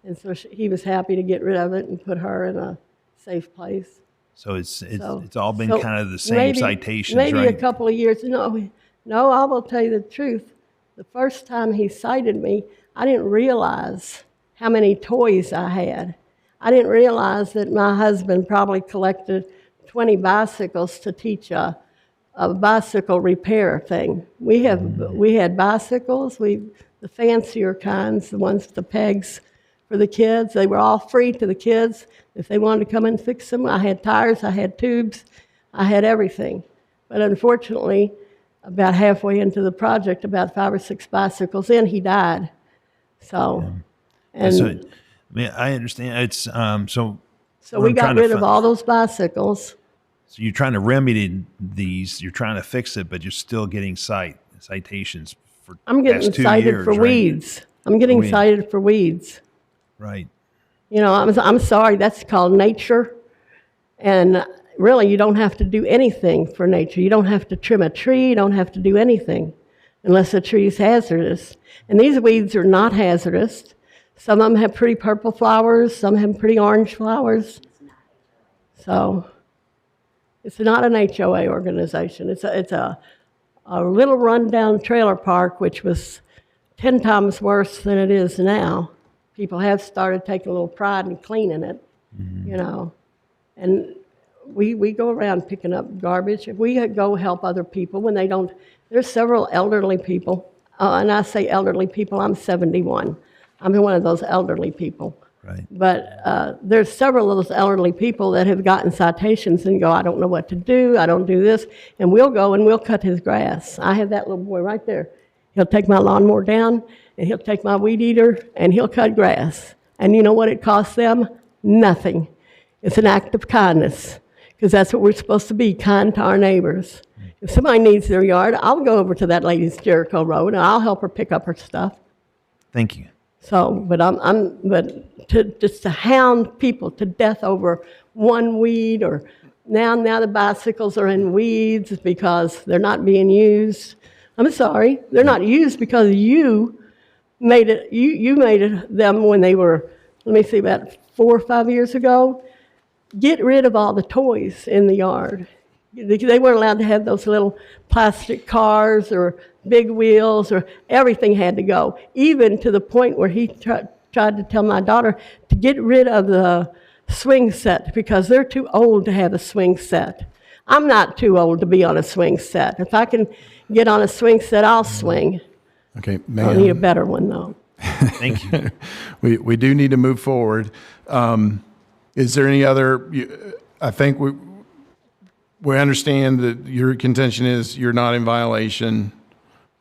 Speaker 15: And so he was happy to get rid of it and put her in a safe place.
Speaker 6: So it's
Speaker 15: So-
Speaker 6: all been
Speaker 15: so
Speaker 6: kind of the same
Speaker 15: maybe-
Speaker 6: citations,
Speaker 15: maybe
Speaker 6: right?
Speaker 15: a couple of years. No, I will tell you the truth. The first time he cited me, I didn't realize how many toys I had. I didn't realize that my husband probably collected 20 bicycles to teach a bicycle repair thing. We had bicycles, the fancier kinds, the ones with the pegs for the kids. They were all free to the kids if they wanted to come and fix them. I had tires, I had tubes, I had everything. But unfortunately, about halfway into the project, about 5 or 6 bicycles in, he died. So, and
Speaker 6: So, I mean, I understand. It's so.
Speaker 15: so
Speaker 6: what
Speaker 15: we
Speaker 6: I'm
Speaker 15: got
Speaker 6: trying to
Speaker 15: rid of
Speaker 6: fi-
Speaker 15: all those bicycles.
Speaker 6: So you're trying to remedy these. You're trying to fix it, but you're still getting citations for.
Speaker 15: I'm getting
Speaker 6: past 2
Speaker 15: cited
Speaker 6: years,
Speaker 15: for
Speaker 6: right?
Speaker 15: weeds. I'm getting
Speaker 6: Weeds.
Speaker 15: cited for weeds.
Speaker 6: Right.
Speaker 15: You know, I'm sorry, that's called nature. And really, you don't have to do anything for nature. You don't have to trim a tree, you don't have to do anything unless the tree is hazardous. And these weeds are not hazardous. Some of them have pretty purple flowers, some have pretty orange flowers. So it's not an HOA organization. It's a little rundown trailer park, which was 10 times worse than it is now. People have started taking a little pride in cleaning it, you know. And we go around picking up garbage. If we go help other people when they don't, there's several elderly people, and I say elderly people, I'm 71. I'm one of those elderly people.
Speaker 6: Right.
Speaker 15: But there's several of those elderly people that have gotten citations and go, I don't know what to do, I don't do this, and we'll go and we'll cut his grass. I have that little boy right there. He'll take my lawnmower down, and he'll take my weed eater, and he'll cut grass. And you know what it costs them? Nothing. It's an act of kindness, because that's what we're supposed to be, kind to our neighbors. If somebody needs their yard, I'll go over to that lady's Jericho Road, and I'll help her pick up her stuff.
Speaker 6: Thank you.
Speaker 15: So, but just to hound people to death over one weed, or now the bicycles are in weeds because they're not being used. I'm sorry, they're not used because you made it. You made it them when they were, let me see, about 4 or 5 years ago. Get rid of all the toys in the yard. They weren't allowed to have those little plastic cars or big wheels, or everything had to go, even to the point where he tried to tell my daughter to get rid of the swing set because they're too old to have a swing set. I'm not too old to be on a swing set. If I can get on a swing set, I'll swing.
Speaker 1: Okay,
Speaker 15: I'll need a
Speaker 1: ma'am,
Speaker 15: better one, though.
Speaker 6: Thank you.
Speaker 1: we do need to move forward. Is there any other, I think we understand that your contention is you're not in violation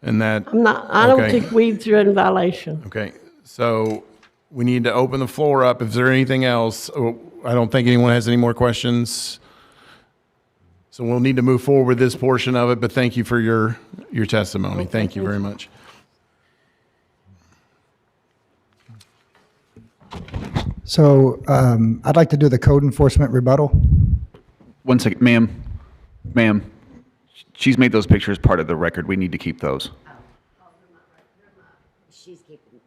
Speaker 1: and that.
Speaker 15: I don't
Speaker 1: Okay.
Speaker 15: think weeds are in violation.
Speaker 1: Okay, so we need to open the floor up. Is there anything else? Oh, I don't think anyone has any more questions. So we'll need to move forward with this portion of it, but thank you for your testimony. Thank you very much.
Speaker 3: So I'd like to do the code enforcement rebuttal.
Speaker 7: 1 second, ma'am, she's made those pictures part of the record. We need to keep those.
Speaker 16: She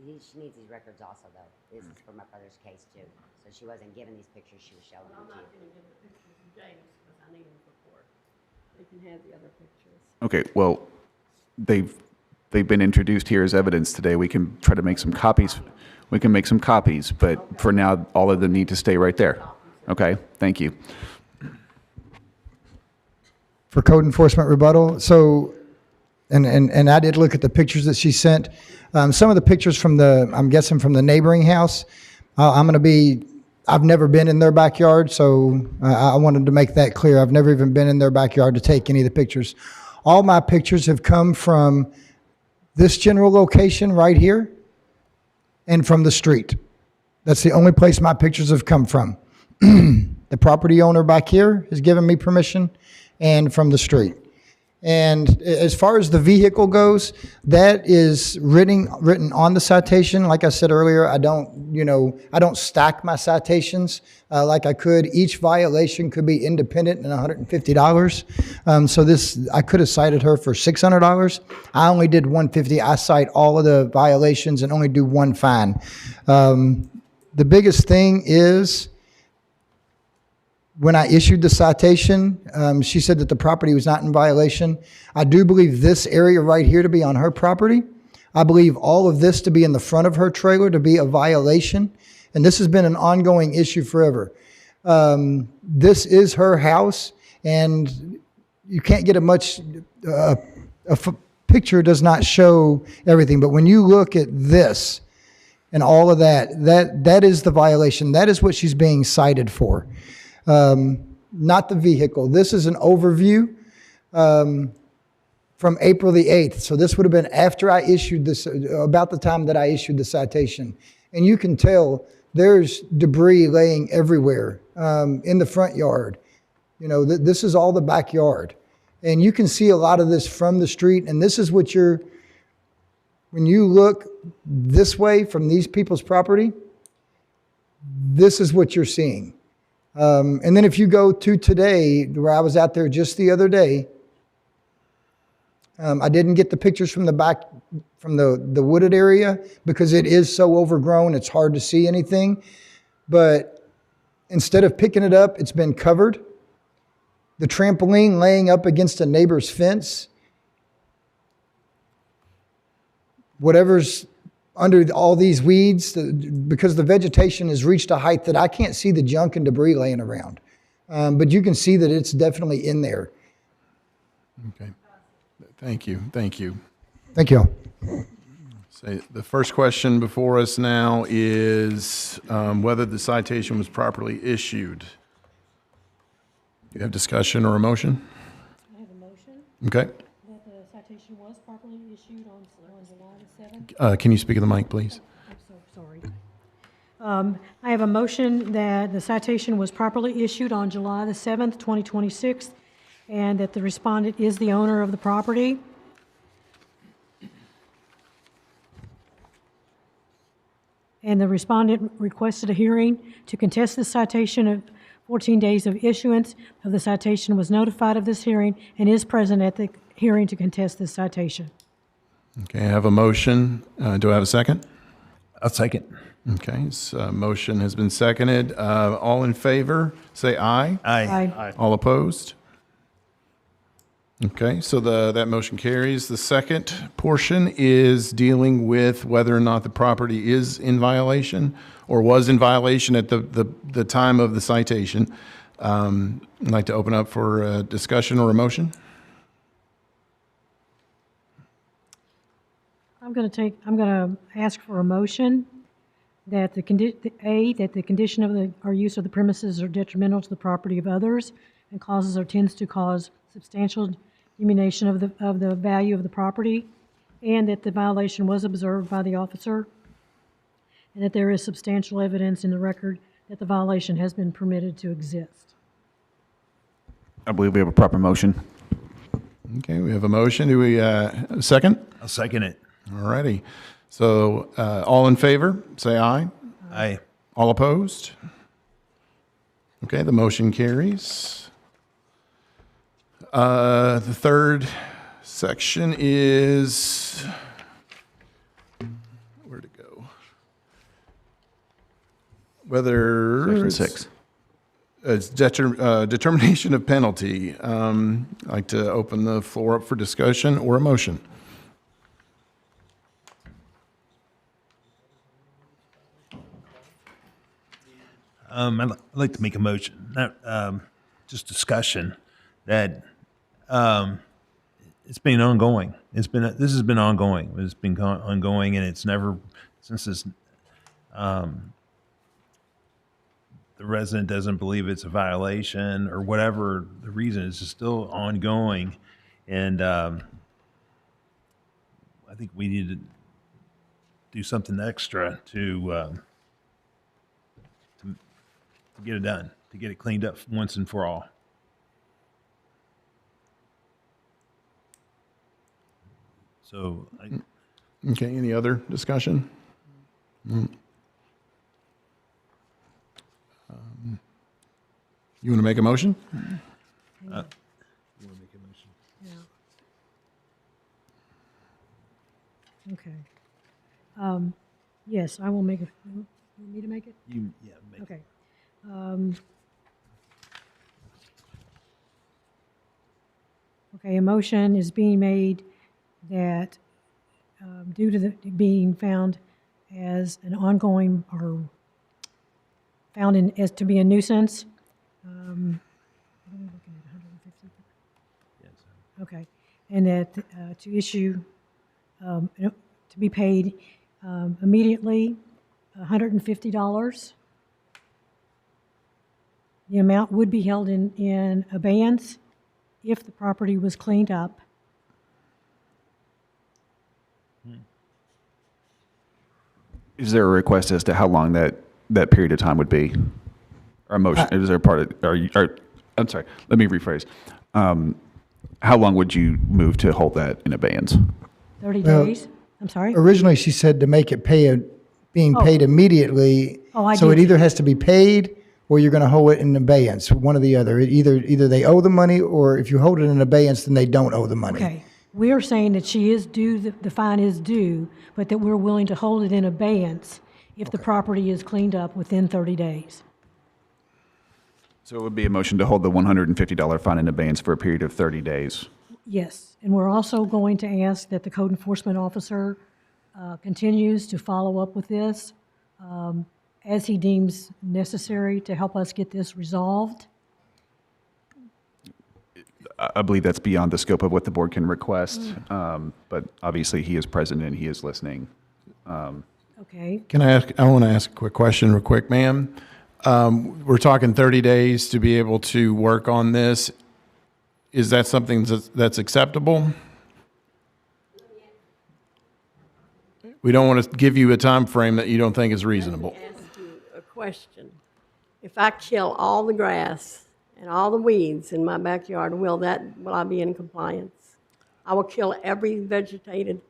Speaker 16: needs these records also, though. This is for my brother's case, too. So she wasn't given these pictures, she was showing them to you.
Speaker 15: They can have the other pictures.
Speaker 7: Okay, well, they've been introduced here as evidence today. We can try to make some copies. We can make some copies, but for now, all of them need to stay right there. Okay, thank you.
Speaker 3: For code enforcement rebuttal, so, and I did look at the pictures that she sent. Some of the pictures from I'm guessing from the neighboring house, I've never been in their backyard, so I wanted to make that clear. I've never even been in their backyard to take any of the pictures. All my pictures have come from this general location right here and from the street. That's the only place my pictures have come from. The property owner back here has given me permission, and from the street. And as far as the vehicle goes, that is written on the citation. Like I said earlier, I don't stack my citations like I could. Each violation could be independent and $150. So this, I could have cited her for $600. I only did $150. I cite all of the violations and only do one fine. The biggest thing is, when I issued the citation, she said that the property was not in violation. I do believe this area right here to be on her property. I believe all of this to be in the front of her trailer to be a violation. And this has been an ongoing issue forever. This is her house, and you can't get picture does not show everything. But when you look at this and all of that is the violation. That is what she's being cited for. Not the vehicle. This is an overview from April the 8th. So this would have been after I issued this, about the time that I issued the citation. And you can tell there's debris laying everywhere in the front yard. This is all the backyard. And you can see a lot of this from the street. And this is what when you look this way from these people's property, this is what you're seeing. And then if you go to today, where I was out there just the other day, I didn't get the pictures from the back, from the wooded area, because it is so overgrown, it's hard to see anything. But instead of picking it up, it's been covered. The trampoline laying up against a neighbor's fence. Whatever's under all these weeds, because the vegetation has reached a height that I can't see the junk and debris laying around. But you can see that it's definitely in there.
Speaker 1: Okay. Thank you. Thank you.
Speaker 3: Thank you.
Speaker 1: So the first question before us now is whether the citation was properly issued. Do you have discussion or a motion?
Speaker 5: I have a motion
Speaker 1: Okay.
Speaker 5: that the citation was properly issued on July the 7th.
Speaker 1: Can you speak to the mic, please?
Speaker 5: I'm so sorry. I have a motion that the citation was properly issued on July the 7th, 2026, and that the respondent is the owner of the property. And the respondent requested a hearing to contest the citation of 14 days of issuance of the citation, was notified of this hearing, and is present at the hearing to contest this citation.
Speaker 1: Okay, I have a motion. Do I have a second?
Speaker 6: I'll second.
Speaker 1: Okay, so motion has been seconded. All in favor, say aye.
Speaker 5: Aye.
Speaker 1: All opposed? Okay, so that motion carries. The second portion is dealing with whether or not the property is in violation or was in violation at the time of the citation. I'd like to open up for a discussion or a motion.
Speaker 5: I'm going to ask for a motion that the condition of or use of the premises are detrimental to the property of others and causes or tends to cause substantial diminution of the value of the property, and that the violation was observed by the officer, and that there is substantial evidence in the record that the violation has been permitted to exist.
Speaker 7: I believe we have a proper motion.
Speaker 1: Okay, we have a motion. Do we a second?
Speaker 6: I'll second it.
Speaker 1: All righty. So all in favor, say aye.
Speaker 6: Aye.
Speaker 1: All opposed? Okay, the motion carries. The third section is, where'd it go? Whether
Speaker 7: Section
Speaker 1: it's
Speaker 7: 6.
Speaker 1: It's determination of penalty. I'd like to open the floor up for discussion or a motion.
Speaker 6: I'd like to make a motion, not just discussion, that it's been ongoing. This has been ongoing. It's been ongoing, and it's never since this. The resident doesn't believe it's a violation or whatever the reason. It's just still ongoing, and I think we need to do something extra to get it done, to get it cleaned up once and for all. So
Speaker 1: Okay, any other discussion? You want to make a motion?
Speaker 5: Okay. Yes, I will make a, you want me to make it? Okay. Okay, a motion is being made that due to the being found as an ongoing or found in, as to be a nuisance. What are we looking at, 150? Okay, and that to issue, to be paid immediately, $150. The amount would be held in abeyance if the property was cleaned up.
Speaker 7: Is there a request as to how long that period of time would be? Or a motion, is there a part of, I'm sorry, let me rephrase. How long would you move to hold that in abeyance?
Speaker 5: 30
Speaker 3: Well,
Speaker 5: days? I'm sorry?
Speaker 3: Originally, she said to make it being
Speaker 5: Oh.
Speaker 3: paid immediately.
Speaker 5: Oh, I
Speaker 3: So it
Speaker 5: did.
Speaker 3: either has to be paid or you're going to hold it in abeyance, one or the other. Either they owe the money, or if you hold it in abeyance, then they don't owe the money.
Speaker 5: Okay. We are saying that she is due, the fine is due, but that we're willing to hold it in abeyance if the property is cleaned up within 30 days.
Speaker 7: So it would be a motion to hold the $150 fine in abeyance for a period of 30 days.
Speaker 5: Yes, and we're also going to ask that the code enforcement officer continues to follow up with this as he deems necessary to help us get this resolved.
Speaker 7: I believe that's beyond the scope of what the board can request, but obviously he is present and he is listening.
Speaker 5: Okay.
Speaker 1: I want to ask a quick question real quick, ma'am. We're talking 30 days to be able to work on this. Is that something that's acceptable? We don't want to give you a time frame that you don't think is reasonable.
Speaker 15: Ask you a question. If I kill all the grass and all the weeds in my backyard, will I be in compliance? I will kill every vegetated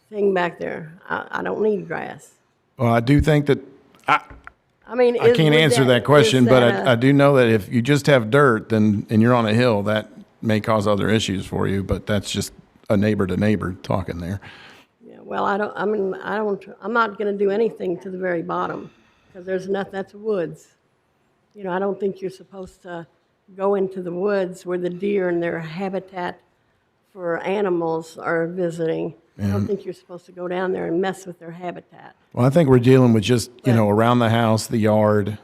Speaker 15: thing back there. I don't need grass.
Speaker 1: Well, I do think that,
Speaker 15: I mean,
Speaker 1: I can't answer that question, but I
Speaker 15: I
Speaker 1: do know that if you just have dirt and you're on a hill, that may cause other issues for you, but that's just a neighbor to neighbor talking there.
Speaker 15: Yeah, well, I'm not going to do anything to the very bottom because there's nothing, that's woods. You know, I don't think you're supposed to go into the woods where the deer and their habitat for animals are visiting. I don't think you're supposed to go down there and mess with their habitat.
Speaker 1: Well, I think we're dealing with just, around the house, the yard,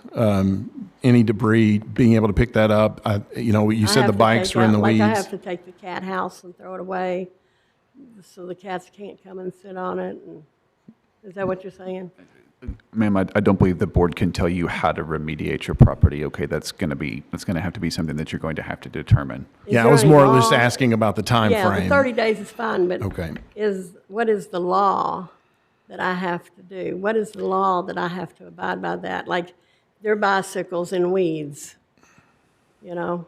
Speaker 1: any debris, being able to pick that up. You said the bikes were in the weeds.
Speaker 15: Like I have to take the cat house and throw it away so the cats can't come and sit on it. Is that what you're saying?
Speaker 7: Ma'am, I don't believe the board can tell you how to remediate your property. Okay, that's going to have to be something that you're going to have to determine.
Speaker 1: Yeah, I
Speaker 15: there
Speaker 1: was
Speaker 15: any
Speaker 1: more or less
Speaker 15: law?
Speaker 1: asking about the time
Speaker 15: Yeah,
Speaker 1: frame.
Speaker 15: the 30 days is fine, but
Speaker 1: Okay.
Speaker 15: what is the law that I have to do? What is the law that I have to abide by that? Like, their bicycles in weeds, you know?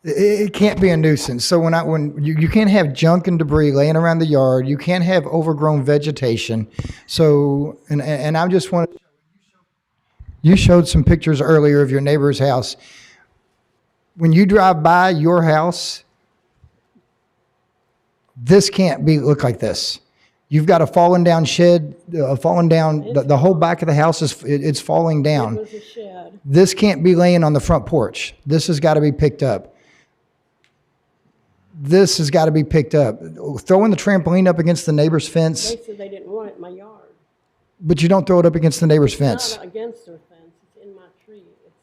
Speaker 3: It can't be a nuisance. So when you can't have junk and debris laying around the yard, you can't have overgrown vegetation. So, and I just want to, you showed some pictures earlier of your neighbor's house. When you drive by your house, this can't look like this. You've got a fallen down shed, fallen down, the whole back of the house it's falling down.
Speaker 15: It was a shed.
Speaker 3: This can't be laying on the front porch. This has got to be picked up. This has got to be picked up. Throwing the trampoline up against the neighbor's fence,
Speaker 15: They said they didn't want it in my yard.
Speaker 3: but you don't throw it up against the neighbor's fence.
Speaker 15: Not against their fence, it's in my tree. It's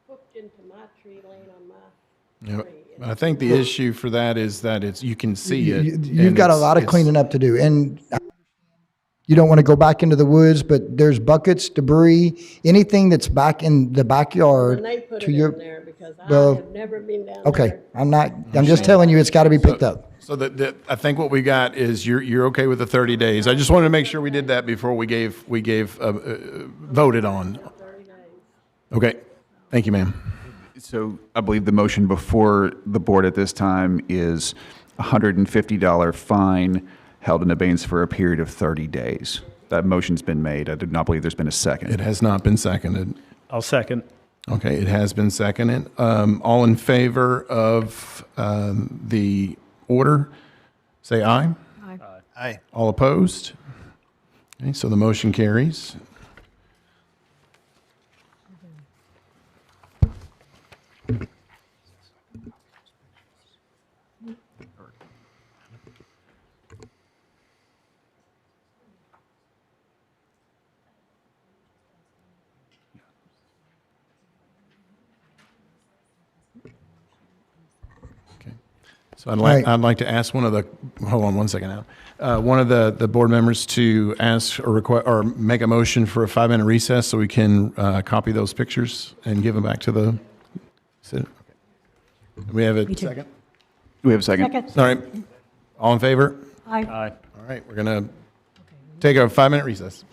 Speaker 15: hooked into my tree, laying on my
Speaker 1: Yep.
Speaker 15: tree.
Speaker 1: I think the issue for that is that you can see it.
Speaker 3: You've
Speaker 1: and
Speaker 3: got a
Speaker 1: it's-
Speaker 3: lot of
Speaker 1: it's-
Speaker 3: cleaning up to do. And you don't want to go back into the woods, but there's buckets, debris, anything that's back in the backyard.
Speaker 15: And they put
Speaker 3: to
Speaker 15: it
Speaker 3: your,
Speaker 15: in there because
Speaker 3: well,
Speaker 15: I have never been down
Speaker 3: okay,
Speaker 15: there.
Speaker 3: I'm just telling you, it's got to be picked up.
Speaker 1: So I think what we got is you're okay with the 30 days. I just wanted to make sure we did that before we voted on.
Speaker 15: 30 days.
Speaker 1: Okay. Thank you, ma'am.
Speaker 7: So I believe the motion before the board at this time is a $150 fine held in abeyance for a period of 30 days. That motion's been made. I do not believe there's been a second.
Speaker 1: It has not been seconded.
Speaker 8: I'll second.
Speaker 1: Okay, it has been seconded. All in favor of the order, say aye.
Speaker 5: Aye.
Speaker 6: Aye.
Speaker 1: All opposed? Okay, so the motion carries. So
Speaker 3: right.
Speaker 1: I'd like to ask one of the, hold on one second now. One of the board members to ask or request, or make a motion for a 5-minute recess so we can copy those pictures and give them back to the, we have a
Speaker 5: Me too.
Speaker 1: second?
Speaker 7: Do we have a second?
Speaker 5: Second.
Speaker 1: All right, all in favor?
Speaker 5: Aye.
Speaker 8: Aye.
Speaker 1: All right, we're going to take a 5-minute recess.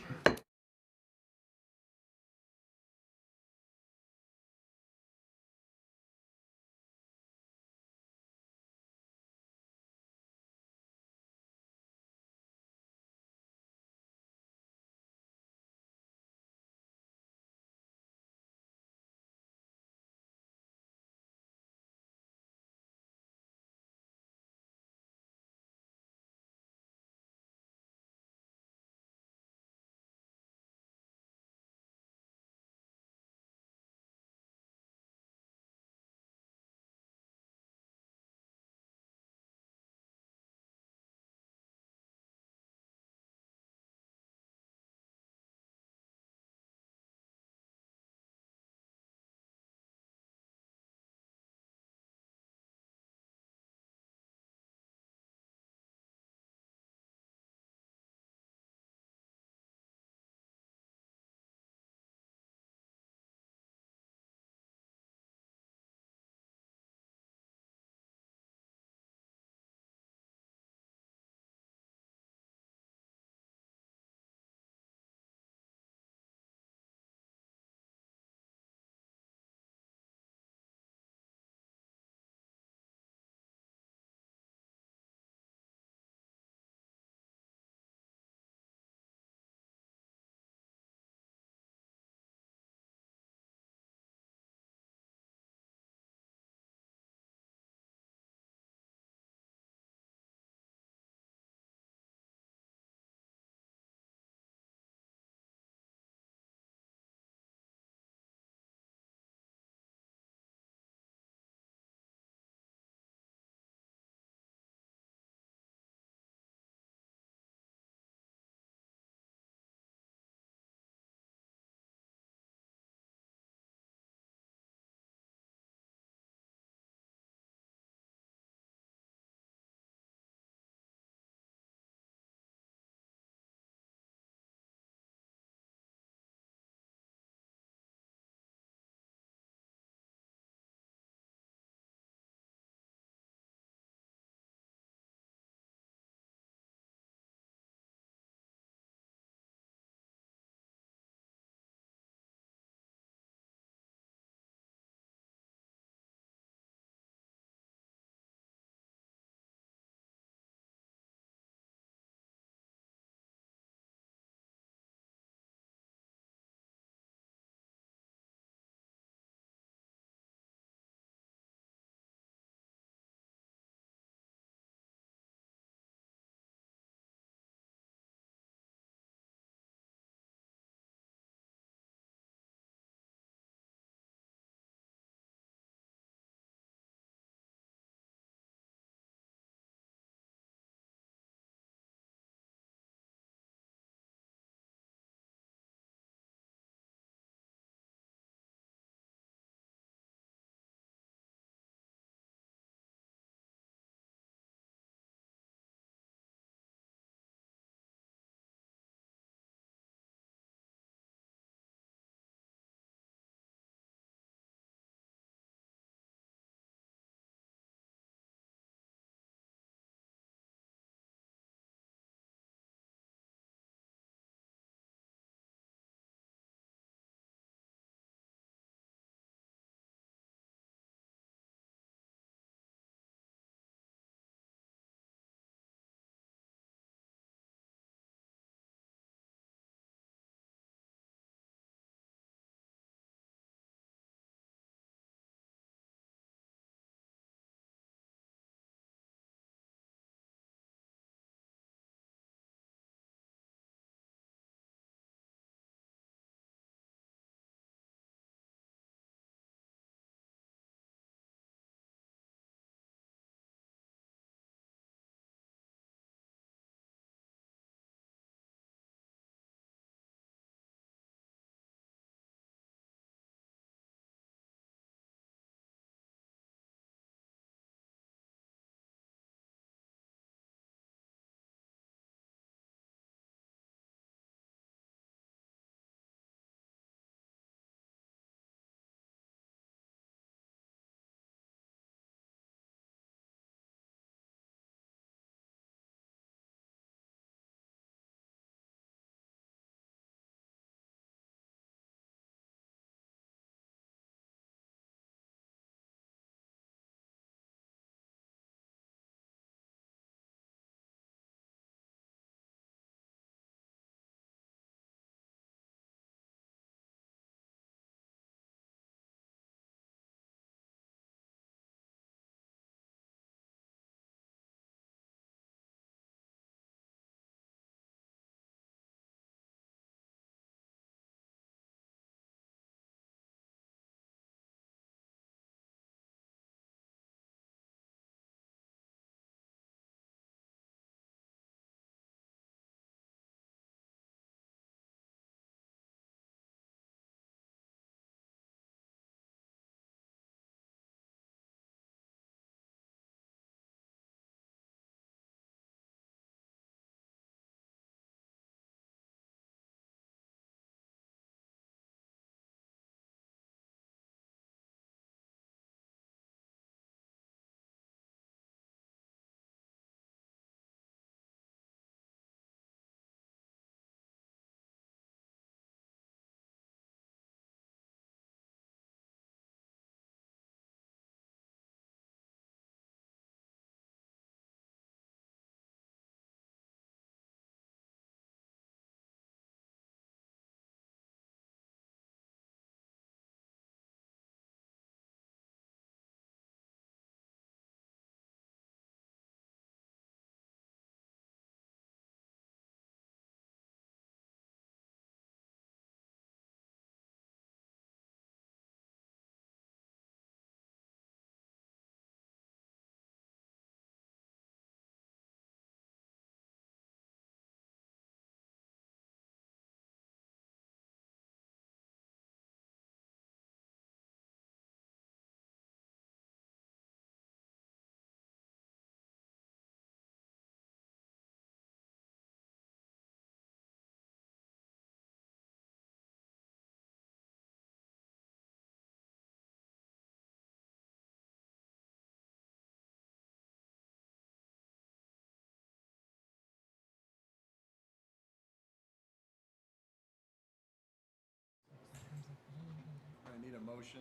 Speaker 1: motion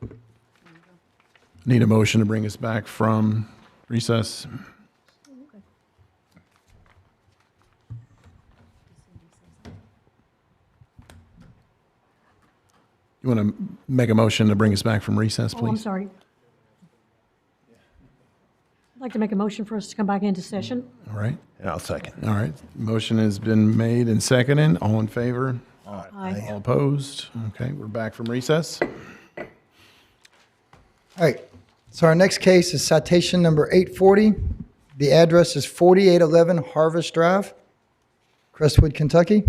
Speaker 1: to... Need a motion to bring us back from recess. You want to make a motion to bring us back from recess,
Speaker 5: Oh, I'm
Speaker 1: please?
Speaker 5: sorry. I'd like to make a motion for us to come back into session.
Speaker 1: All right.
Speaker 6: And I'll second.
Speaker 1: All right. Motion has been made and seconded. All in favor?
Speaker 5: Aye.
Speaker 1: All opposed? Okay, we're back from recess.
Speaker 3: All right, so our next case is citation number 840. The address is 4811 Harvest Drive, Crestwood, Kentucky.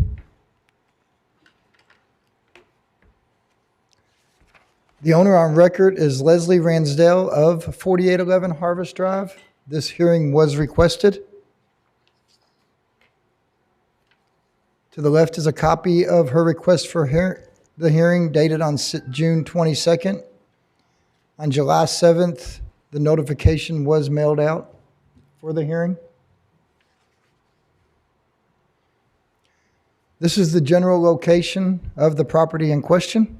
Speaker 3: The owner on record is Leslie Ransdell of 4811 Harvest Drive. This hearing was requested. To the left is a copy of her request for the hearing dated on June 22nd. On July 7th, the notification was mailed out for the hearing. This is the general location of the property in question.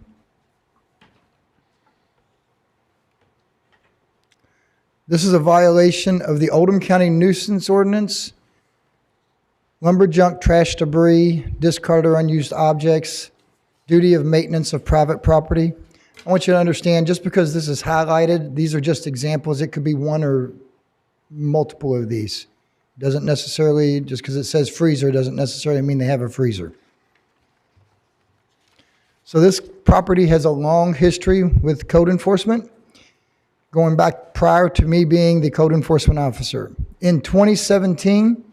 Speaker 3: This is a violation of the Oldham County nuisance ordinance, lumber, junk, trash, debris, discard or unused objects, duty of maintenance of private property. I want you to understand, just because this is highlighted, these are just examples. It could be one or multiple of these. Doesn't necessarily, just because it says freezer, doesn't necessarily mean they have a freezer. So this property has a long history with code enforcement, going back prior to me being the code enforcement officer. In 2017,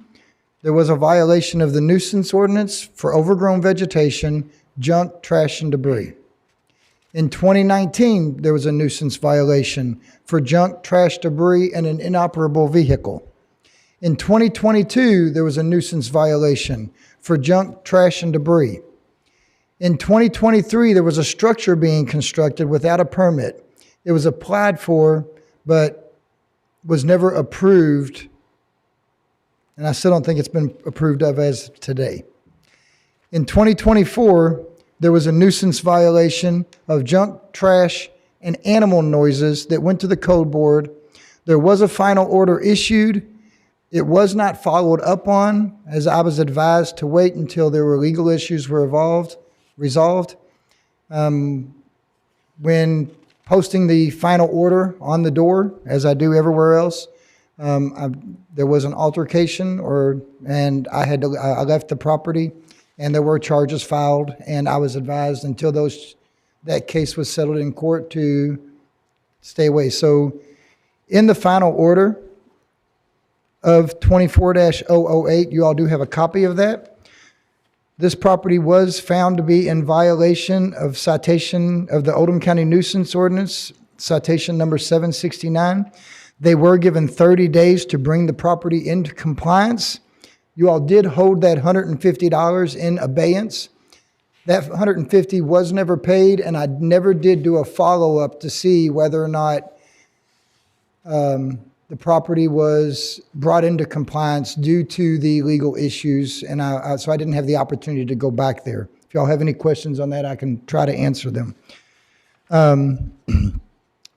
Speaker 3: there was a violation of the nuisance ordinance for overgrown vegetation, junk, trash, and debris. In 2019, there was a nuisance violation for junk, trash, debris, and an inoperable vehicle. In 2022, there was a nuisance violation for junk, trash, and debris. In 2023, there was a structure being constructed without a permit. It was applied for, but was never approved, and I still don't think it's been approved of as of today. In 2024, there was a nuisance violation of junk, trash, and animal noises that went to the code board. There was a final order issued. It was not followed up on, as I was advised to wait until there were legal issues were resolved. When posting the final order on the door, as I do everywhere else, there was an altercation, and I left the property, and there were charges filed, and I was advised until that case was settled in court to stay away. So in the final order of 24-008, you all do have a copy of that. This property was found to be in violation of citation of the Oldham County nuisance ordinance, citation number 769. They were given 30 days to bring the property into compliance. You all did hold that $150 in abeyance. That $150 was never paid, and I never did do a follow-up to see whether or not the property was brought into compliance due to the legal issues, and so I didn't have the opportunity to go back there. If y'all have any questions on that, I can try to answer them.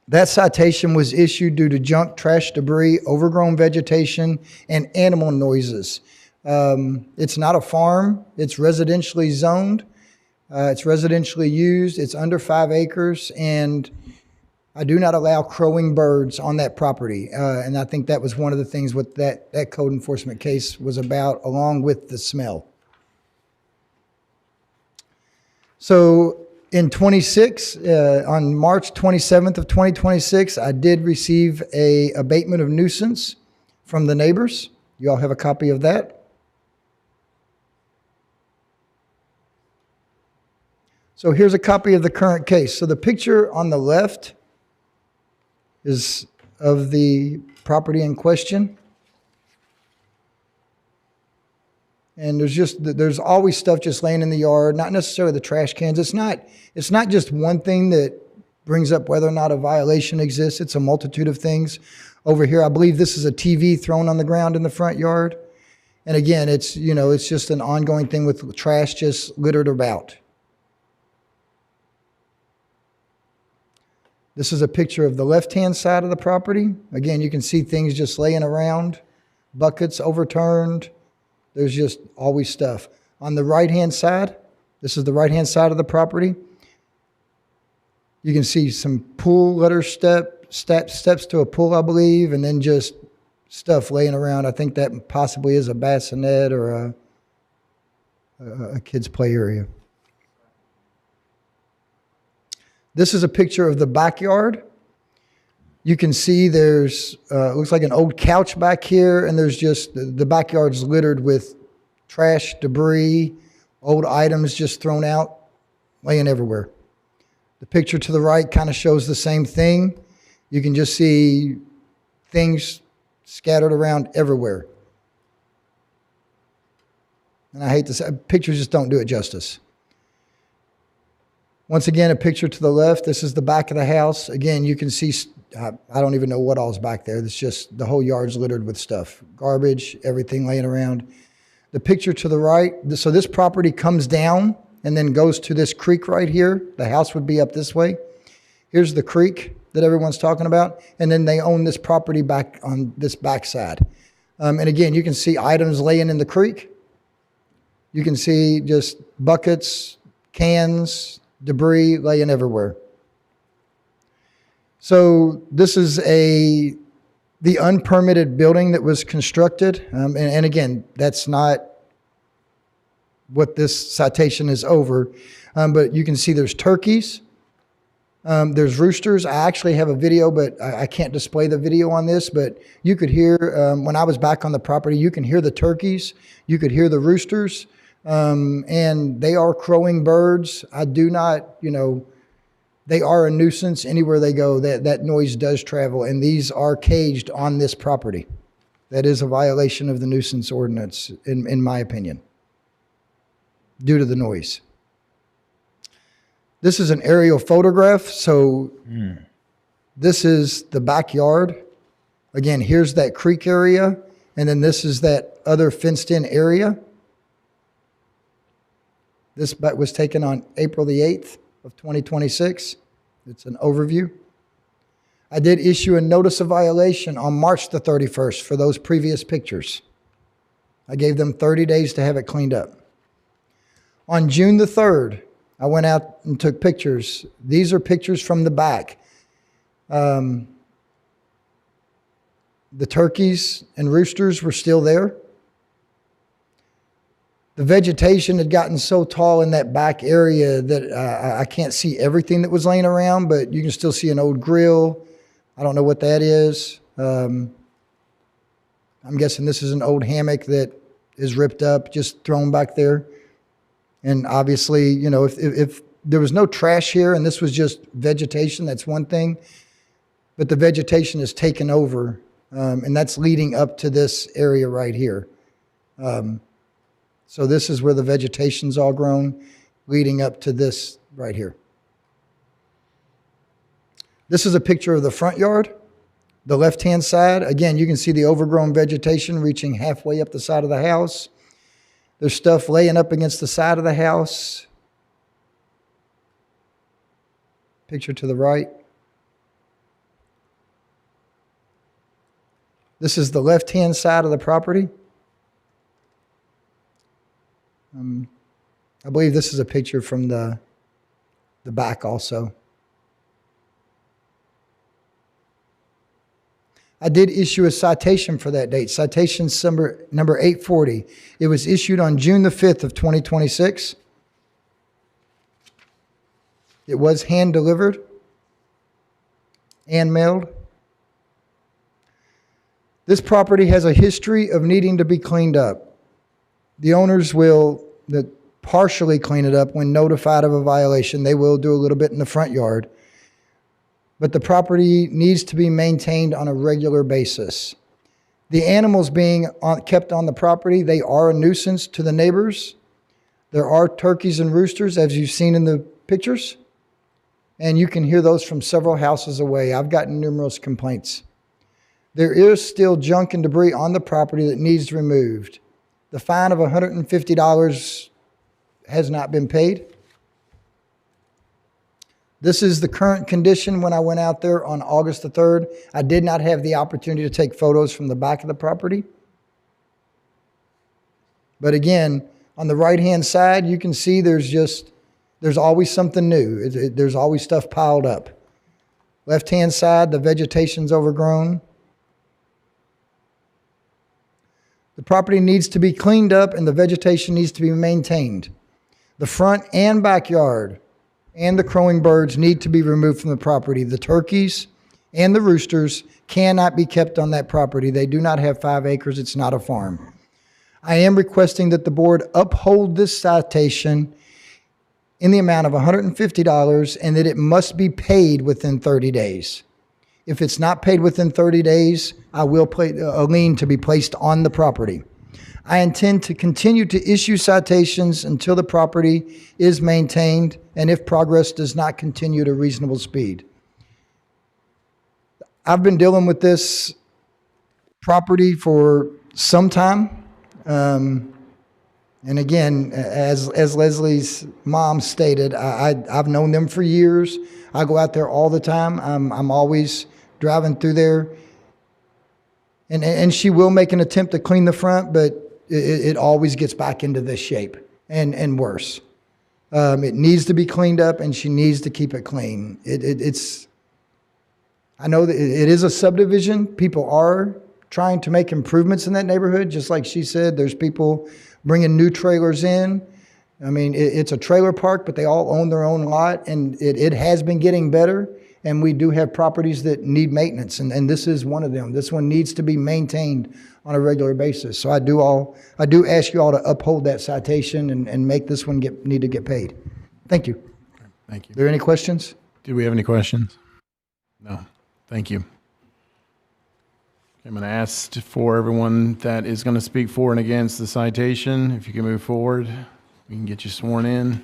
Speaker 3: That citation was issued due to junk, trash, debris, overgrown vegetation, and animal noises. It's not a farm. It's residentially zoned. It's residentially used. It's under 5 acres, and I do not allow crowing birds on that property. And I think that was one of the things what that code enforcement case was about, along with the smell. So in on March 27th of 2026, I did receive a abatement of nuisance from the neighbors. You all have a copy of that. So here's a copy of the current case. So the picture on the left is of the property in question. And there's always stuff just laying in the yard, not necessarily the trash cans. It's not just one thing that brings up whether or not a violation exists. It's a multitude of things. Over here, I believe this is a TV thrown on the ground in the front yard. And again, it's, it's just an ongoing thing with trash just littered about. This is a picture of the left-hand side of the property. Again, you can see things just laying around, buckets overturned. There's just always stuff. On the right-hand side, this is the right-hand side of the property. You can see some pool letter steps to a pool, I believe, and then just stuff laying around. I think that possibly is a bassinet or a kid's play area. This is a picture of the backyard. You can see there's, looks like an old couch back here, and there's just, the backyard's littered with trash, debris, old items just thrown out, laying everywhere. The picture to the right kind of shows the same thing. You can just see things scattered around everywhere. And I hate to say, pictures just don't do it justice. Once again, a picture to the left. This is the back of the house. Again, you can see, I don't even know what all's back there. It's just the whole yard's littered with stuff. Garbage, everything laying around. The picture to the right, so this property comes down and then goes to this creek right here. The house would be up this way. Here's the creek that everyone's talking about. And then they own this property back on this backside. And again, you can see items laying in the creek. You can see just buckets, cans, debris laying everywhere. So this is the unpermitted building that was constructed. And again, that's not what this citation is over. But you can see there's turkeys. There's roosters. I actually have a video, but I can't display the video on this. But you could hear, when I was back on the property, you can hear the turkeys. You could hear the roosters. And they are crowing birds. I do not, they are a nuisance anywhere they go. That noise does travel, and these are caged on this property. That is a violation of the nuisance ordinance, in my opinion, due to the noise. This is an aerial photograph. So this is the backyard. Again, here's that creek area, and then this is that other fenced-in area. This was taken on April the 8th of 2026. It's an overview. I did issue a notice of violation on March the 31st for those previous pictures. I gave them 30 days to have it cleaned up. On June the 3rd, I went out and took pictures. These are pictures from the back. The turkeys and roosters were still there. The vegetation had gotten so tall in that back area that I can't see everything that was laying around, but you can still see an old grill. I don't know what that is. I'm guessing this is an old hammock that is ripped up, just thrown back there. And obviously, if there was no trash here and this was just vegetation, that's one thing. But the vegetation is taken over, and that's leading up to this area right here. So this is where the vegetation's all grown, leading up to this right here. This is a picture of the front yard, the left-hand side. Again, you can see the overgrown vegetation reaching halfway up the side of the house. There's stuff laying up against the side of the house. Picture to the right. This is the left-hand side of the property. I believe this is a picture from the back also. I did issue a citation for that date, citation number 840. It was issued on June the 5th of 2026. It was hand delivered and mailed. This property has a history of needing to be cleaned up. The owners will partially clean it up when notified of a violation. They will do a little bit in the front yard. But the property needs to be maintained on a regular basis. The animals being kept on the property, they are a nuisance to the neighbors. There are turkeys and roosters, as you've seen in the pictures. And you can hear those from several houses away. I've gotten numerous complaints. There is still junk and debris on the property that needs removed. The fine of $150 has not been paid. This is the current condition when I went out there on August the 3rd. I did not have the opportunity to take photos from the back of the property. But again, on the right-hand side, you can see there's always something new. There's always stuff piled up. Left-hand side, the vegetation's overgrown. The property needs to be cleaned up and the vegetation needs to be maintained. The front and backyard and the crowing birds need to be removed from the property. The turkeys and the roosters cannot be kept on that property. They do not have 5 acres. It's not a farm. I am requesting that the board uphold this citation in the amount of $150 and that it must be paid within 30 days. If it's not paid within 30 days, I will play a lien to be placed on the property. I intend to continue to issue citations until the property is maintained and if progress does not continue at a reasonable speed. I've been dealing with this property for some time. And again, as Leslie's mom stated, I've known them for years. I go out there all the time. I'm always driving through there. And she will make an attempt to clean the front, but it always gets back into this shape and worse. It needs to be cleaned up and she needs to keep it clean. I know that it is a subdivision. People are trying to make improvements in that neighborhood. Just like she said, there's people bringing new trailers in. I mean, it's a trailer park, but they all own their own lot, and it has been getting better. And we do have properties that need maintenance, and this is one of them. This one needs to be maintained on a regular basis. So I do ask you all to uphold that citation and make this one need to get paid. Thank you.
Speaker 1: Thank you.
Speaker 3: Are there any questions?
Speaker 1: Do we have any questions? No. Thank you. I'm going to ask for everyone that is going to speak for and against the citation, if you can move forward, we can get you sworn in.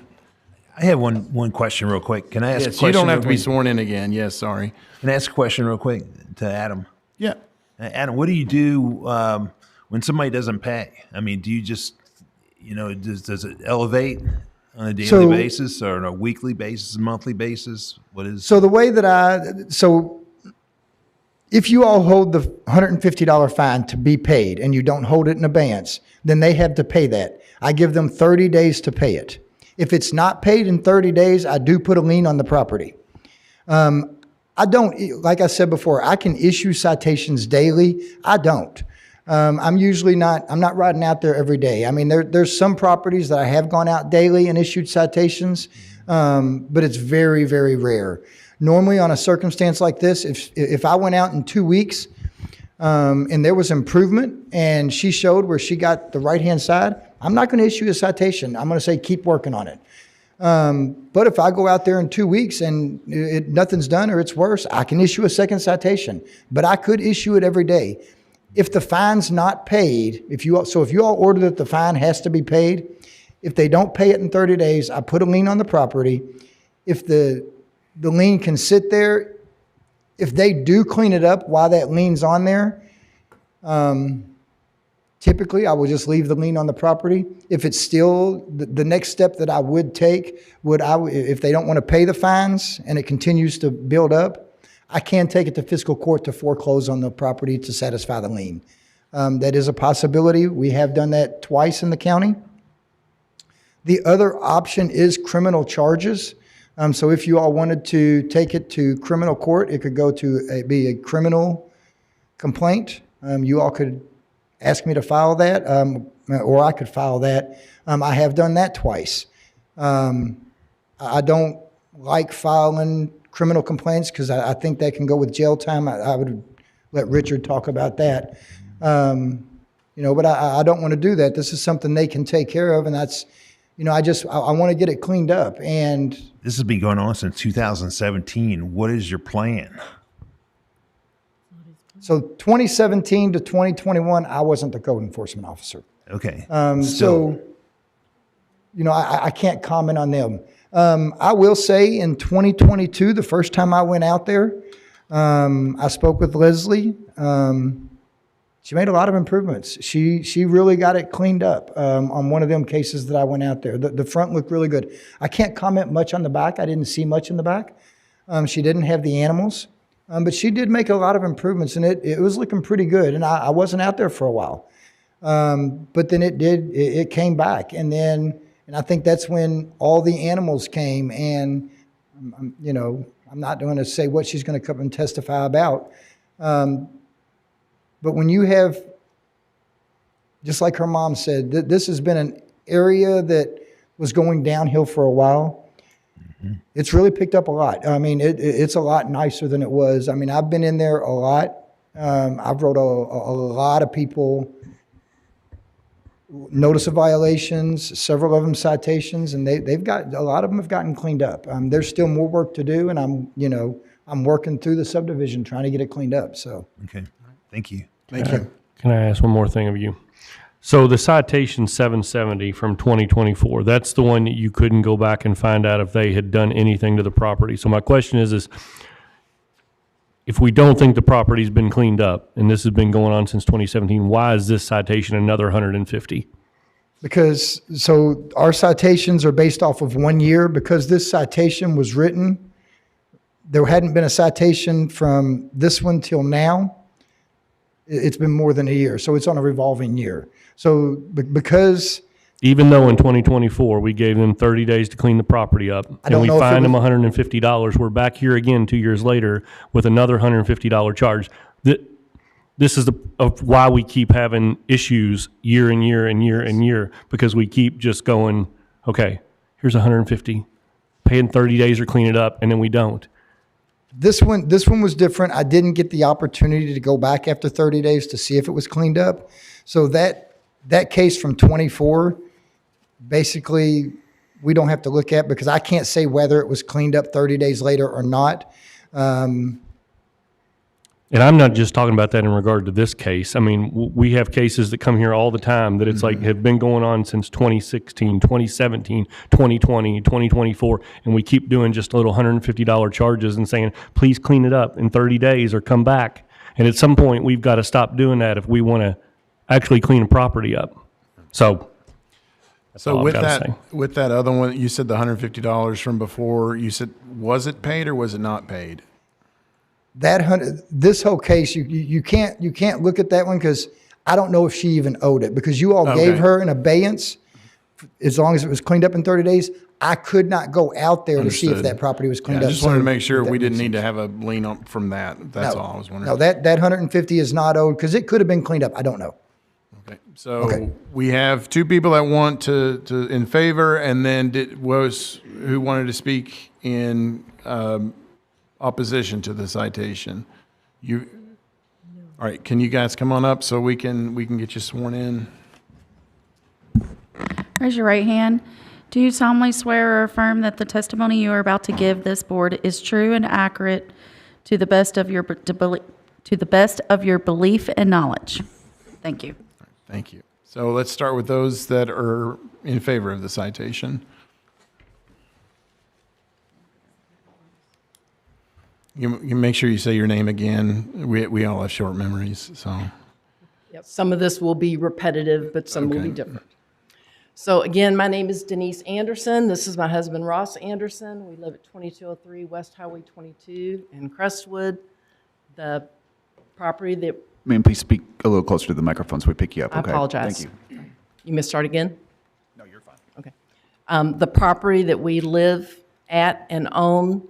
Speaker 6: I have one question real quick. Can I ask a
Speaker 1: Yes,
Speaker 6: question?
Speaker 1: you don't have
Speaker 6: real
Speaker 1: to be
Speaker 6: quick?
Speaker 1: sworn in again. Yes, sorry.
Speaker 6: Can I ask a question real quick to Adam?
Speaker 1: Yeah.
Speaker 6: Adam, what do you do when somebody doesn't pay? I mean, do you just, does it elevate on a daily basis or on a weekly basis, monthly basis? What is?
Speaker 3: So the way that if you all hold the $150 fine to be paid and you don't hold it in advance, then they have to pay that. I give them 30 days to pay it. If it's not paid in 30 days, I do put a lien on the property. I don't, like I said before, I can issue citations daily. I don't. I'm not riding out there every day. I mean, there's some properties that I have gone out daily and issued citations, but it's very, very rare. Normally on a circumstance like this, if I went out in 2 weeks and there was improvement and she showed where she got the right-hand side, I'm not going to issue a citation. I'm going to say, keep working on it. But if I go out there in 2 weeks and nothing's done or it's worse, I can issue a second citation. But I could issue it every day. If the fine's not paid, if you all order that the fine has to be paid, if they don't pay it in 30 days, I put a lien on the property. If the lien can sit there, if they do clean it up while that lien's on there, typically I will just leave the lien on the property. If it's still, the next step that I would take if they don't want to pay the fines and it continues to build up, I can take it to fiscal court to foreclose on the property to satisfy the lien. That is a possibility. We have done that twice in the county. The other option is criminal charges. So if you all wanted to take it to criminal court, it could go to be a criminal complaint. You all could ask me to file that, or I could file that. I have done that twice. I don't like filing criminal complaints because I think that can go with jail time. I would let Richard talk about that. But I don't want to do that. This is something they can take care of, and that's, I want to get it cleaned up. And
Speaker 6: This has been going on since 2017. What is your plan?
Speaker 3: so 2017 to 2021, I wasn't the code enforcement officer.
Speaker 6: Okay.
Speaker 3: So, I can't comment on them. I will say in 2022, the first time I went out there, I spoke with Leslie. She made a lot of improvements. She really got it cleaned up on one of them cases that I went out there. The front looked really good. I can't comment much on the back. I didn't see much in the back. She didn't have the animals, but she did make a lot of improvements, and it was looking pretty good. And I wasn't out there for a while, but then it came back, and I think that's when all the animals came. And you know, I'm not going to say what she's going to come and testify about. But when you have, just like her mom said, this has been an area that was going downhill for a while. It's really picked up a lot. I mean, it's a lot nicer than it was. I mean, I've been in there a lot. I've wrote a lot of people notice of violations, several of them citations, and they've got, a lot of them have gotten cleaned up. There's still more work to do, and I'm working through the subdivision trying to get it cleaned up. So.
Speaker 6: Okay, thank you.
Speaker 1: Thank you.
Speaker 9: Can I ask one more thing of you? So the citation 770 from 2024, that's the one that you couldn't go back and find out if they had done anything to the property. So my question is if we don't think the property's been cleaned up, and this has been going on since 2017, why is this citation another 150?
Speaker 3: Because, so our citations are based off of 1 year. Because this citation was written, there hadn't been a citation from this one till now. It's been more than a year, so it's on a revolving year. So because...
Speaker 9: Even though in 2024, we gave them 30 days to clean the property up, and we fined them $150, we're back here again 2 years later with another $150 charge. This is of why we keep having issues year and year and year and year, because we keep just going, okay, here's 150, paying 30 days or clean it up, and then we don't.
Speaker 3: This one was different. I didn't get the opportunity to go back after 30 days to see if it was cleaned up. So that case from 24, basically, we don't have to look at, because I can't say whether it was cleaned up 30 days later or not.
Speaker 9: And I'm not just talking about that in regard to this case. I mean, we have cases that come here all the time that it's like have been going on since 2016, 2017, 2020, 2024, and we keep doing just little $150 charges and saying, please clean it up in 30 days or come back. And at some point, we've got to stop doing that if we want to actually clean a property up. So that's all I've got to say.
Speaker 1: With that other one, you said the $150 from before, you said, was it paid or was it not paid?
Speaker 3: This whole case, you can't look at that one, because I don't know if she even owed it, because you all gave her an abeyance as long as it was cleaned up in 30 days. I could not go out there to see if that property was cleaned up.
Speaker 1: I just wanted to make sure we didn't need to have a lien on from that. That's all I was wondering.
Speaker 3: No, that 150 is not owed, because it could have been cleaned up. I don't know.
Speaker 1: Okay, so we have two people that want to in favor, and then who wanted to speak in opposition to the citation. All right, can you guys come on up so we can get you sworn in?
Speaker 2: Raise your right hand. Do you solemnly swear or affirm that the testimony you are about to give this board is true and accurate to the best of your belief and knowledge? Thank you.
Speaker 1: Thank you. So let's start with those that are in favor of the citation. You make sure you say your name again. We all have short memories, so.
Speaker 13: Yep. Some of this will be repetitive, but some will be different. So again, my name is Denise Anderson. This is my husband, Ross Anderson. We live at 2203 West Highway 22 in Crestwood. The property that...
Speaker 7: Ma'am, please speak a little closer to the microphone so we pick you up, okay?
Speaker 13: I apologize.
Speaker 7: Thank you.
Speaker 13: You may start again?
Speaker 7: No, you're fine.
Speaker 13: Okay. The property that we live at and own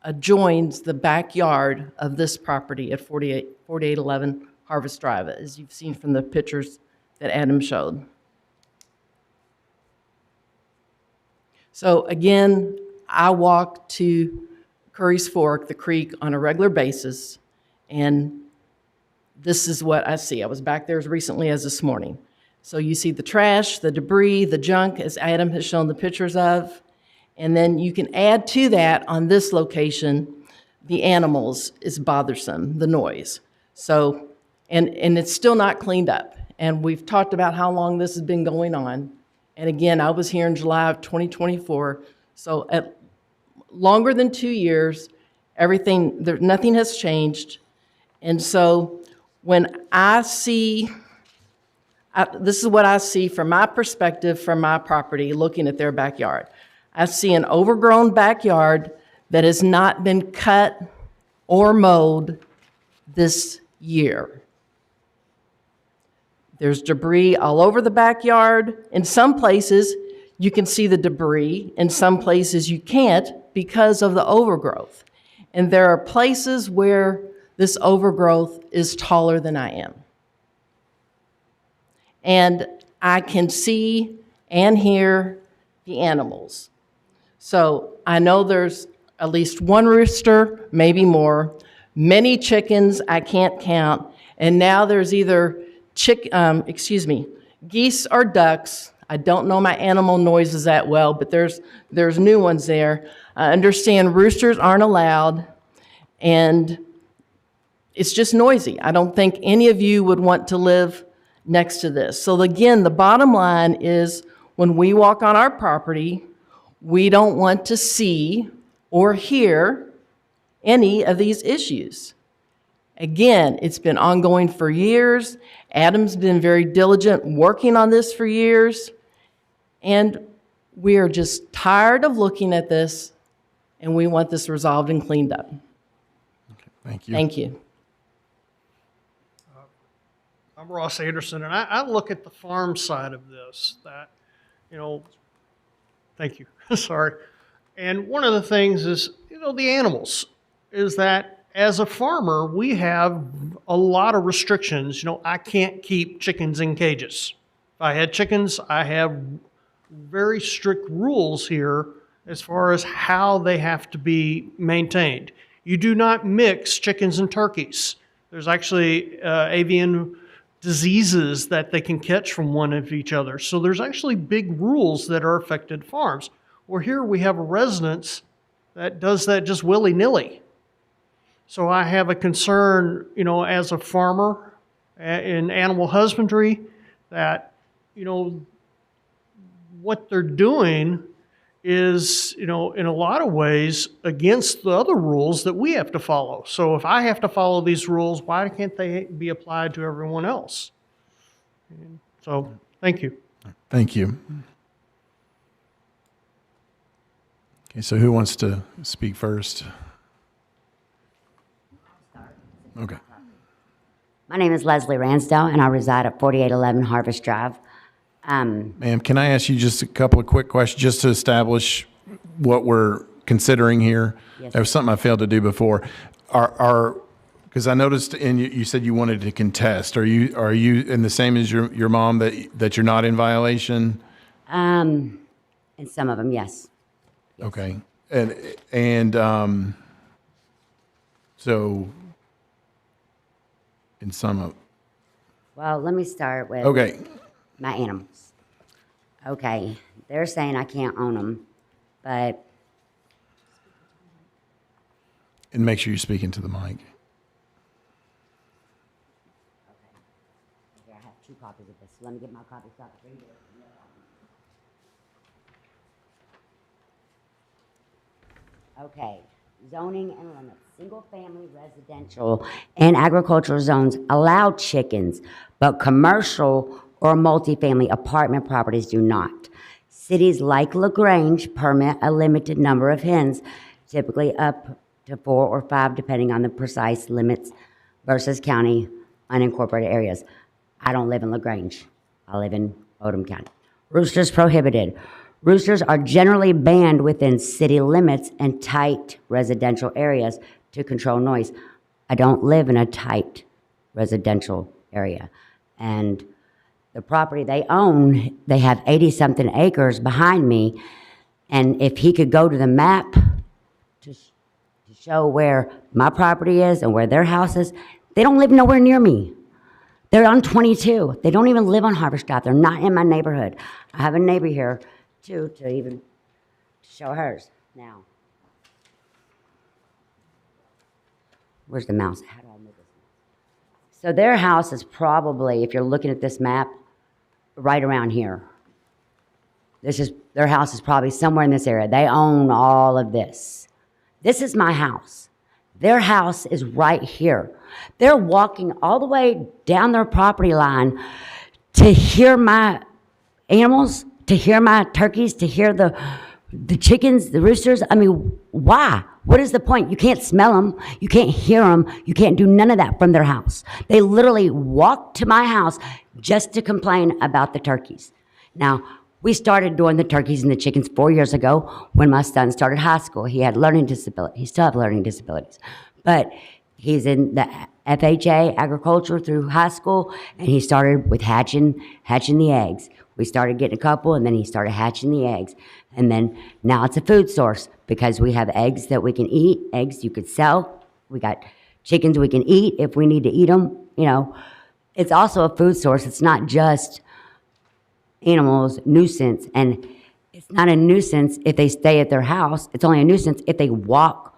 Speaker 13: adjoins the backyard of this property at 4811 Harvest Drive, as you've seen from the pictures that Adam showed. So again, I walk to Curry's Fork, the creek, on a regular basis, and this is what I see. I was back there as recently as this morning. So you see the trash, the debris, the junk, as Adam has shown the pictures of, and then you can add to that on this location, the animals is bothersome, the noise. So, and it's still not cleaned up. And we've talked about how long this has been going on. And again, I was here in July of 2024. So at longer than 2 years, nothing has changed. And so When I see, this is what I see from my perspective, from my property, looking at their backyard. I see an overgrown backyard that has not been cut or mowed this year. There's debris all over the backyard. In some places, you can see the debris. In some places, you can't because of the overgrowth. And there are places where this overgrowth is taller than I am. And I can see and hear the animals. So I know there's at least one rooster, maybe more, many chickens I can't count, and now there's either geese or ducks. I don't know my animal noises that well, but there's new ones there. I understand roosters aren't allowed, and it's just noisy. I don't think any of you would want to live next to this. So again, the bottom line is when we walk on our property, we don't want to see or hear any of these issues. Again, it's been ongoing for years. Adam's been very diligent working on this for years. And we are just tired of looking at this, and we want this resolved and cleaned up.
Speaker 1: Thank you.
Speaker 13: Thank you.
Speaker 14: I'm Ross Anderson, and I look at the farm side of this, that, thank you, sorry. And one of the things is, the animals, is that as a farmer, we have a lot of restrictions. I can't keep chickens in cages. If I had chickens, I have very strict rules here as far as how they have to be maintained. You do not mix chickens and turkeys. There's actually avian diseases that they can catch from one of each other. So there's actually big rules that are affected farms. Well, here we have a residence that does that just willy-nilly. So I have a concern, as a farmer in animal husbandry, that, what they're doing is, in a lot of ways against the other rules that we have to follow. So if I have to follow these rules, why can't they be applied to everyone else? So, thank you.
Speaker 1: Thank you. Okay, so who wants to speak first? Okay.
Speaker 16: My name is Leslie Ransdell, and I reside at 4811 Harvest Drive.
Speaker 1: Ma'am, can I ask you just a couple of quick questions just to establish what we're considering here?
Speaker 16: Yes.
Speaker 1: That was something I failed to do before. Because I noticed, and you said you wanted to contest. Are you in the same as your mom that you're not in violation?
Speaker 16: In some of them, yes.
Speaker 1: Okay, and so in some of.
Speaker 16: Well, let me start with
Speaker 1: Okay.
Speaker 16: my animals. Okay, they're saying I can't own them, but
Speaker 1: And make sure you're speaking to the mic.
Speaker 16: okay, I have 2 copies of this. Let me get my copy so I can read it. Okay, zoning and limits. Single-family residential and agricultural zones allow chickens, but commercial or multifamily apartment properties do not. Cities like LaGrange permit a limited number of hens, typically up to 4 or 5, depending on the precise limits versus county unincorporated areas. I don't live in LaGrange. I live in Oldham County. Roosters prohibited. Roosters are generally banned within city limits and tight residential areas to control noise. I don't live in a tight residential area. And the property they own, they have 80-something acres behind me. And if he could go to the map to show where my property is and where their house is, they don't live nowhere near me. They're on 22. They don't even live on Harvest Drive. They're not in my neighborhood. I have a neighbor here, too, to even show hers. Now, where's the mouse? How do I move this? So their house is probably, if you're looking at this map, right around here. Their house is probably somewhere in this area. They own all of this. This is my house. Their house is right here. They're walking all the way down their property line to hear my animals, to hear my turkeys, to hear the chickens, the roosters. I mean, why? What is the point? You can't smell them. You can't hear them. You can't do none of that from their house. They literally walked to my house just to complain about the turkeys. Now, we started doing the turkeys and the chickens 4 years ago when my son started high school. He had learning disability. He still has learning disabilities. But he's in the FHA, agriculture, through high school, and he started with hatching the eggs. We started getting a couple, and then he started hatching the eggs. And then now it's a food source because we have eggs that we can eat, eggs you could sell. We got chickens we can eat if we need to eat them. You know, it's also a food source. It's not just animals nuisance, and it's not a nuisance if they stay at their house. It's only a nuisance if they walk,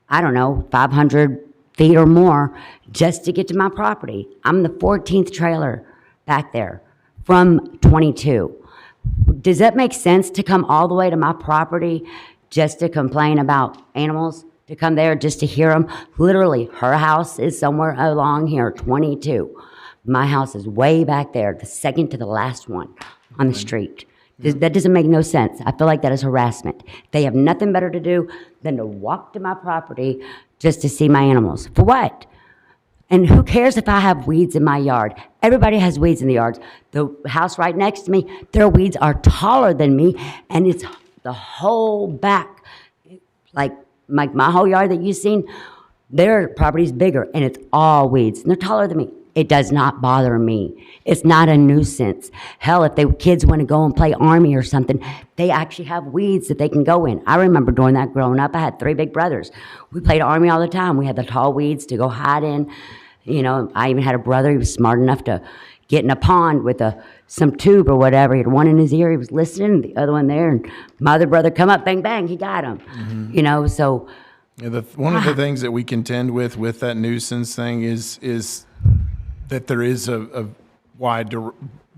Speaker 16: I don't know, 500 feet or more just to get to my property. I'm the 14th trailer back there from 22. Does that make sense to come all the way to my property just to complain about animals, to come there just to hear them? Literally, her house is somewhere along here, 22. My house is way back there, the second to the last one on the street. That doesn't make no sense. I feel like that is harassment. They have nothing better to do than to walk to my property just to see my animals. For what? And who cares if I have weeds in my yard? Everybody has weeds in the yards. The house right next to me, their weeds are taller than me, and it's the whole back. Like my whole yard that you've seen, their property's bigger, and it's all weeds, and they're taller than me. It does not bother me. It's not a nuisance. Hell, if the kids want to go and play Army or something, they actually have weeds that they can go in. I remember doing that growing up. I had 3 big brothers. We played Army all the time. We had the tall weeds to go hide in. You know, I even had a brother. He was smart enough to get in a pond with some tube or whatever. He had one in his ear. He was listening, the other one there. And my other brother come up, bang, bang, he got him.
Speaker 1: Mm-hmm.
Speaker 16: You know, so.
Speaker 1: Yeah, one of the things that we contend with that nuisance thing is that there is a wide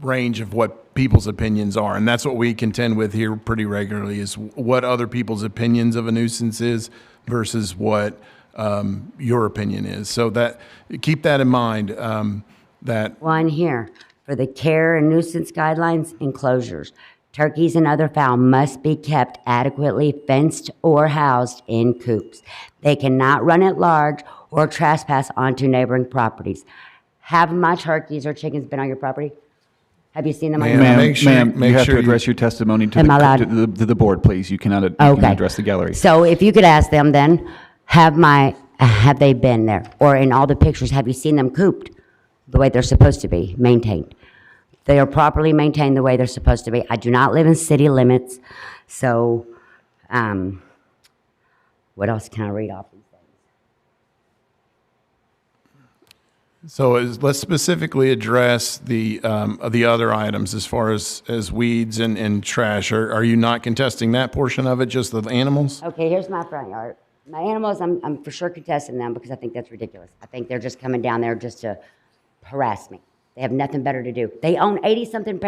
Speaker 1: range of what people's opinions are. And that's what we contend with here pretty regularly, is what other people's opinions of a nuisance is versus what your opinion is. So that, keep that in mind, that.
Speaker 16: One here, for the care and nuisance guidelines, enclosures. Turkeys and other fowl must be kept adequately fenced or housed in coops. They cannot run at large or trespass onto neighboring properties. Have my turkeys or chickens been on your property? Have you seen them on your
Speaker 7: Ma'am,
Speaker 1: Make sure-
Speaker 7: ma'am,
Speaker 1: make
Speaker 7: you have
Speaker 1: sure
Speaker 7: to
Speaker 1: you-
Speaker 7: address your testimony to
Speaker 16: Am I allowed-
Speaker 7: to the board, please. You cannot
Speaker 16: Okay.
Speaker 7: address the gallery.
Speaker 16: So if you could ask them then, have they been there? Or in all the pictures, have you seen them cooped the way they're supposed to be maintained? They are properly maintained the way they're supposed to be. I do not live in city limits, so what else can I read off these things?
Speaker 1: So let's specifically address the other items as far as weeds and trash. Are you not contesting that portion of it, just the animals?
Speaker 16: Okay, here's my front yard. My animals, I'm for sure contesting them because I think that's ridiculous. I think they're just coming down there just to harass me. They have nothing better to do. They own 80-something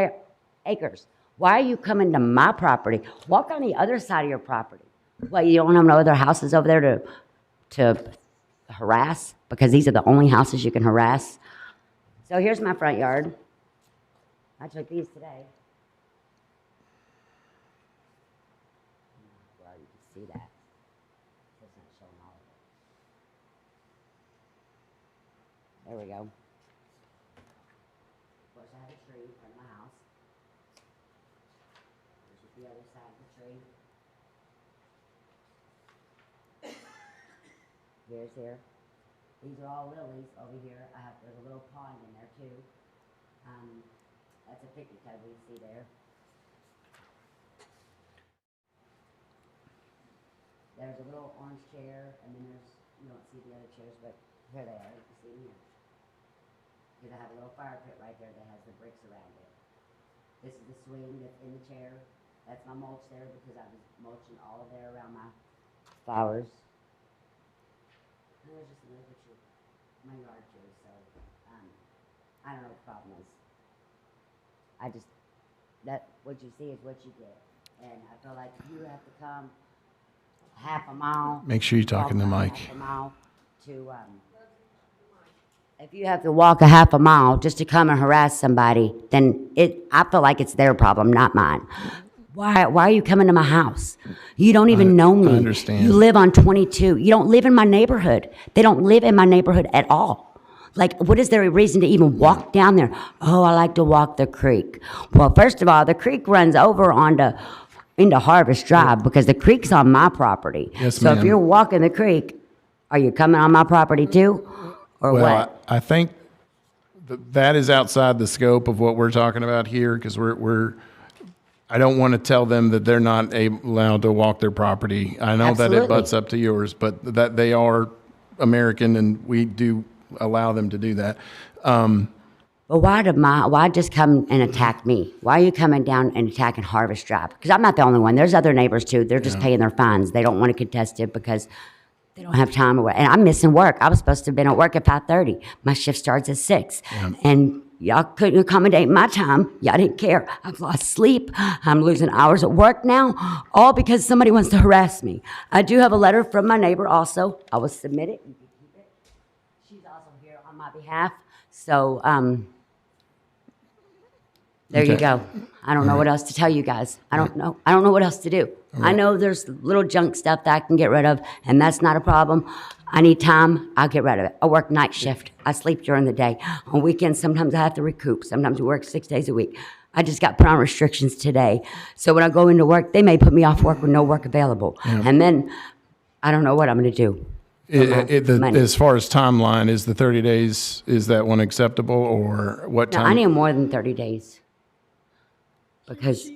Speaker 16: acres. Why are you coming to my property? Walk on the other side of your property. What, you don't have no other houses over there to harass? Because these are the only houses you can harass. So here's my front yard. I took these today. Well, you can see that. It's not showing all of it. There we go. Of course, I have a tree in front of my house. This is the other side of the tree. Here's here. These are all lilies over here. There's a little pond in there too. That's a picnic table you see there. There's a little orange chair, and then there's, you don't see the other chairs, but here they are. You can see them here. Because I have a little fire pit right there that has the bricks around it. This is the swing that's in the chair. That's my mulch there because I was mulching all of there around my flowers. And there's just another picture of my yard too, so I don't know what the problem is. What you see is what you get. And I feel like you have to come half a mile.
Speaker 1: Make sure you're talking to Mike.
Speaker 16: Half a mile to, if you have to walk a half a mile just to come and harass somebody, then I feel like it's their problem, not mine. Why are you coming to my house? You don't even know me.
Speaker 1: I understand.
Speaker 16: You live on 22. You don't live in my neighborhood. They don't live in my neighborhood at all. Like, what is there a reason to even walk down there? Oh, I like to walk the creek. Well, first of all, the creek runs over into Harvest Drive because the creek's on my property.
Speaker 1: Yes,
Speaker 16: so if
Speaker 1: ma'am.
Speaker 16: you're walking the creek, are you coming on my property too? Or
Speaker 1: Well,
Speaker 16: what?
Speaker 1: I think that is outside the scope of what we're talking about here, because I don't want to tell them that they're not allowed to walk their property. I know that
Speaker 16: Absolutely.
Speaker 1: it butts up to yours, but that they are American and we do allow them to do that.
Speaker 16: But why just come and attack me? Why are you coming down and attacking Harvest Drive? Because I'm not the only one. There's other neighbors too. They're just paying their fines. They don't want to contest it because they don't have time or what. And I'm missing work. I was supposed to have been at work at 5:30. My shift starts at 6. And y'all couldn't accommodate my time. Y'all didn't care. I've lost sleep. I'm losing hours at work now, all because somebody wants to harass me. I do have a letter from my neighbor also. I will submit it. You can keep it. She's also here on my behalf. So, there you
Speaker 1: Okay.
Speaker 16: go. I don't know what else to tell you guys. I don't know. I don't know what else to do. I know there's little junk stuff that I can get rid of, and that's not a problem. I need time, I'll get rid of it. I work night shift. I sleep during the day. On weekends, sometimes I have to recoup. Sometimes we work 6 days a week. I just got put on restrictions today. So when I go into work, they may put me off work with no work available. And then I don't know what I'm going to do. Money.
Speaker 1: As far as timeline, is the 30 days, is that one acceptable, or what
Speaker 16: No,
Speaker 1: time?
Speaker 16: I need more than 30 days. Because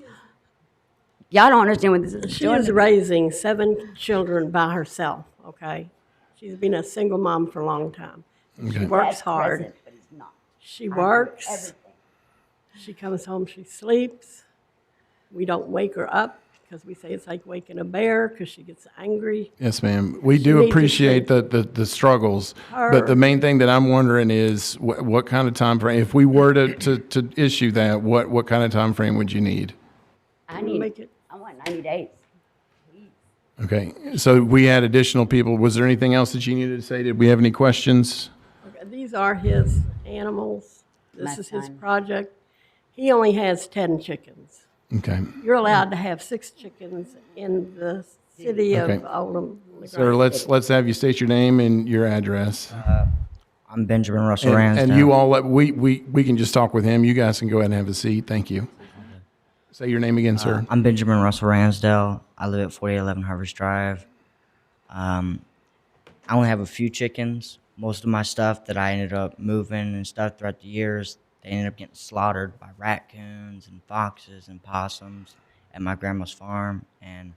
Speaker 16: y'all don't understand what this is
Speaker 15: She
Speaker 16: doing.
Speaker 15: is raising 7 children by herself, okay? She's been a single mom for a long time. She
Speaker 1: Okay.
Speaker 15: works
Speaker 16: That's
Speaker 15: hard.
Speaker 16: present, but it's not.
Speaker 15: She works.
Speaker 16: Everything.
Speaker 15: She comes home, she sleeps. We don't wake her up because we say it's like waking a bear because she gets angry.
Speaker 1: Yes, ma'am. We
Speaker 15: She
Speaker 1: do
Speaker 15: needs to
Speaker 1: appreciate
Speaker 15: sleep.
Speaker 1: the struggles, but
Speaker 15: Her-
Speaker 1: the main thing that I'm wondering is what kind of time frame, if we were to issue that, what kind of time frame would you need?
Speaker 16: I
Speaker 15: Make
Speaker 16: need,
Speaker 15: it-
Speaker 16: I want 90 days.
Speaker 1: Okay, so we had additional people. Was there anything else that you needed to say? Did we have any questions?
Speaker 15: Okay, these are his animals. This
Speaker 16: My
Speaker 15: is his
Speaker 16: son.
Speaker 15: project. He only has 10 chickens.
Speaker 1: Okay.
Speaker 15: You're allowed to have 6 chickens in the city
Speaker 1: Okay.
Speaker 15: of Oldham.
Speaker 1: Sir, let's have you state your name and your address.
Speaker 17: I'm Benjamin Russell
Speaker 1: And
Speaker 17: Ransdale.
Speaker 1: you all, we can just talk with him. You guys can go ahead and have a seat. Thank you. Say your name again, sir.
Speaker 17: I'm Benjamin Russell Ransdale. I live at 4811 Harvest Drive. I only have a few chickens. Most of my stuff that I ended up moving and stuff throughout the years, they ended up getting slaughtered by raccoons and foxes and possums at my grandma's farm. And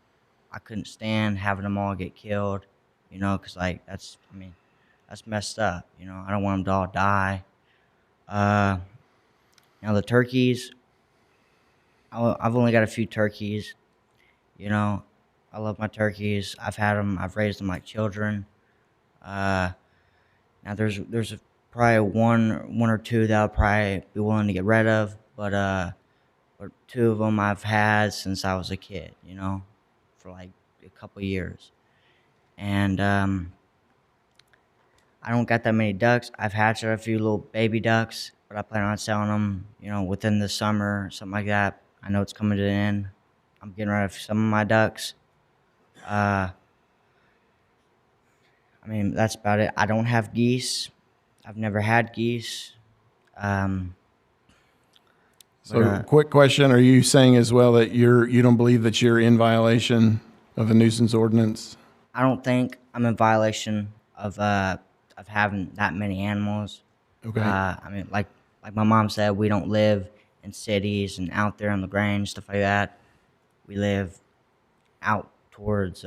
Speaker 17: I couldn't stand having them all get killed, you know, because, like, that's messed up. You know, I don't want them to all die. Now, the turkeys, I've only got a few turkeys. You know, I love my turkeys. I've had them. I've raised them like children. Now there's probably one or two that I'll probably be willing to get rid of, but 2 of them I've had since I was a kid. You know, for like a couple years, and I don't got that many ducks. I've hatched a few little baby ducks, but I plan on selling them. You know, within the summer, something like that. I know it's coming to an end. I'm getting rid of some of my ducks. I mean, that's about it. I don't have geese. I've never had geese.
Speaker 1: So, quick question: are you saying as well that you don't believe that you're in violation of the nuisance ordinance?
Speaker 17: I don't think I'm in violation of having that many animals.
Speaker 1: Okay.
Speaker 17: I mean, like my mom said, we don't live in cities and out there on the grange, stuff like that. We live out towards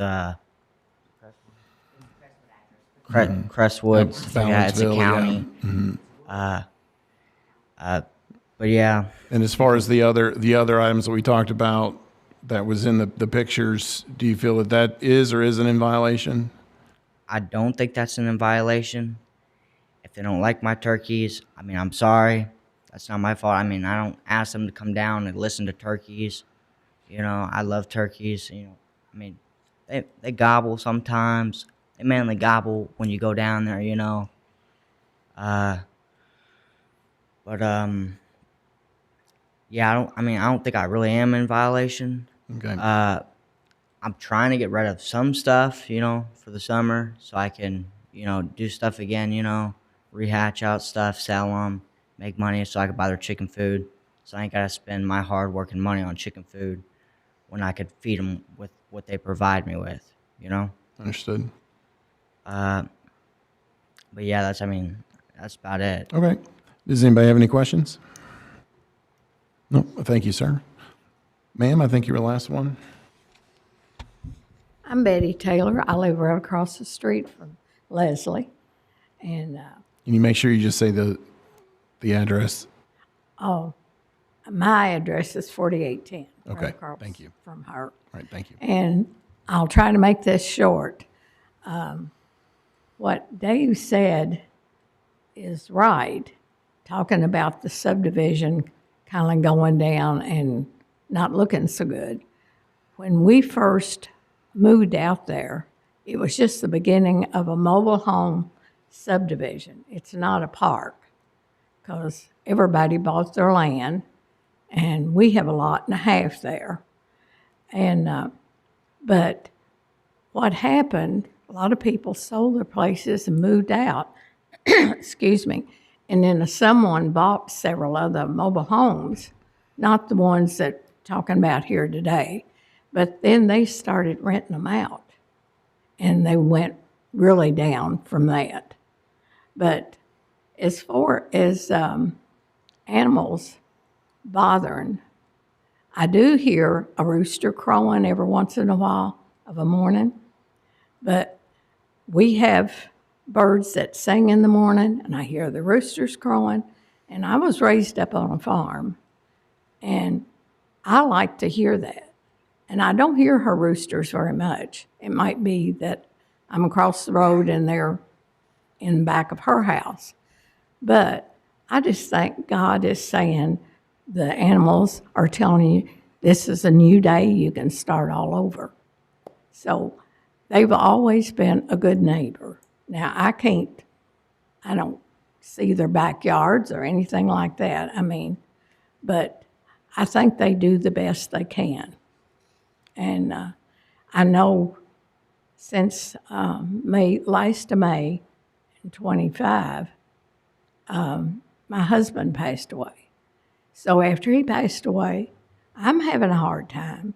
Speaker 17: Crestwood, stuff like that. It's a
Speaker 1: Ballinsville,
Speaker 17: county.
Speaker 1: yeah.
Speaker 17: But yeah,
Speaker 1: And as far as the other items that we talked about that was in the pictures, do you feel that is or isn't in violation?
Speaker 17: I don't think that's in violation. If they don't like my turkeys, I mean, I'm sorry. That's not my fault. I mean, I don't ask them to come down and listen to turkeys. You know, I love turkeys. You know, I mean, they gobble sometimes. they mainly gobble when you go down there, you know. But yeah, I don't think I really am in violation.
Speaker 1: Okay.
Speaker 17: I'm trying to get rid of some stuff, you know, for the summer so I can, you know, do stuff again, you know, rehatch out stuff, sell them, make money so I can buy their chicken food. So I ain't got to spend my hard working money on chicken food when I could feed them with what they provide me with, you know?
Speaker 1: Understood.
Speaker 17: But yeah, that's about it.
Speaker 1: Okay. Does anybody have any questions? No. Thank you, sir. Ma'am, I think you were the last one.
Speaker 18: I'm Betty Taylor. I live right across the street from Leslie. And,
Speaker 1: Can you make sure you just say the address?
Speaker 18: oh, my address is 4810.
Speaker 1: Okay,
Speaker 18: across
Speaker 1: thank you.
Speaker 18: From her.
Speaker 1: All right, thank you.
Speaker 18: And I'll try to make this short. What Dave said is right, talking about the subdivision kind of going down and not looking so good. When we first moved out there, it was just the beginning of a mobile home subdivision. It's not a park because everybody bought their land, and we have a lot and a half there. And but what happened, a lot of people sold their places and moved out, excuse me, and then someone bought several other mobile homes, not the ones that talking about here today, but then they started renting them out, and they went really down from that. But as far as animals bothering, I do hear a rooster crowing every once in a while of a morning, but we have birds that sing in the morning, and I hear the roosters crowing, and I was raised up on a farm, and I like to hear that. And I don't hear her roosters very much. It might be that I'm across the road and they're in the back of her house. But I just think God is saying the animals are telling you this is a new day, you can start all over. So they've always been a good neighbor. Now, I don't see their backyards or anything like that. I mean, but I think they do the best they can. And I know since last May in 25, my husband passed away. So after he passed away, I'm having a hard time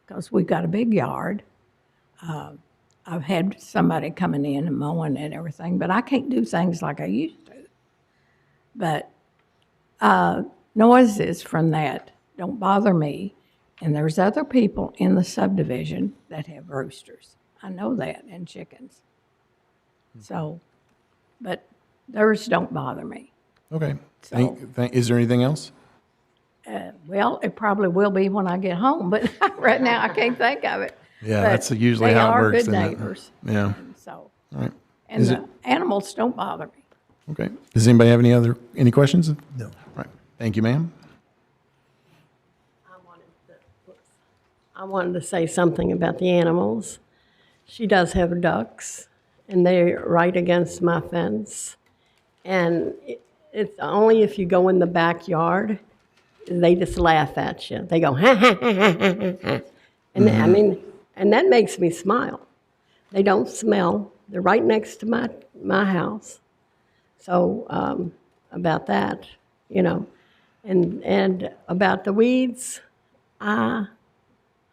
Speaker 18: because we've got a big yard. I've had somebody coming in and mowing and everything, but I can't do things like I used to. But noises from that don't bother me. And there's other people in the subdivision that have roosters. I know that, and chickens. So, but theirs don't bother me.
Speaker 1: Okay.
Speaker 18: So-
Speaker 1: Is there anything else?
Speaker 18: Well, it probably will be when I get home, but right now I can't think of it.
Speaker 1: Yeah,
Speaker 18: But
Speaker 1: that's usually how it works.
Speaker 18: They are
Speaker 1: isn't
Speaker 18: good
Speaker 1: it?
Speaker 18: neighbors.
Speaker 1: Yeah.
Speaker 18: And so,
Speaker 1: All right.
Speaker 18: and
Speaker 1: Is
Speaker 18: the animals don't bother me.
Speaker 1: Okay. Does anybody have any questions? No. All right. Thank you, ma'am.
Speaker 15: I wanted to say something about the animals. She does have ducks, and they're right against my fence. And it's only if you go in the backyard, they just laugh at you. They go, ha, ha, ha, ha, ha, ha. And I mean, and that makes me smile. They don't smell. They're right next to my house. So about that, you know. And about the weeds, I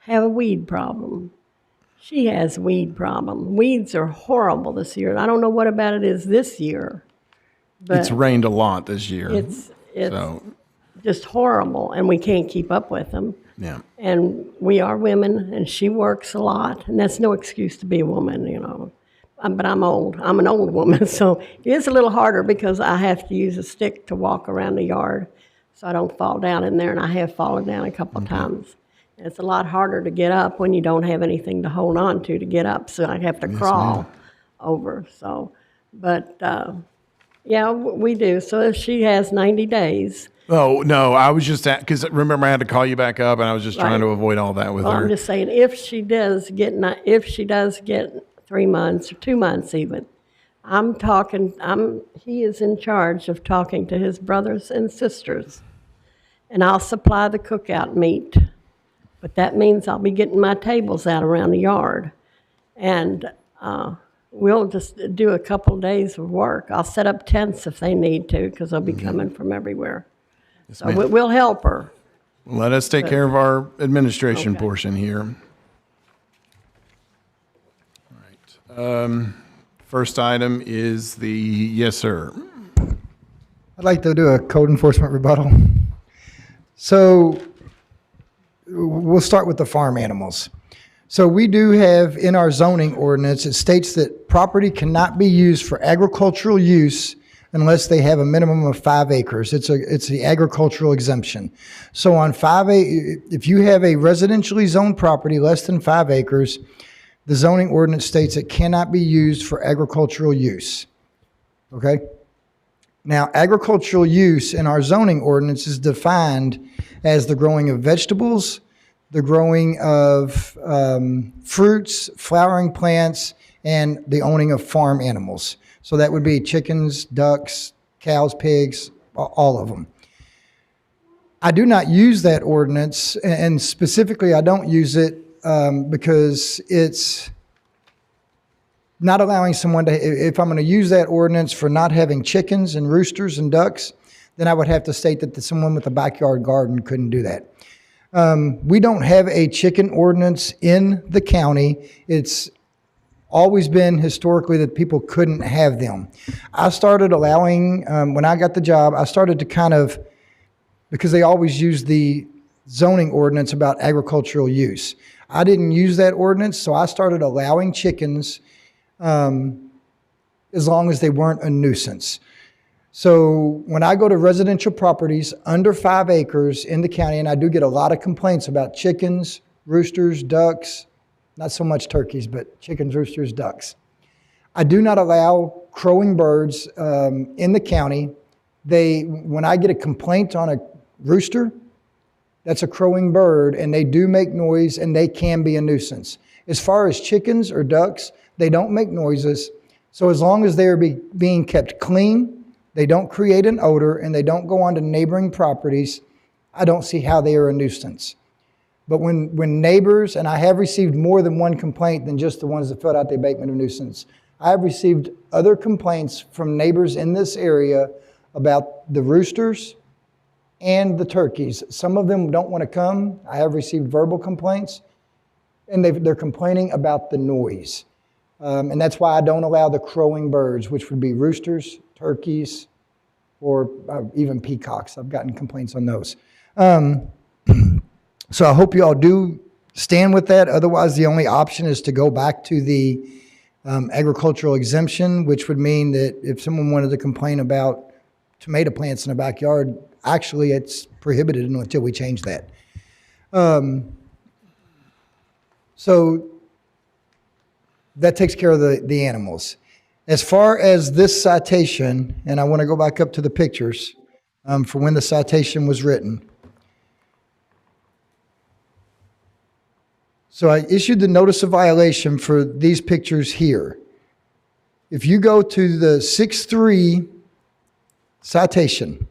Speaker 15: have a weed problem. She has weed problem. Weeds are horrible this year. And I don't know what about it is this year. But
Speaker 1: It's rained a lot this year.
Speaker 15: It's
Speaker 1: so,
Speaker 15: just horrible, and we can't keep up with them.
Speaker 1: yeah.
Speaker 15: And we are women, and she works a lot, and that's no excuse to be a woman, you know. But I'm old. I'm an old woman, so it is a little harder because I have to use a stick to walk around the yard so I don't fall down in there, and I have fallen down a couple of times. And it's a lot harder to get up when you don't have anything to hold on to get up, so I have to crawl over. So, but yeah, we do. So if she has 90 days.
Speaker 1: Oh, no, I was just because remember I had to call you back up and I was just trying to avoid all that with
Speaker 15: Well,
Speaker 1: her.
Speaker 15: I'm just saying if she does get 3 months or 2 months even. He is in charge of talking to his brothers and sisters, and I'll supply the cookout meat. But that means I'll be getting my tables out around the yard. And we'll just do a couple days of work. I'll set up tents if they need to, because they'll be coming from everywhere. So
Speaker 1: ma'am.
Speaker 15: we'll help her.
Speaker 1: Let us take care of our administration
Speaker 15: Okay.
Speaker 1: portion here. All right. First item is the, yes, sir.
Speaker 3: I'd like to do a code enforcement rebuttal. So we'll start with the farm animals. So we do have in our zoning ordinance, it states that property cannot be used for agricultural use unless they have a minimum of 5 acres. It's the agricultural exemption. So on if you have a residentially zoned property less than 5 acres, the zoning ordinance states it cannot be used for agricultural use. Okay? Now, agricultural use in our zoning ordinance is defined as the growing of vegetables, the growing of fruits, flowering plants, and the owning of farm animals. So that would be chickens, ducks, cows, pigs, all of them. I do not use that ordinance, and specifically I don't use it because it's not allowing someone to, if I'm going to use that ordinance for not having chickens and roosters and ducks, then I would have to state that someone with a backyard garden couldn't do that. We don't have a chicken ordinance in the county. It's always been historically that people couldn't have them. I started allowing, when I got the job, I started to kind of, because they always use the zoning ordinance about agricultural use. I didn't use that ordinance, so I started allowing chickens as long as they weren't a nuisance. So when I go to residential properties under 5 acres in the county, and I do get a lot of complaints about chickens, roosters, ducks, not so much turkeys, but chickens, roosters, ducks. I do not allow crowing birds in the county. When I get a complaint on a rooster, that's a crowing bird, and they do make noise, and they can be a nuisance. As far as chickens or ducks, they don't make noises. So as long as they're being kept clean, they don't create an odor, and they don't go onto neighboring properties, I don't see how they are a nuisance. But when neighbors, and I have received more than one complaint than just the ones that filled out the abatement of nuisance. I have received other complaints from neighbors in this area about the roosters and the turkeys. Some of them don't want to come. I have received verbal complaints, and they're complaining about the noise. And that's why I don't allow the crowing birds, which would be roosters, turkeys, or even peacocks. I've gotten complaints on those. So I hope you all do stand with that. Otherwise, the only option is to go back to the agricultural exemption, which would mean that if someone wanted to complain about tomato plants in a backyard, actually it's prohibited until we change that. So that takes care of the animals. As far as this citation, and I want to go back up to the pictures for when the citation was written. So I issued the notice of violation for these pictures here. If you go to the 6-3 citation,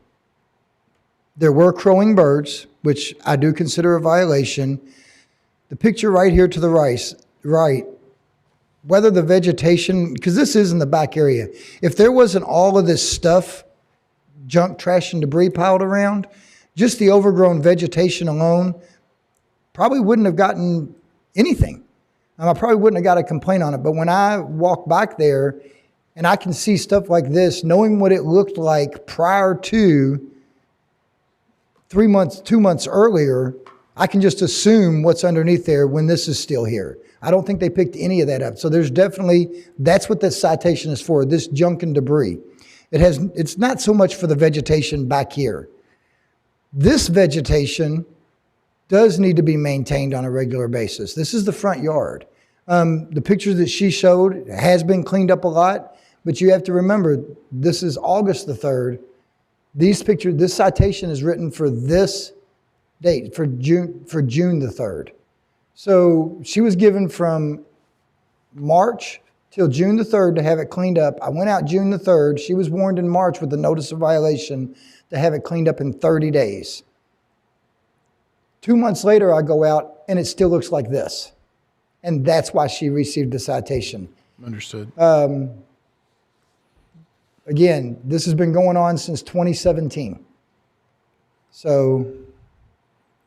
Speaker 3: there were crowing birds, which I do consider a violation. The picture right here to the right, whether the vegetation, because this is in the back area, if there wasn't all of this stuff, junk, trash, and debris piled around, just the overgrown vegetation alone probably wouldn't have gotten anything. I probably wouldn't have got a complaint on it. But when I walk back there and I can see stuff like this, knowing what it looked like prior to 2 months earlier, I can just assume what's underneath there when this is still here. I don't think they picked any of that up. So there's definitely, that's what this citation is for, this junk and debris. It's not so much for the vegetation back here. This vegetation does need to be maintained on a regular basis. This is the front yard. The picture that she showed has been cleaned up a lot, but you have to remember, this is August the 3rd. This citation is written for this date, for June the 3rd. So she was given from March till June the 3rd to have it cleaned up. I went out June the 3rd. She was warned in March with the notice of violation to have it cleaned up in 30 days. 2 months later, I go out and it still looks like this. And that's why she received the citation.
Speaker 1: Understood.
Speaker 3: Again, this has been going on since 2017. So,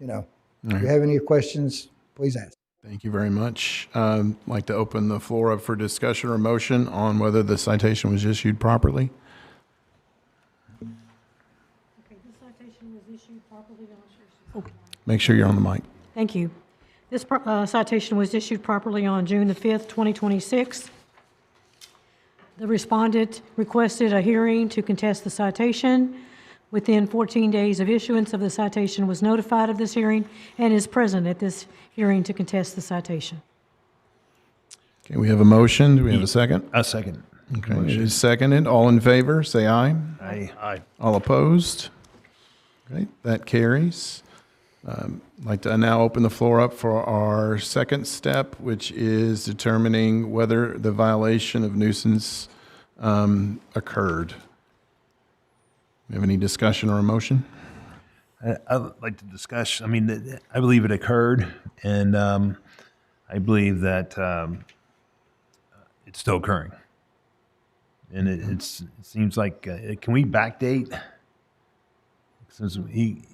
Speaker 3: if you have any questions, please ask.
Speaker 1: Thank you very much. I'd like to open the floor up for discussion or motion on whether the citation was issued properly.
Speaker 5: Okay, this citation was issued properly on...
Speaker 1: Make sure you're on the mic.
Speaker 5: Thank you. This citation was issued properly on June the 5th, 2026. The respondent requested a hearing to contest the citation. Within 14 days of issuance of the citation was notified of this hearing and is present at this hearing to contest the citation.
Speaker 1: Okay, we have a motion. Do we have a second?
Speaker 6: A second.
Speaker 1: Okay, it is seconded. All in favor, say aye.
Speaker 6: Aye. Aye.
Speaker 1: All opposed? Okay, that carries. I'd like to now open the floor up for our second step, which is determining whether the violation of nuisance occurred. We have any discussion or a motion?
Speaker 6: I'd like to discuss, I mean, I believe it occurred, and I believe that it's still occurring. And it seems like, can we backdate? Since he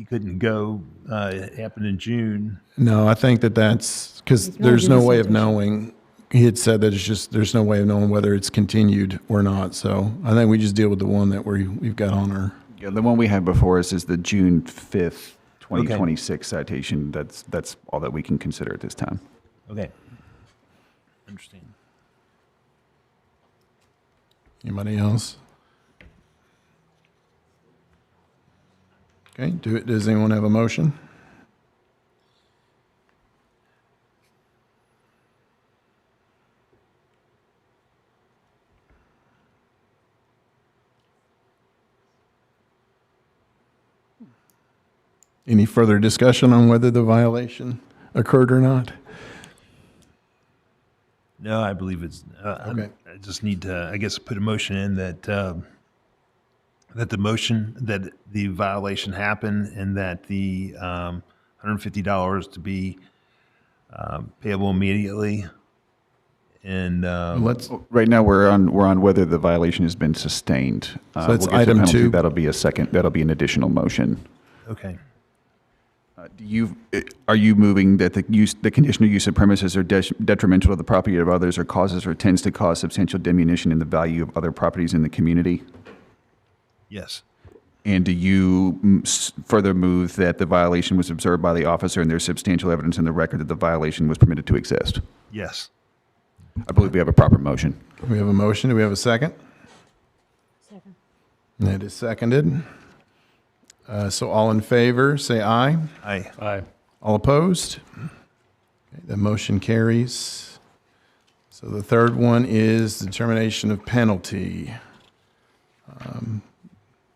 Speaker 6: couldn't go, it happened in June.
Speaker 1: No, I think that's because there's no way of knowing. He had said that there's no way of knowing whether it's continued or not. So I think we just deal with the one that we've got on our.
Speaker 7: Yeah, the one we have before us is the June 5th, 2026 citation. That's all that we can consider at this time.
Speaker 6: Okay. Understand.
Speaker 1: Anybody else? Okay, does anyone have a motion? Any further discussion on whether the violation occurred or not?
Speaker 6: No, I believe it's,
Speaker 1: Okay.
Speaker 6: I just need to, I guess, put a motion in that, that the violation happened and that the $150 to be payable immediately. And
Speaker 7: right now we're on whether the violation has been sustained.
Speaker 1: So that's
Speaker 7: We'll get to
Speaker 1: item
Speaker 7: penalty.
Speaker 1: 2.
Speaker 7: That'll be an additional motion.
Speaker 6: okay.
Speaker 7: Are you moving that the conditional use of premises are detrimental to the property of others or causes or tends to cause substantial diminution in the value of other properties in the community?
Speaker 6: Yes.
Speaker 7: And do you further move that the violation was observed by the officer and there's substantial evidence in the record that the violation was permitted to exist?
Speaker 6: Yes.
Speaker 7: I believe we have a proper motion.
Speaker 1: We have a motion. Do we have a second?
Speaker 5: Second.
Speaker 1: It is seconded. So all in favor, say aye.
Speaker 6: Aye.
Speaker 9: Aye.
Speaker 1: All opposed? Okay, the motion carries. So the third one is determination of penalty.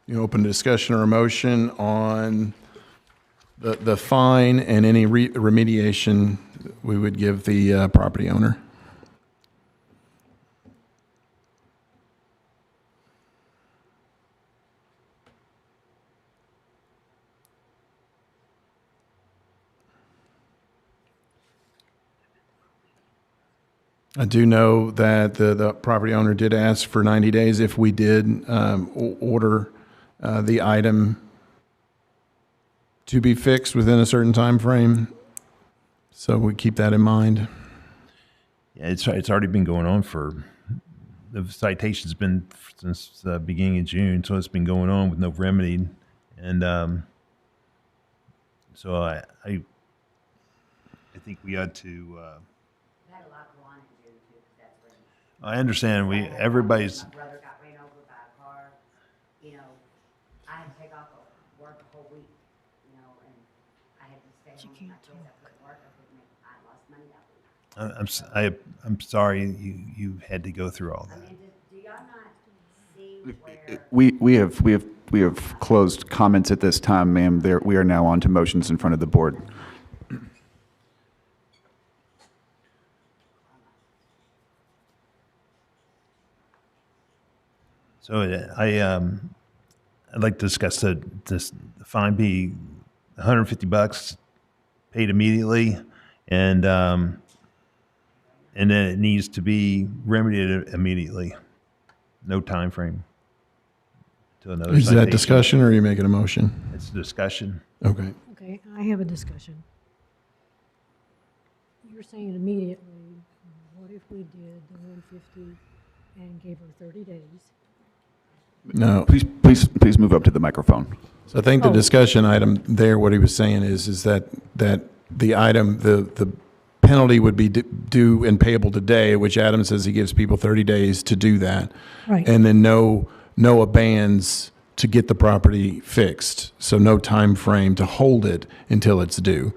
Speaker 1: You open a discussion or a motion on the fine and any remediation we would give the property owner. I do know that the property owner did ask for 90 days if we did order the item to be fixed within a certain time frame. So we keep that in mind.
Speaker 6: Yeah, it's already been going on for, the citation's been since the beginning of June, so it's been going on with no remedy. And so I think we ought to, I understand. Everybody's.
Speaker 16: My brother got ran over by a car. I had to take off work a whole week, and I had to stay home with my kids. I couldn't work. I lost money that week.
Speaker 6: I'm sorry you had to go through all that.
Speaker 16: Do y'all not see where?
Speaker 7: We have closed comments at this time, ma'am. We are now on to motions in front of the board.
Speaker 6: So I'd like to discuss the fine be $150 paid immediately, and then it needs to be remedied immediately. No time frame. To another
Speaker 1: Is that
Speaker 6: citation.
Speaker 1: discussion or are you making a motion?
Speaker 6: It's discussion.
Speaker 1: Okay.
Speaker 5: Okay, I have a discussion. You're saying immediately, what if we did the 150 and gave her 30 days?
Speaker 1: No.
Speaker 7: Please move up to the microphone.
Speaker 1: So I think the discussion item there, what he was saying is that the item, the penalty would be due and payable today, which Adam says he gives people 30 days to do that.
Speaker 5: Right.
Speaker 1: And then no abeyance to get the property fixed. So no time frame to hold it until it's due.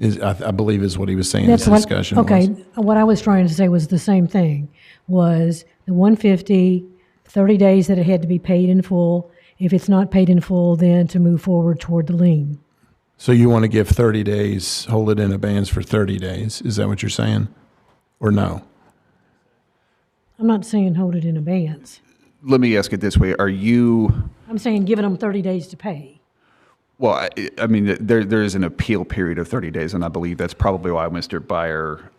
Speaker 1: I believe is what he was saying. His discussion
Speaker 5: okay,
Speaker 1: was.
Speaker 5: what I was trying to say was the same thing, was the 150, 30 days that it had to be paid in full. If it's not paid in full, then to move forward toward the lien.
Speaker 1: So you want to give 30 days, hold it in abeyance for 30 days. Is that what you're saying? Or no?
Speaker 5: I'm not saying hold it in abeyance.
Speaker 7: Let me ask it this way. Are you,
Speaker 5: I'm saying giving them 30 days to pay.
Speaker 7: well, I mean, there is an appeal period of 30 days, and I believe that's probably why Mr. Byer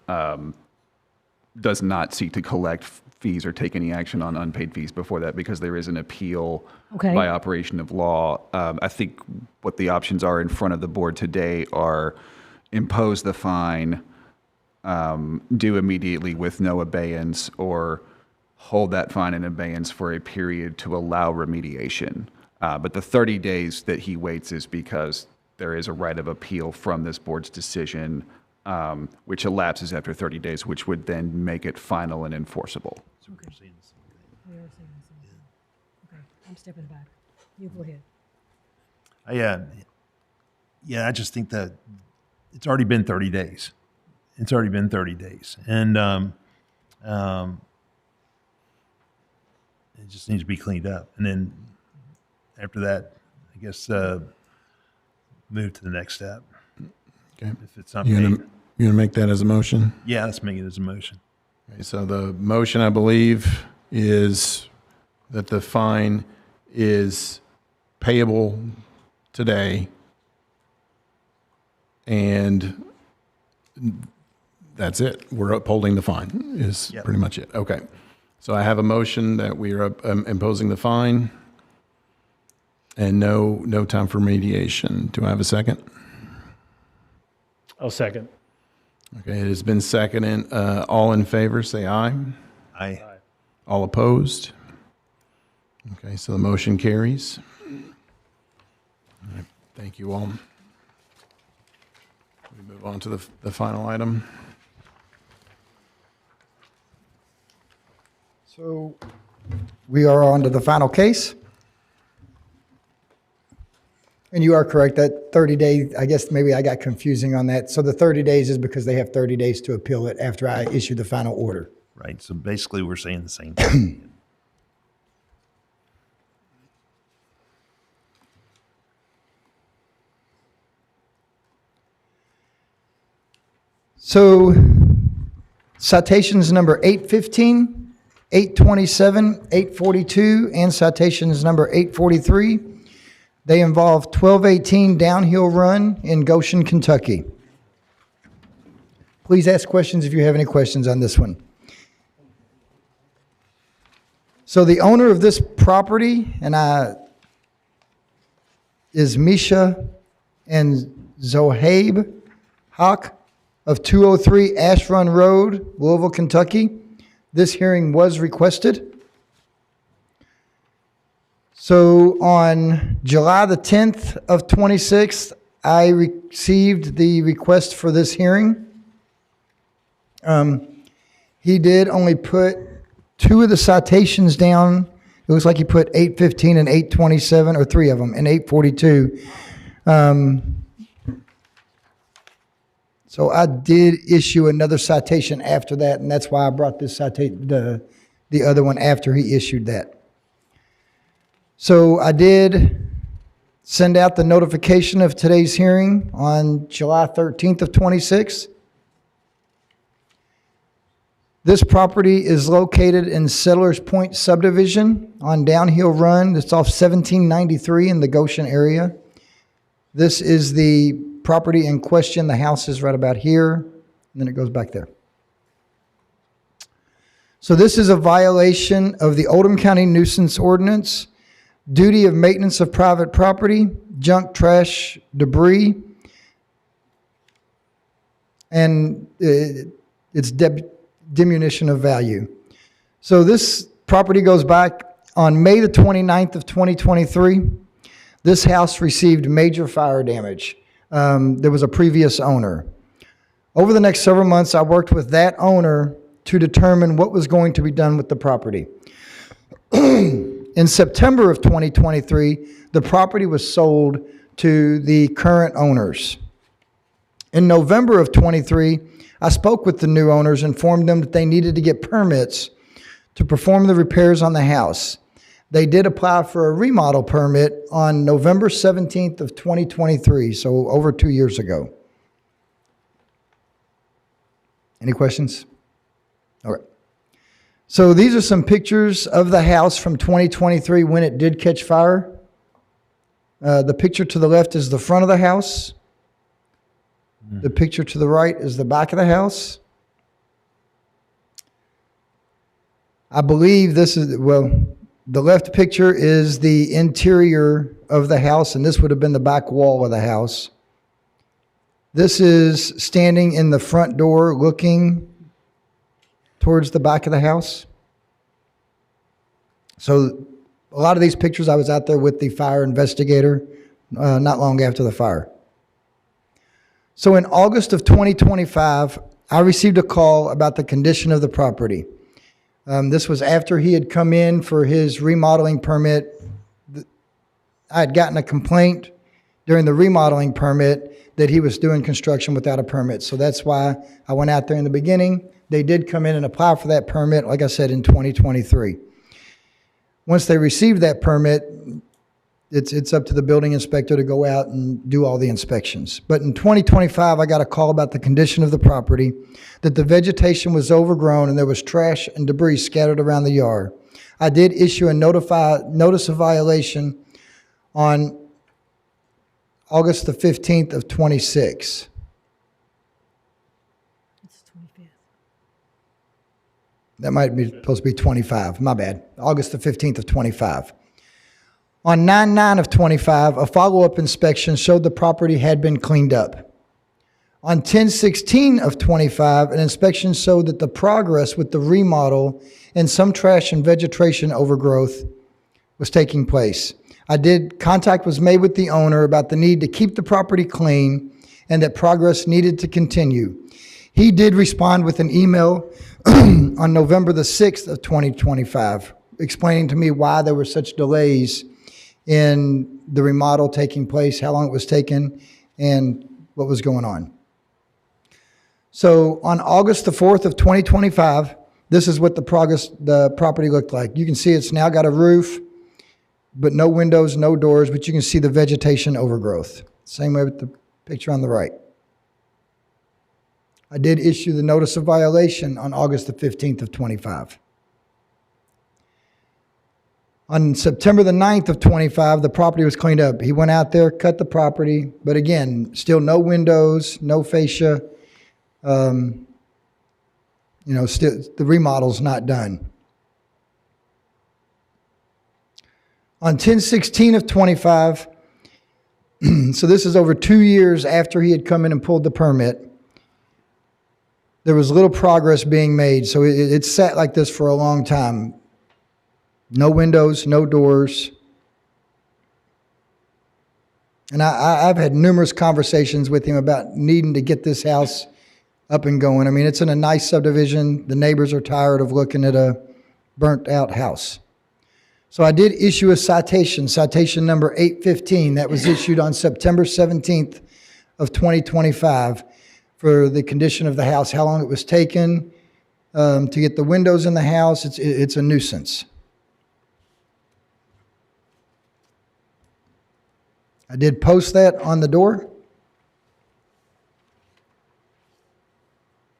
Speaker 7: does not seek to collect fees or take any action on unpaid fees before that, because there is an appeal
Speaker 5: Okay.
Speaker 7: by operation of law. I think what the options are in front of the board today are impose the fine due immediately with no abeyance, or hold that fine in abeyance for a period to allow remediation. But the 30 days that he waits is because there is a right of appeal from this board's decision, which elapses after 30 days, which would then make it final and enforceable.
Speaker 5: We are saying the same thing. Okay, I'm stepping back. You go ahead.
Speaker 6: I just think that it's already been 30 days. It's already been 30 days. And it just needs to be cleaned up. And then after that, I guess, move to the next step.
Speaker 1: Okay.
Speaker 6: If it's not
Speaker 1: You
Speaker 6: paid.
Speaker 1: gonna make that as a motion?
Speaker 6: Yeah, let's make it as a motion.
Speaker 1: Okay, so the motion, I believe, is that the fine is payable today, and that's it. We're upholding the fine is
Speaker 6: Yep.
Speaker 1: pretty much it. Okay. So I have a motion that we are imposing the fine and no time for mediation. Do I have a second?
Speaker 8: I'll second.
Speaker 1: Okay, it has been seconded. All in favor, say aye.
Speaker 6: Aye.
Speaker 1: All opposed? Okay, so the motion carries. All right, thank you all. We move on to the final item.
Speaker 3: So we are on to the final case. And you are correct, that 30 days, I guess maybe I got confusing on that. So the 30 days is because they have 30 days to appeal it after I issue the final order.
Speaker 6: Right. So basically, we're saying the same thing.
Speaker 3: So citations number 815, 827, 842, and citations number 843, they involve 1218 Downhill Run in Goshen, Kentucky. Please ask questions if you have any questions on this one. So the owner of this property is Misha and Zohaib Hawk of 203 Ash Run Road, Louisville, Kentucky. This hearing was requested. So on July the 10th of 26, I received the request for this hearing. He did only put two of the citations down. It looks like he put 815 and 827, or three of them, and 842. So I did issue another citation after that, and that's why I brought this the other one after he issued that. So I did send out the notification of today's hearing on July 13th of 26. This property is located in Settlers Point subdivision on Downhill Run. It's off 1793 in the Goshen area. This is the property in question. The house is right about here, and then it goes back there. So this is a violation of the Oldham County nuisance ordinance, duty of maintenance of private property, junk, trash, debris, and it's diminution of value. So this property goes back on May the 29th of 2023. This house received major fire damage. There was a previous owner. Over the next several months, I worked with that owner to determine what was going to be done with the property. In September of 2023, the property was sold to the current owners. In November of 23, I spoke with the new owners, informed them that they needed to get permits to perform the repairs on the house. They did apply for a remodel permit on November 17th of 2023, so over 2 years ago. Any questions? All right. So these are some pictures of the house from 2023 when it did catch fire. The picture to the left is the front of the house. The picture to the right is the back of the house. I believe this is, well, the left picture is the interior of the house, and this would have been the back wall of the house. This is standing in the front door looking towards the back of the house. So a lot of these pictures, I was out there with the fire investigator not long after the fire. So in August of 2025, I received a call about the condition of the property. This was after he had come in for his remodeling permit. I had gotten a complaint during the remodeling permit that he was doing construction without a permit. So that's why I went out there in the beginning. They did come in and apply for that permit, like I said, in 2023. Once they received that permit, it's up to the building inspector to go out and do all the inspections. But in 2025, I got a call about the condition of the property, that the vegetation was overgrown and there was trash and debris scattered around the yard. I did issue a notice of violation on August the 15th of 26.
Speaker 5: It's 25th.
Speaker 3: That might be supposed to be 25, my bad. August the 15th of 25. On 9/9 of 25, a follow-up inspection showed the property had been cleaned up. On 10/16 of 25, an inspection showed that the progress with the remodel and some trash and vegetation overgrowth was taking place. Contact was made with the owner about the need to keep the property clean and that progress needed to continue. He did respond with an email on November the 6th of 2025, explaining to me why there were such delays in the remodel taking place, how long it was taking, and what was going on. So on August the 4th of 2025, this is what the property looked like. You can see it's now got a roof, but no windows, no doors, but you can see the vegetation overgrowth. Same way with the picture on the right. I did issue the notice of violation on August the 15th of 25. On September the 9th of 25, the property was cleaned up. He went out there, cut the property, but again, still no windows, no fascia. Still the remodel's not done. On 10/16 of 25, so this is over 2 years after he had come in and pulled the permit, there was little progress being made. So it sat like this for a long time. No windows, no doors. And I've had numerous conversations with him about needing to get this house up and going. I mean, it's in a nice subdivision. The neighbors are tired of looking at a burnt out house. So I did issue a citation number 815, that was issued on September 17th of 2025 for the condition of the house, how long it was taken to get the windows in the house. It's a nuisance. I did post that on the door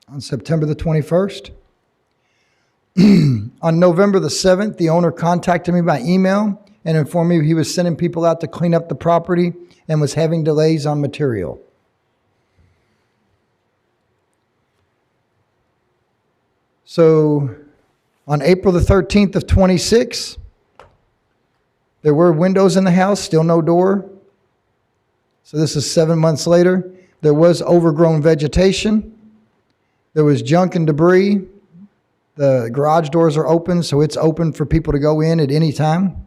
Speaker 3: on September the 21st. On November the 7th, the owner contacted me by email and informed me he was sending people out to clean up the property and was having delays on material. So on April the 13th of 26, there were windows in the house, still no door. So this is 7 months later. There was overgrown vegetation. There was junk and debris. The garage doors are open, so it's open for people to go in at any time.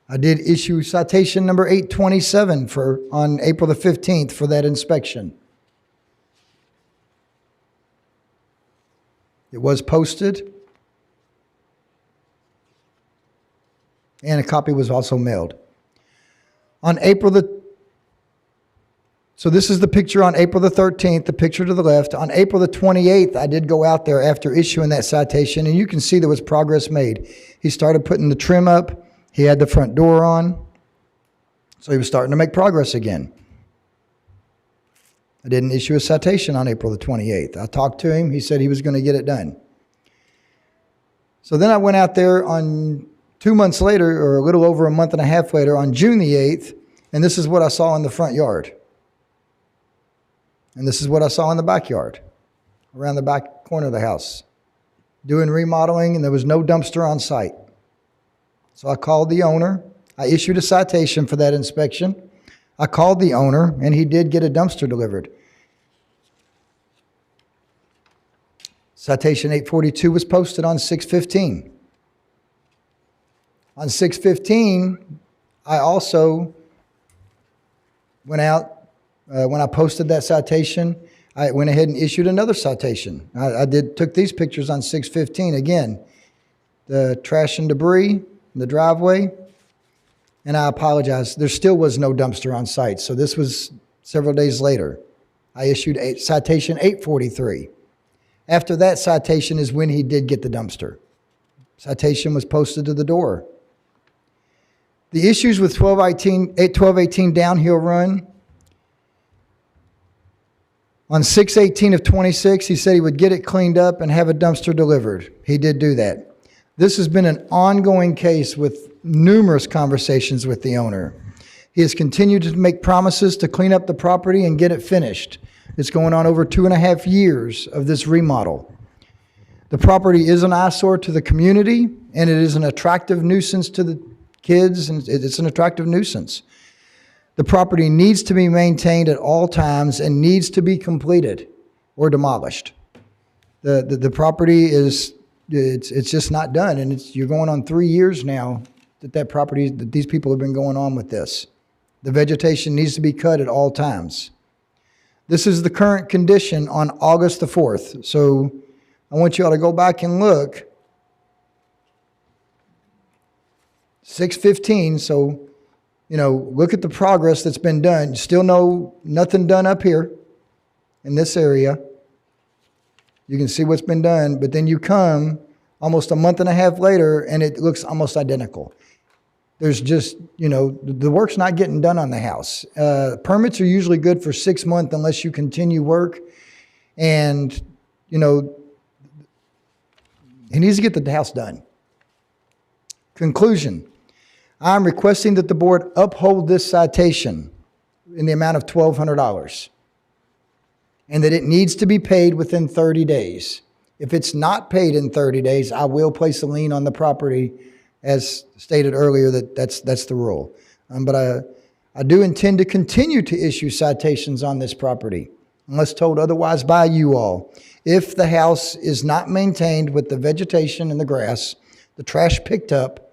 Speaker 3: I did issue citation number 827 on April the 15th for that inspection. It was posted, and a copy was also mailed. So this is the picture on April the 13th, the picture to the left. On April the 28th, I did go out there after issuing that citation, and you can see there was progress made. He started putting the trim up. He had the front door on. So he was starting to make progress again. I didn't issue a citation on April the 28th. I talked to him. He said he was going to get it done. So then I went out there on 2 months later, or a little over a month and a half later, on June the 8th, and this is what I saw in the front yard. And this is what I saw in the backyard, around the back corner of the house. Doing remodeling, and there was no dumpster on site. So I called the owner. I issued a citation for that inspection. I called the owner, and he did get a dumpster delivered. Citation 842 was posted on 6/15. On 6/15, I also went out, when I posted that citation, I went ahead and issued another citation. I took these pictures on 6/15 again. The trash and debris, the driveway, and I apologize. There still was no dumpster on site, so this was several days later. I issued citation 843. After that citation is when he did get the dumpster. Citation was posted to the door. The issues with 1218 downhill run, on 6/18 of 26, he said he would get it cleaned up and have a dumpster delivered. He did do that. This has been an ongoing case with numerous conversations with the owner. He has continued to make promises to clean up the property and get it finished. It's going on over 2.5 years of this remodel. The property is an eyesore to the community, and it is an attractive nuisance to the kids, and it's an attractive nuisance. The property needs to be maintained at all times and needs to be completed or demolished. The property is, it's just not done, and you're going on 3 years now that these people have been going on with this. The vegetation needs to be cut at all times. This is the current condition on August the 4th. So I want you all to go back and look. 6/15, so, look at the progress that's been done. Still nothing done up here in this area. You can see what's been done, but then you come almost a month and a half later and it looks almost identical. There's just, the work's not getting done on the house. Permits are usually good for 6 months unless you continue work. And, he needs to get the house done. Conclusion. I'm requesting that the board uphold this citation in the amount of $1,200 and that it needs to be paid within 30 days. If it's not paid in 30 days, I will place a lien on the property. As stated earlier, that's the rule. But I do intend to continue to issue citations on this property, unless told otherwise by you all. If the house is not maintained with the vegetation and the grass, the trash picked up,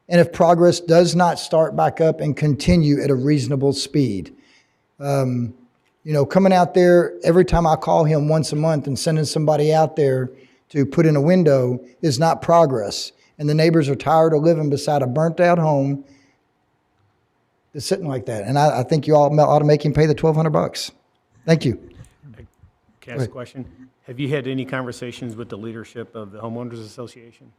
Speaker 3: and if progress does not start back up and continue at a reasonable speed. Coming out there, every time I call him once a month and sending somebody out there to put in a window is not progress. And the neighbors are tired of living beside a burnt-out home that's sitting like that. And I think you all ought to make him pay the $1,200. Thank you.
Speaker 8: Can I ask a question? Have you had any conversations with the leadership of the homeowners association?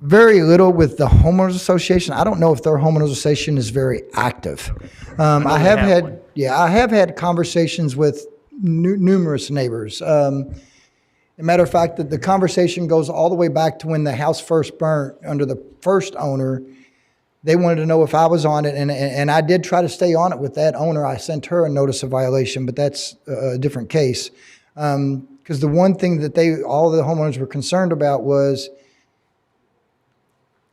Speaker 3: Very little with the homeowners association. I don't know if their homeowners association is very active. I have had conversations with numerous neighbors. As a matter of fact, the conversation goes all the way back to when the house first burnt under the first owner. They wanted to know if I was on it, and I did try to stay on it with that owner. I sent her a notice of violation, but that's a different case. Because the one thing that all the homeowners were concerned about was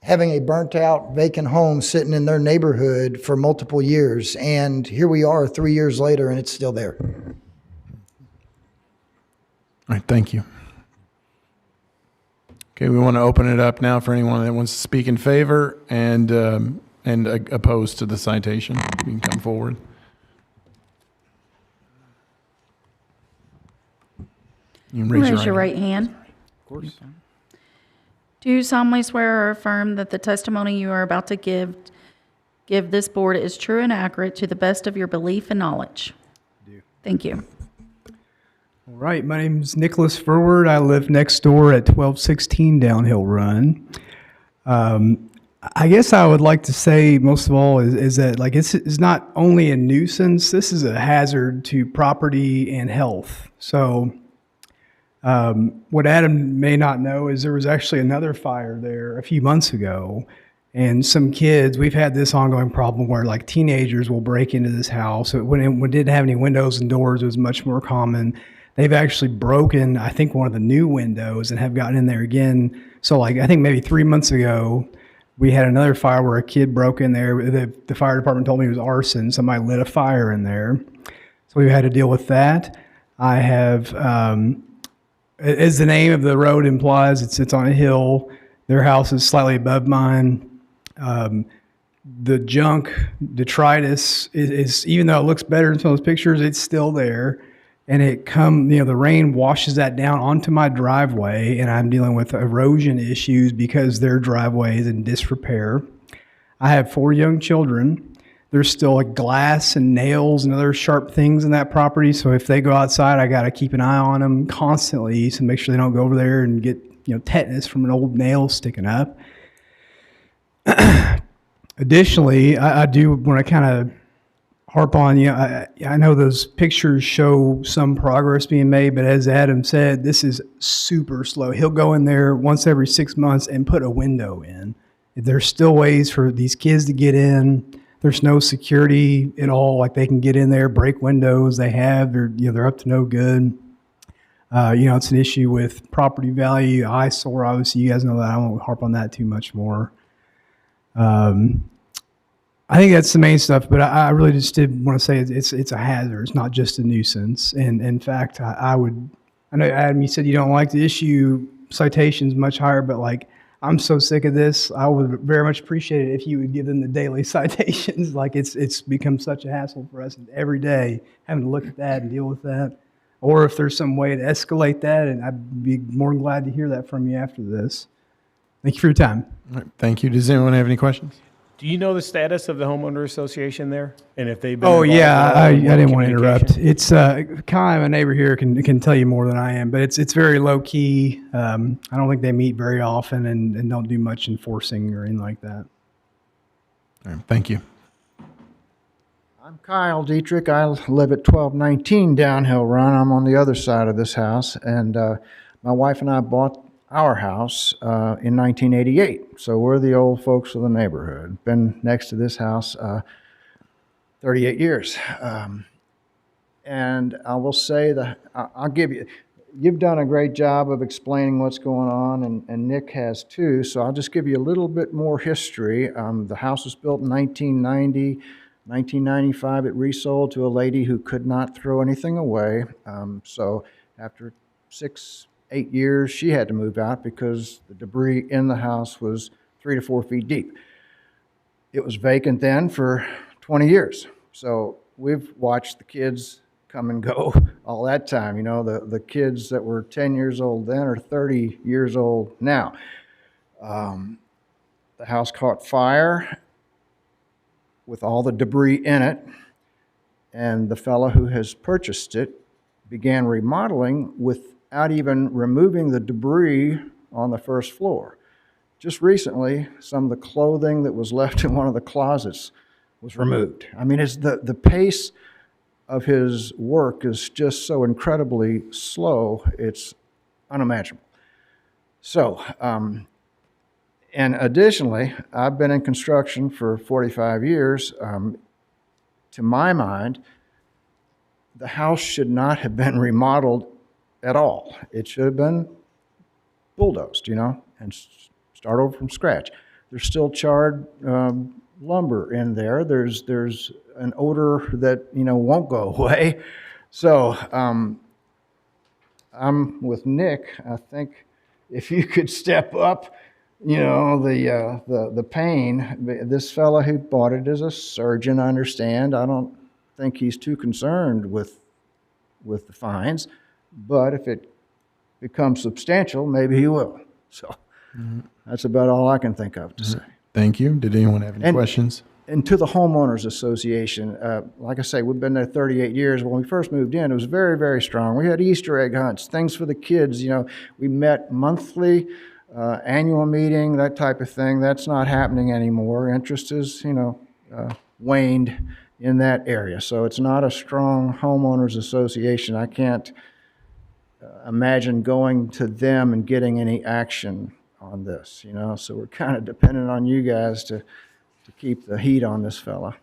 Speaker 3: having a burnt out vacant home sitting in their neighborhood for multiple years. And here we are 3 years later, and it's still there.
Speaker 1: All right, thank you. Okay, we want to open it up now for anyone that wants to speak in favor and opposed to the citation. You can come forward. You can
Speaker 2: Raise your right hand.
Speaker 7: Of course.
Speaker 2: Do you solemnly swear or affirm that the testimony you are about to give this board is true and accurate to the best of your belief and knowledge?
Speaker 19: I do.
Speaker 2: Thank you.
Speaker 19: All right, my name's Nicholas Furward. I live next door at 1216 Downhill Run. I guess I would like to say most of all is that like it's not only a nuisance, this is a hazard to property and health. So what Adam may not know is there was actually another fire there a few months ago, and some kids, we've had this ongoing problem where like teenagers will break into this house. When it didn't have any windows and doors, it was much more common. They've actually broken, I think, one of the new windows and have gotten in there again. So like, I think maybe 3 months ago, we had another fire where a kid broke in there. The fire department told me it was arson. Somebody lit a fire in there. So we've had to deal with that. I have, as the name of the road implies, it's on a hill. Their house is slightly above mine. The junk, detritus, is even though it looks better in some of those pictures, it's still there. And the rain washes that down onto my driveway, and I'm dealing with erosion issues because their driveway is in disrepair. I have 4 young children. There's still like glass and nails and other sharp things in that property. So if they go outside, I got to keep an eye on them constantly to make sure they don't go over there and get tetanus from an old nail sticking up. Additionally, I do want to kind of harp on, I know those pictures show some progress being made, but as Adam said, this is super slow. He'll go in there once every 6 months and put a window in. There's still ways for these kids to get in. There's no security at all. Like they can get in there, break windows. They're up to no good. It's an issue with property value, eyesore. Obviously, you guys know that. I won't harp on that too much more. I think that's the main stuff, but I really just did want to say it's a hazard. It's not just a nuisance. And in fact, I know, Adam, you said you don't like to issue citations much higher, but like, I'm so sick of this. I would very much appreciate it if you would give them the daily citations. Like it's become such a hassle for us every day having to look at that and deal with that. Or if there's some way to escalate that, and I'd be more than glad to hear that from you after this. Thank you for your time.
Speaker 1: All right, thank you. Does anyone have any questions?
Speaker 8: Do you know the status of the homeowner association there? And if they've been
Speaker 19: Oh,
Speaker 8: involved
Speaker 19: yeah,
Speaker 8: at all
Speaker 19: I
Speaker 8: in
Speaker 19: didn't want to
Speaker 8: communication?
Speaker 19: interrupt. It's kind of a neighbor here can tell you more than I am, but it's very low key. I don't think they meet very often and don't do much enforcing or anything like that.
Speaker 1: All right, thank you.
Speaker 20: I'm Kyle Dietrich. I live at 1219 Downhill Run. I'm on the other side of this house, and my wife and I bought our house in 1988. So we're the old folks of the neighborhood. Been next to this house 38 years. And I will say that I'll give you've done a great job of explaining what's going on, and Nick has too. So I'll just give you a little bit more history. The house was built in 1990. 1995, it resold to a lady who could not throw anything away. So after 6-8 years, she had to move out because the debris in the house was 3 to 4 feet deep. It was vacant then for 20 years. So we've watched the kids come and go all that time. You know, the kids that were 10 years old then are 30 years old now. The house caught fire with all the debris in it, and the fellow who has purchased it began remodeling without even removing the debris on the first floor. Just recently, some of the clothing that was left in one of the closets was removed. I mean, it's the pace of his work is just so incredibly slow, it's unimaginable. So, and additionally, I've been in construction for 45 years. To my mind, the house should not have been remodeled at all. It should have been bulldozed, you know, and start over from scratch. There's still charred lumber in there. There's an odor that, you know, won't go away. So I'm with Nick. I think if you could step up, you know, the pain. This fella who bought it is a surgeon, I understand. I don't think he's too concerned with the fines, but if it becomes substantial, maybe he will. So that's about all I can think of to say.
Speaker 1: Thank you. Did anyone have any questions?
Speaker 20: And to the homeowners association, like I say, we've been there 38 years. When we first moved in, it was very, very strong. We had Easter egg hunts, things for the kids. You know, we met monthly, annual meeting, that type of thing. That's not happening anymore. Interest is, you know, waned in that area. So it's not a strong homeowners association. I can't imagine going to them and getting any action on this, you know. So we're kind of dependent on you guys to keep the heat on this fella.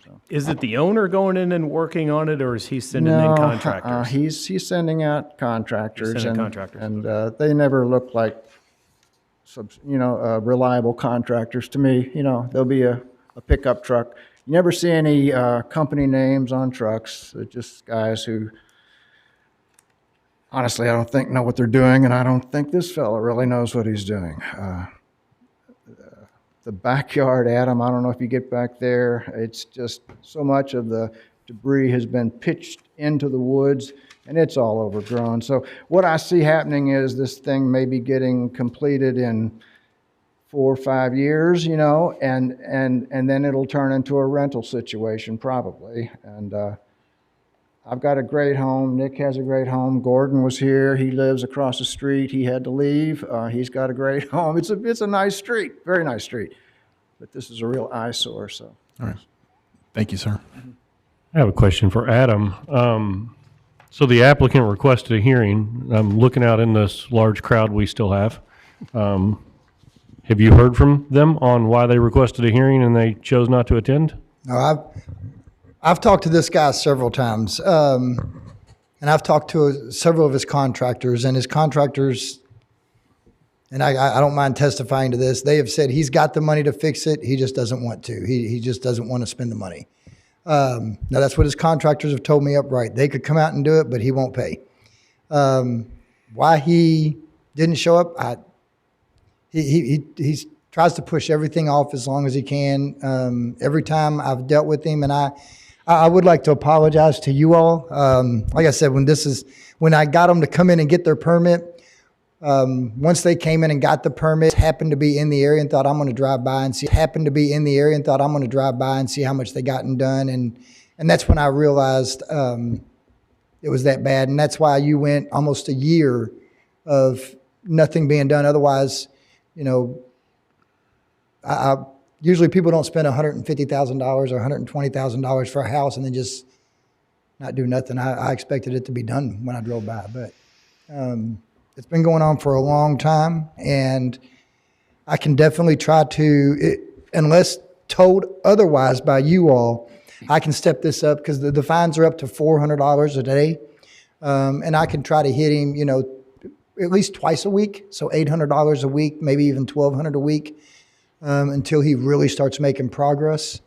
Speaker 20: So.
Speaker 8: Is it the owner going in and working on it, or is he sending in contractors?
Speaker 20: He's sending out contractors.
Speaker 8: He's sending contractors.
Speaker 20: And they never look like, you know, reliable contractors to me. You know, there'll be a pickup truck. You never see any company names on trucks. They're just guys who, honestly, I don't think know what they're doing, and I don't think this fella really knows what he's doing. The backyard, Adam, I don't know if you get back there. It's just so much of the debris has been pitched into the woods, and it's all overgrown. So what I see happening is this thing may be getting completed in 4 or 5 years, you know, and then it'll turn into a rental situation probably. And I've got a great home. Nick has a great home. Gordon was here. He lives across the street. He had to leave. He's got a great home. It's a nice street, very nice street. But this is a real eyesore. So.
Speaker 1: All right. Thank you, sir.
Speaker 9: I have a question for Adam. So the applicant requested a hearing. I'm looking out in this large crowd we still have. Have you heard from them on why they requested a hearing and they chose not to attend?
Speaker 3: No, I've talked to this guy several times, and I've talked to several of his contractors, and his contractors, and I don't mind testifying to this, they have said he's got the money to fix it, he just doesn't want to. He just doesn't want to spend the money. Now, that's what his contractors have told me upright. They could come out and do it, but he won't pay. Why he didn't show up, he tries to push everything off as long as he can. Every time I've dealt with him, and I would like to apologize to you all. Like I said, when I got them to come in and get their permit, once they came in and got the permit, happened to be in the area and thought I'm going to drive by and see. Happened to be in the area and thought I'm going to drive by and see how much they gotten done, and that's when I realized it was that bad, and that's why you went almost a year of nothing being done. Otherwise, you know, usually people don't spend $150,000 or $120,000 for a house and then just not do nothing. I expected it to be done when I drove by, but it's been going on for a long time, and I can definitely try to, unless told otherwise by you all, I can step this up because the fines are up to $400 a day, and I can try to hit him, you know, at least twice a week, so $800 a week, maybe even $1,200 a week. Until he really starts making progress.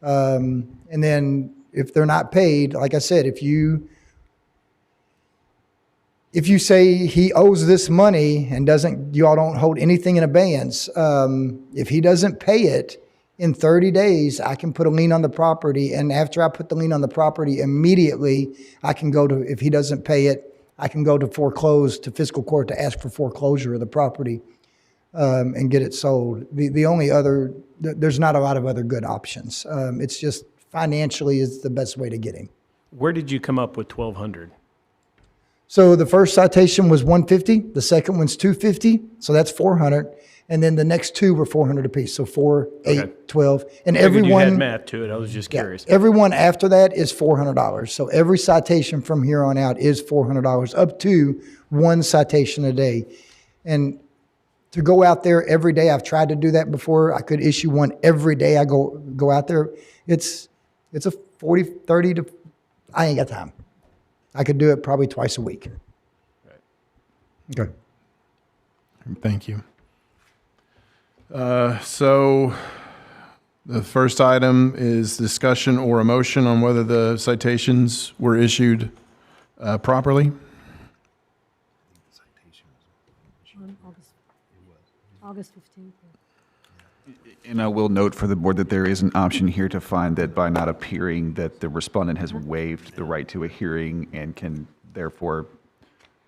Speaker 3: And then if they're not paid, like I said, if you say he owes this money and you all don't hold anything in abeyance, if he doesn't pay it in 30 days, I can put a lien on the property. And after I put the lien on the property, immediately I can go to, if he doesn't pay it, I can go to fiscal court to ask for foreclosure of the property. And get it sold. The only other, there's not a lot of other good options. It's just financially is the best way to get him.
Speaker 8: Where did you come up with 1,200?
Speaker 3: So the first citation was 150, the second one's 250, so that's 400. And then the next two were 400 apiece, so 4, 8,
Speaker 8: Okay.
Speaker 3: 12. And
Speaker 8: I figured you had
Speaker 3: everyone,
Speaker 8: math to it. I was just
Speaker 3: yeah,
Speaker 8: curious.
Speaker 3: everyone after that is $400. So every citation from here on out is $400, up to one citation a day. And to go out there every day, I've tried to do that before. I could issue one every day I go out there. It's a 40, 30 to, I ain't got time. I could do it probably twice a week. Okay.
Speaker 1: Thank you. So the first item is discussion or a motion on whether the citations were issued properly.
Speaker 5: On August 15th.
Speaker 7: And I will note for the board that there is an option here to find that by not appearing, that the respondent has waived the right to a hearing and can therefore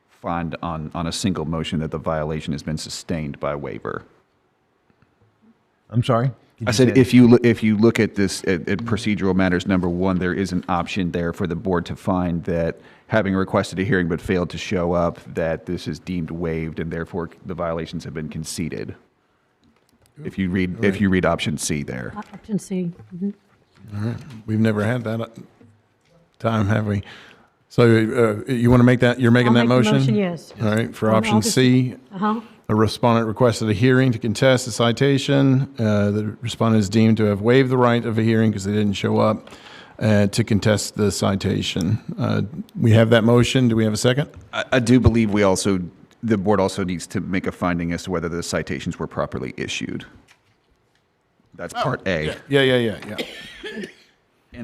Speaker 7: find on a single motion that the violation has been sustained by waiver.
Speaker 6: I'm sorry?
Speaker 7: I said, if you look at this, at procedural matters number 1, there is an option there for the board to find that having requested a hearing but failed to show up, that this is deemed waived and therefore the violations have been conceded. If you read option C there.
Speaker 5: Option C. Mhm.
Speaker 1: All right. We've never had that time, have we? So you want to make that, you're making
Speaker 5: I'll
Speaker 1: that
Speaker 5: make the
Speaker 1: motion?
Speaker 5: motion, yes.
Speaker 1: All right, for
Speaker 5: On
Speaker 1: option
Speaker 5: August-
Speaker 1: C,
Speaker 5: Uh-huh.
Speaker 1: the respondent requested a hearing to contest the citation. The respondent is deemed to have waived the right of a hearing because they didn't show up to contest the citation. We have that motion. Do we have a second?
Speaker 7: I do believe the board also needs to make a finding as to whether the citations were properly issued. That's part A.
Speaker 1: Yeah.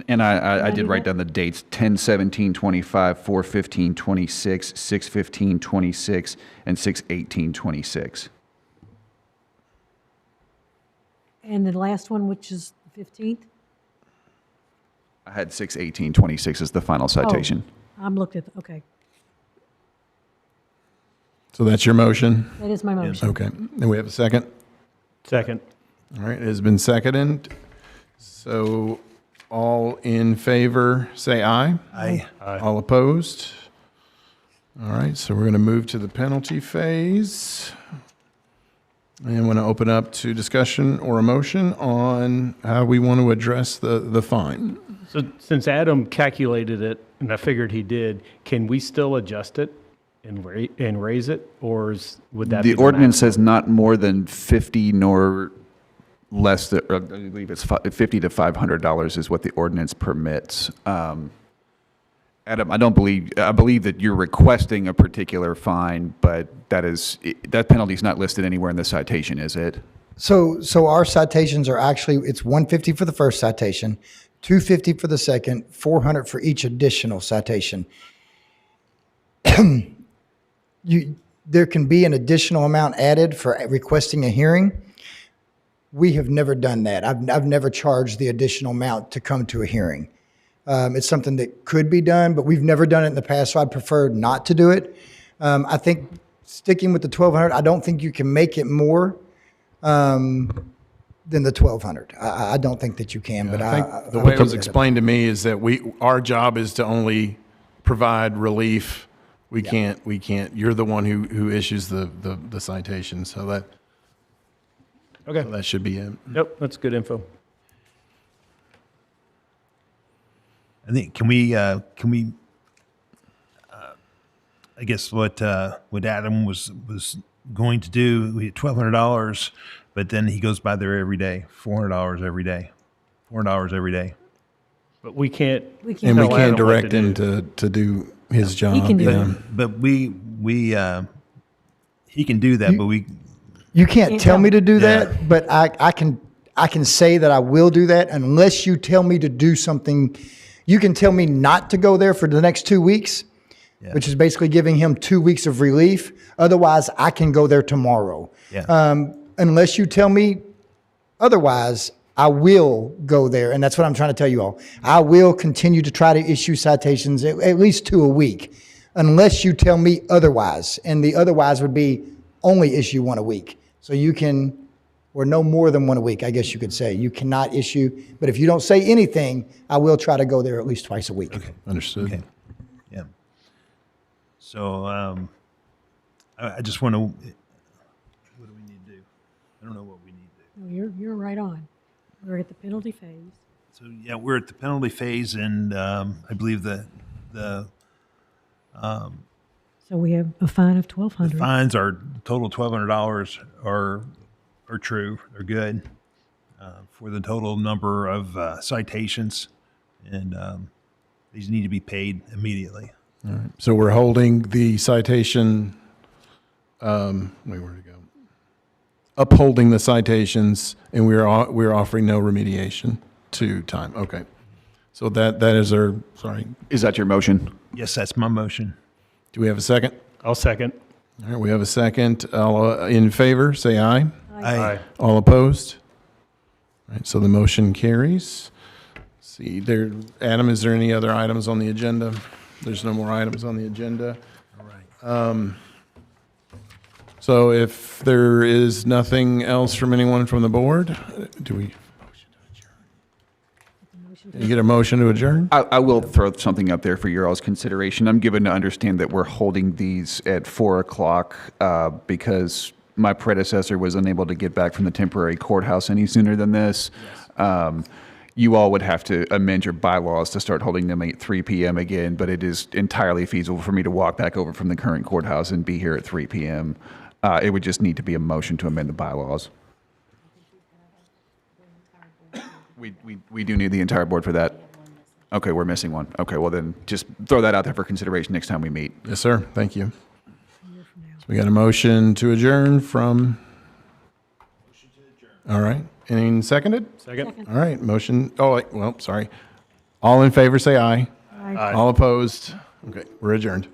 Speaker 7: And I did write down the dates, 10/17/25, 4/15/26, 6/15/26, and 6/18/26.
Speaker 5: And the last one, which is the 15th?
Speaker 7: I had 6/18/26 as the final citation.
Speaker 5: Oh, I'm looked at, okay.
Speaker 1: So that's your motion?
Speaker 5: That is my motion.
Speaker 1: Okay. And we have a second?
Speaker 8: Second.
Speaker 1: All right, it has been seconded. So all in favor, say aye.
Speaker 6: Aye.
Speaker 1: All opposed? All right, so we're going to move to the penalty phase. And want to open up to discussion or a motion on how we want to address the fine.
Speaker 8: So since Adam calculated it, and I figured he did, can we still adjust it and raise it, or would that be
Speaker 7: The ordinance
Speaker 8: maximum?
Speaker 7: says not more than 50 nor less, I believe it's $50 to $500 is what the ordinance permits. Adam, I believe that you're requesting a particular fine, but that penalty is not listed anywhere in the citation, is it?
Speaker 3: So our citations are actually, it's 150 for the first citation, 250 for the second, 400 for each additional citation. There can be an additional amount added for requesting a hearing. We have never done that. I've never charged the additional amount to come to a hearing. It's something that could be done, but we've never done it in the past, so I'd prefer not to do it. I think sticking with the 1,200, I don't think you can make it more than the 1,200. I don't think that you can, but
Speaker 1: I think the way it was explained to me is that our job is to only provide relief. We can't, you're the one who issues the citation, so that.
Speaker 8: Okay.
Speaker 1: So that should be it.
Speaker 8: Yep, that's good info.
Speaker 6: I think, can we, I guess what Adam was going to do, we had $1,200, but then he goes by there every day, $400 every day, $400 every day.
Speaker 8: But we can't.
Speaker 1: And we
Speaker 8: tell Adam
Speaker 1: can't
Speaker 8: what
Speaker 1: direct
Speaker 8: to
Speaker 1: him
Speaker 8: do.
Speaker 1: to do his job.
Speaker 5: He can do
Speaker 1: yeah.
Speaker 5: it.
Speaker 6: But he can do that, but we.
Speaker 3: You can't
Speaker 5: Can't
Speaker 3: tell
Speaker 5: tell
Speaker 3: me to do
Speaker 6: Yeah.
Speaker 3: that, but I can say that I will do that unless you tell me to do something. You can tell me not to go there for the next 2 weeks, which is basically giving him 2 weeks of relief. Otherwise, I can go there tomorrow.
Speaker 6: Yeah.
Speaker 3: Unless you tell me otherwise, I will go there. And that's what I'm trying to tell you all. I will continue to try to issue citations at least 2 a week, unless you tell me otherwise. And the otherwise would be only issue 1 a week. So you can, or no more than 1 a week, I guess you could say. You cannot issue, but if you don't say anything, I will try to go there at least twice a week.
Speaker 1: Understood.
Speaker 6: Okay. Yeah. So I just want to, what do we need to do? I don't know what we need to do.
Speaker 5: No, you're right on. We're at the penalty phase.
Speaker 6: So yeah, we're at the penalty phase, and I believe the
Speaker 5: So we have a fine of $1,200.
Speaker 6: fines are total $1,200 are true. They're good for the total number of citations, and these need to be paid immediately.
Speaker 1: All right. So we're holding the citation, wait, where'd it go? Upholding the citations, and we're offering no remediation to time. Okay. So that is our, sorry.
Speaker 7: Is that your motion?
Speaker 6: Yes, that's my motion.
Speaker 1: Do we have a second?
Speaker 8: I'll second.
Speaker 1: All right, we have a second. All in favor, say aye.
Speaker 6: Aye.
Speaker 1: All opposed? All right, so the motion carries. See, there, Adam, is there any other items on the agenda? There's no more items on the agenda.
Speaker 6: All right.
Speaker 1: So if there is nothing else from anyone from the board, do we? Can you get a motion to adjourn?
Speaker 7: I will throw something up there for your all's consideration. I'm given to understand that we're holding these at 4 o'clock because my predecessor was unable to get back from the temporary courthouse any sooner than this. You all would have to amend your bylaws to start holding them at 3 p.m. again, but it is entirely feasible for me to walk back over from the current courthouse and be here at 3 p.m. It would just need to be a motion to amend the bylaws. We do need the entire board for that. Okay, we're missing one. Okay, well then just throw that out there for consideration next time we meet.
Speaker 1: Yes, sir. Thank you. So we got a motion to adjourn from. All right. Any seconded?
Speaker 8: Second.
Speaker 1: All right. Motion. Oh, well, sorry. All in favor, say aye.
Speaker 5: Aye.
Speaker 1: All opposed? Okay, we're adjourned.